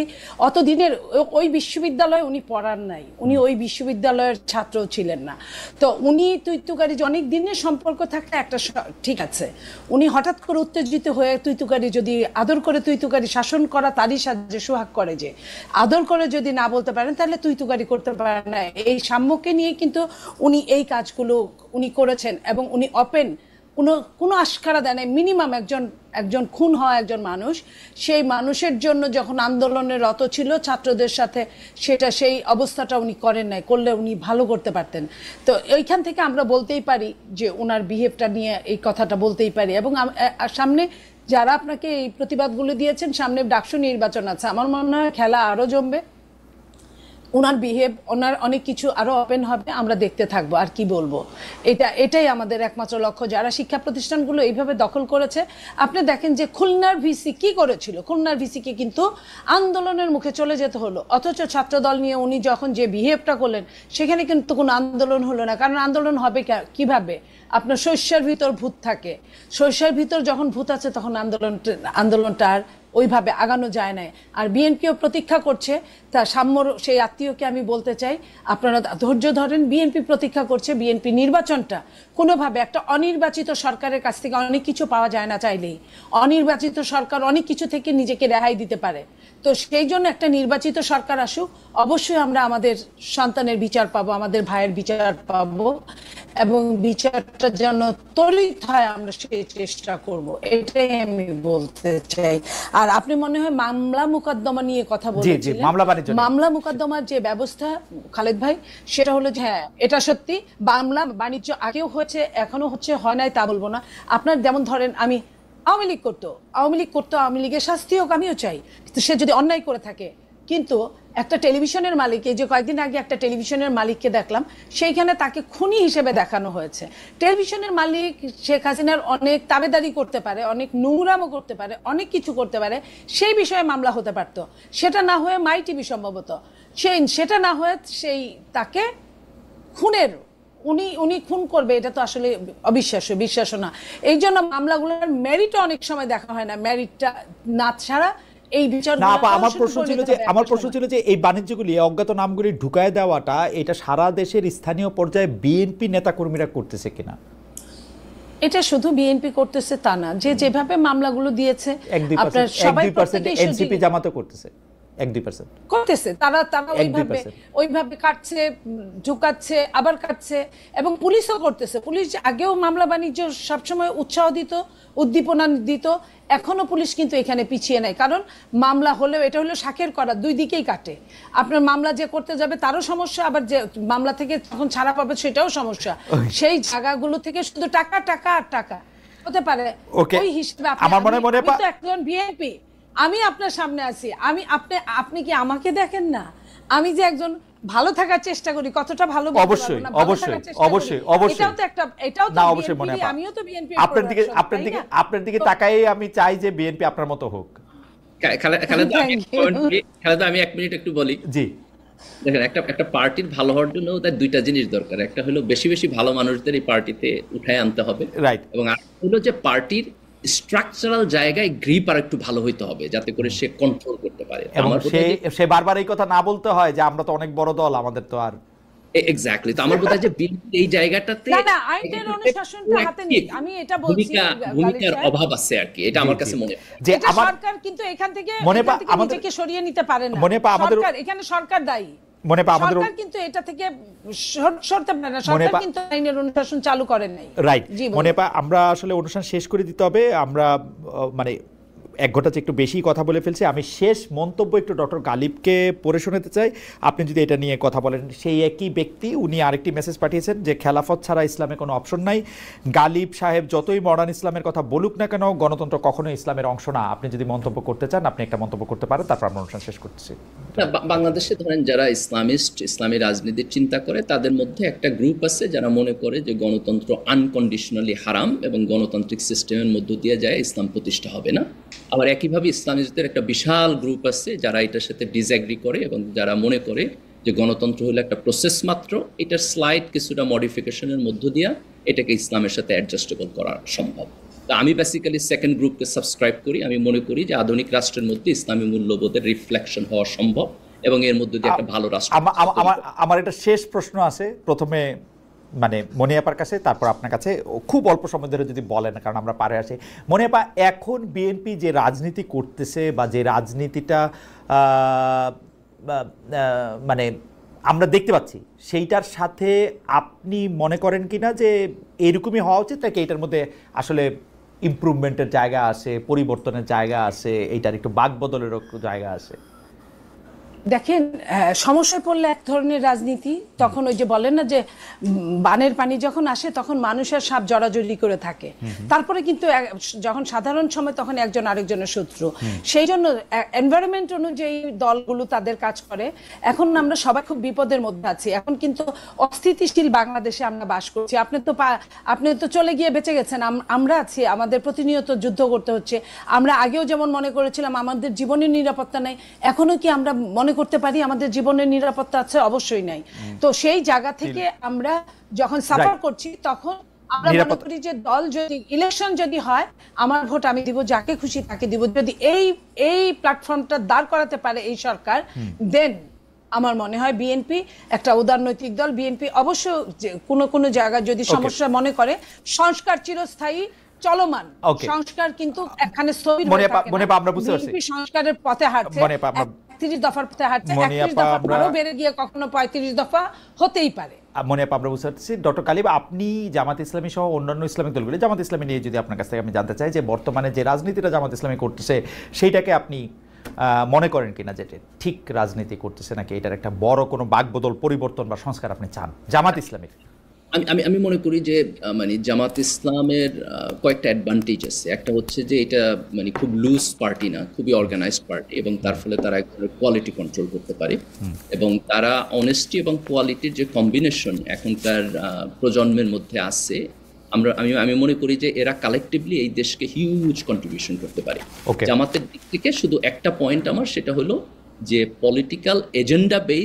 অতদিনের ওই বিশ্ববিদ্যালয়ে উনি পড়ার নাই, উনি ওই বিশ্ববিদ্যালয়ের ছাত্র ছিলেন না, তো উনি তুই তুকারি যে অনেক দিনের সম্পর্ক থাকলে একটা ঠিক আছে, উনি হঠাৎ করে উত্তেজিত হয়ে তুই তুকারি, যদি আদর করে তুই তুকারি, শাসন করা তারই সাহায্যে সোহাগ করে, যে আদর করে যদি না বলতে পারেন তাহলে তুই তুকারি করতে পারেন না। এই সাম্যকে নিয়ে কিন্তু উনি এই কাজগুলো উনি করেছেন, এবং উনি ওপেন, কোনো আশকারা দেয় নাই। মিনিমাম একজন খুন হওয়া একজন মানুষ, সেই মানুষের জন্য যখন আন্দোলনের রত ছিল ছাত্রদের সাথে, সেই অবস্থাটা উনি করেন নাই, করলে উনি ভালো করতে পারতেন। তো এইখান থেকে আমরা বলতেই পারি যে ওনার বিহেভটা নিয়ে এই কথাটা বলতেই পারি। এবং সামনে যারা আপনাকে এই প্রতিবাদগুলো দিয়েছেন, সামনে ডাকসু নির্বাচন আছে, আমার মনে হয় খেলা আরো জমবে, ওনার বিহেভ, ওনার অনেক কিছু আরো ওপেন হবে, আমরা দেখতে থাকবো। আর কি বলবো, এটাই আমাদের একমাত্র লক্ষ্য। যারা শিক্ষা প্রতিষ্ঠানগুলো এইভাবে দখল করেছে, আপনি দেখেন যে খুলনার ভিসি কি করেছিল, খুলনার ভিসিকে কিন্তু আন্দোলনের মুখে চলে যেতে হলো, অথচ ছাত্রদল নিয়ে উনি যখন যে বিহেভটা করলেন সেখানে কিন্তু কোনো আন্দোলন হলো না। কারণ আন্দোলন হবে কিভাবে? আপনার শস্যের ভিতর ভূত থাকে, শস্যের ভিতর যখন ভূত আছে তখন আন্দোলনটা আর ওইভাবে আগানো যায় না। আর বিএনপিও প্রতীক্ষা করছে, তা সাম্যর সেই আত্মীয়কে আমি বলতে চাই, আপনারা ধৈর্য ধরেন। বিএনপি প্রতীক্ষা করছে, বিএনপি নির্বাচনটা কোনোভাবে, একটা অনির্বাচিত সরকারের কাছ থেকে অনেক কিছু পাওয়া যায় না চাইলেই, অনির্বাচিত সরকার অনেক কিছু থেকে নিজেকে রেহাই দিতে পারে। তো সেই জন্য একটা নির্বাচিত সরকার আসুক, অবশ্যই আমরা আমাদের সন্তানের বিচার পাবো, আমাদের ভাইয়ের বিচার পাবো, এবং বিচারটা যেন ত্বরিত হয় আমরা সেই চেষ্টা করব, এটাই আমি বলতে চাই। আর আপনি মনে হয় মামলা মোকদ্দমা নিয়ে কথা বলেছিলেন, মামলা মোকদ্দমার যে ব্যবস্থা খালেদ ভাই, সেটা হলো যে হ্যাঁ, এটা সত্যি, মামলা বাণিজ্য আগেও হয়েছে, এখনো হচ্ছে, হয় নাই তা বলবো না। আপনার যেমন ধরেন, আওয়ামী লীগ করতো, আওয়ামী লীগের শাস্তি হোক, আমিও চাই, সে যদি অন্যায় করে থাকে। কিন্তু একটা টেলিভিশনের মালিক, এই যে কয়েকদিন আগে একটা টেলিভিশনের মালিককে দেখলাম, সেইখানে তাকে খুনি হিসেবে দেখানো হয়েছে। টেলিভিশনের মালিক শেখ হাসিনার অনেক তাবেদারি করতে পারে, অনেক নোংরামো করতে পারে, অনেক কিছু করতে পারে, সেই বিষয়ে মামলা হতে পারতো। সেটা না হয়ে মাই টিভি সম্ভবত, সেটা না হয়ে তাকে খুনের, উনি খুন করবে, এটা তো আসলে বিশ্বাস না। এই জন্য মামলাগুলোর মেরিটও অনেক সময় দেখা হয় না, মেরিটটা না ছাড়া এই বিচার না। আমার প্রশ্ন ছিল যে এই বাণিজ্যগুলি, অজ্ঞাত নামগুলি ঢুকায় দেওয়াটা, এটা সারা দেশের স্থানীয় পর্যায়ে বিএনপি নেতাকর্মীরা করতেছে কিনা? এটা শুধু বিএনপি করতেছে তা না, যেভাবে মামলাগুলো দিয়েছে, আপনার সবাই এনসিপি জামাতও করতেছে, 1-2% করতেছে, তারা ওইভাবে কাটছে, ঝুঁকাচ্ছে, আবার কাটছে, এবং পুলিশও করতেছে। পুলিশ আগেও মামলা বাণিজ্য সবসময় উৎসাহ দিত, উদ্দীপনা দিত, এখনো পুলিশ কিন্তু এখানে পিছিয়ে নাই। কারণ মামলা হলেও এটা হলো শাকের করা, দুই দিকেই কাটে। আপনার মামলা যে করতে যাবে তারও সমস্যা, আবার যে মামলা থেকে যখন ছাড়া পাবে সেটাও সমস্যা। সেই জায়গাগুলো থেকে শুধু টাকা টাকা আর টাকা হতে পারে। ওই হিসেবে একজন বিএনপি, আমি আপনার সামনে আছি, আপনি কি আমাকে দেখেন না? আমি যে একজন ভালো থাকার চেষ্টা করি, কতটা ভালো, অবশ্যই আমিও তো বিএনপি, আপনার দিকে তাকাই আমি চাই যে বিএনপি আপনার মতো হোক। আমি 1 মিনিট একটু বলি। জি, দেখেন, একটা পার্টির ভালো হওয়ার জন্য তার দুইটা জিনিস দরকার। একটা হলো বেশি বেশি ভালো মানুষদের এই পার্টিতে উঠায় আনতে হবে, রাইট, এবং আর হলো যে পার্টির স্ট্রাকচারাল জায়গায় গ্রিপ আর একটু ভালো হইতে হবে, যাতে করে সে কন্ট্রোল করতে পারে। এবং সে বারবার এই কথা না বলতে হয় যে আমরা তো অনেক বড় দল, আমাদের তো আর এক্স্যাক্টলি। তো আমার বোধ হয় যে বিএনপি এই জায়গাটাতে আইনের অনুশাসনটা হাতে নেই, আমি এটা বলছি, ভূমিকার অভাব আছে আর কি, এটা আমার কাছে মনে হয়। যে সরকার কিন্তু এখান থেকে নিজেকে সরিয়ে নিতে পারে না, সরকার, এখানে সরকার দায়ী। সরকার কিন্তু এটা থেকে সরতে পারে না, সরকার কিন্তু আইনের অনুশাসন চালু করেন নাই, রাইট। আমরা আসলে অনুষ্ঠান শেষ করে দিতে হবে। আমরা মানে এক ঘন্টা একটু বেশি কথা বলে ফেলছি। আমি শেষ মন্তব্য একটু ডক্টর গালিবকে পড়ে শোনাতে চাই, আপনি যদি এটা নিয়ে কথা বলেন। সেই একই ব্যক্তি উনি আরেকটি মেসেজ পাঠিয়েছেন যে খেলাফত ছাড়া ইসলামে কোনো অপশন নাই। গালিব সাহেব যতই মডার্ন ইসলামের কথা বলুক না কেন, গণতন্ত্র কখনোই ইসলামের অংশ না। আপনি যদি মন্তব্য করতে চান আপনি একটা মন্তব্য করতে পারেন, তারপর আমরা অনুষ্ঠান শেষ করতেছি। বাংলাদেশে ধরেন যারা ইসলামিস্ট, ইসলামী রাজনীতির চিন্তা করে, তাদের মধ্যে একটা গ্রুপ আছে যারা মনে করে যে গণতন্ত্র আনকন্ডিশনালি হারাম এবং গণতান্ত্রিক সিস্টেমের মধ্য দিয়ে যায় ইসলাম প্রতিষ্ঠা হবে না। আবার একইভাবে ইসলামিস্টদের একটা বিশাল গ্রুপ আছে যারা এটার সাথে ডিসএগ্রি করে এবং যারা মনে করে যে গণতন্ত্র হলো একটা প্রসেস মাত্র, এটার স্লাইড কিছুটা মডিফিকেশনের মধ্য দিয়ে এটাকে ইসলামের সাথে অ্যাডজাস্টেবল করা সম্ভব। তা আমি বেসিক্যালি সেকেন্ড গ্রুপকে সাবস্ক্রাইব করি। আমি মনে করি যে আধুনিক রাষ্ট্রের মধ্যে ইসলামী মূল্যবোধের রিফ্লেকশন হওয়া সম্ভব এবং এর মধ্যে দিয়ে একটা ভালো রাষ্ট্র। আমার একটা শেষ প্রশ্ন আছে, প্রথমে মানে মনিয়াপার কাছে, তারপর আপনার কাছে। খুব অল্প সময় ধরে যদি বলেন, কারণ আমরা পারে আসি। মনিয়াপা, এখন বিএনপি যে রাজনীতি করতেছে বা যে রাজনীতিটা মানে আমরা দেখতে পাচ্ছি, সেইটার সাথে আপনি মনে করেন কিনা যে এরকমই হওয়া উচিত, নাকি এটার মধ্যে আসলে ইমপ্রুভমেন্টের জায়গা আছে, পরিবর্তনের জায়গা আছে, এইটার একটু বাকবদলেরও জায়গা আছে? দেখেন, সমস্যায় পড়লে এক ধরনের রাজনীতি, তখন ওই যে বলেন না যে বানের পানি যখন আসে তখন মানুষের সাপ জড়াজড়ি করে থাকে, তারপরে কিন্তু যখন সাধারণ সময় তখন একজন আরেকজনের শত্রু। সেই জন্য এনভায়রনমেন্ট অনুযায়ী দলগুলো তাদের কাজ করে। এখন আমরা সবাই খুব বিপদের মধ্যে আছি। এখন কিন্তু অস্থিতিশীল বাংলাদেশে আমরা বাস করছি। আপনি তো চলে গিয়ে বেঁচে গেছেন, আমরা আছি, আমাদের প্রতিনিয়ত যুদ্ধ করতে হচ্ছে। আমরা আগেও যেমন মনে করেছিলাম আমাদের জীবনের নিরাপত্তা নেই, এখনো কি আমরা মনে করতে পারি আমাদের জীবনের নিরাপত্তা আছে? অবশ্যই নাই। তো সেই জায়গা থেকে আমরা যখন সাফার করছি তখন আমরা মনে করি যে দল যদি ইলেকশন যদি হয়, আমার ভোট আমি দিব, যাকে খুশি তাকে দিব। যদি এই প্ল্যাটফর্মটা দাঁড় করাতে পারে এই সরকার, দেন আমার মনে হয় বিএনপি একটা উদারনৈতিক দল। বিএনপি অবশ্য কোনো জায়গায় যদি সমস্যা মনে করে, সংস্কার চিরস্থায়ী চলমান, সংস্কার কিন্তু এখানে স্থবির হয়ে থাকে না। বিএনপি সংস্কারের পথে হাঁটছে, ৩০ দফার পথে হাঁটছে, ৩১ দফা আরো বেড়ে গিয়ে কখনো ৩৫ দফা হতেই পারে। মনিয়াপা, আমরা বুঝতে পারছি। ডক্টর গালিব, আপনি জামাত ইসলামী সহ অন্যান্য ইসলামিক দলগুলি, জামাত ইসলামী নিয়ে যদি আপনার কাছ থেকে আমি জানতে চাই যে বর্তমানে যে রাজনীতিটা জামাত ইসলামী করতেছে সেইটাকে আপনি মনে করেন কিনা যেটা ঠিক রাজনীতি করতেছে, নাকি এটার একটা বড় কোনো বাকবদল, পরিবর্তন বা সংস্কার আপনি চান জামাত ইসলামের? আমি মনে করি যে মানে জামাত ইসলামের কয়েকটা অ্যাডভান্টেজ আছে। একটা হচ্ছে যে এটা মানে খুব লুজ পার্টি না, খুবই অর্গানাইজড পার্টি, এবং তার ফলে তারা এক ধরনের কোয়ালিটি কন্ট্রোল করতে পারে, এবং তারা অনেস্টি এবং কোয়ালিটির যে কম্বিনেশন এখনকার প্রজন্মের মধ্যে আছে, আমি মনে করি যে এরা কালেকটিভলি এই দেশকে হিউজ কন্ট্রিবিউশন করতে পারে। জামাতের দিক থেকে শুধু একটা পয়েন্ট আমার, সেটা হলো যে পলিটিক্যাল এজেন্ডা বেস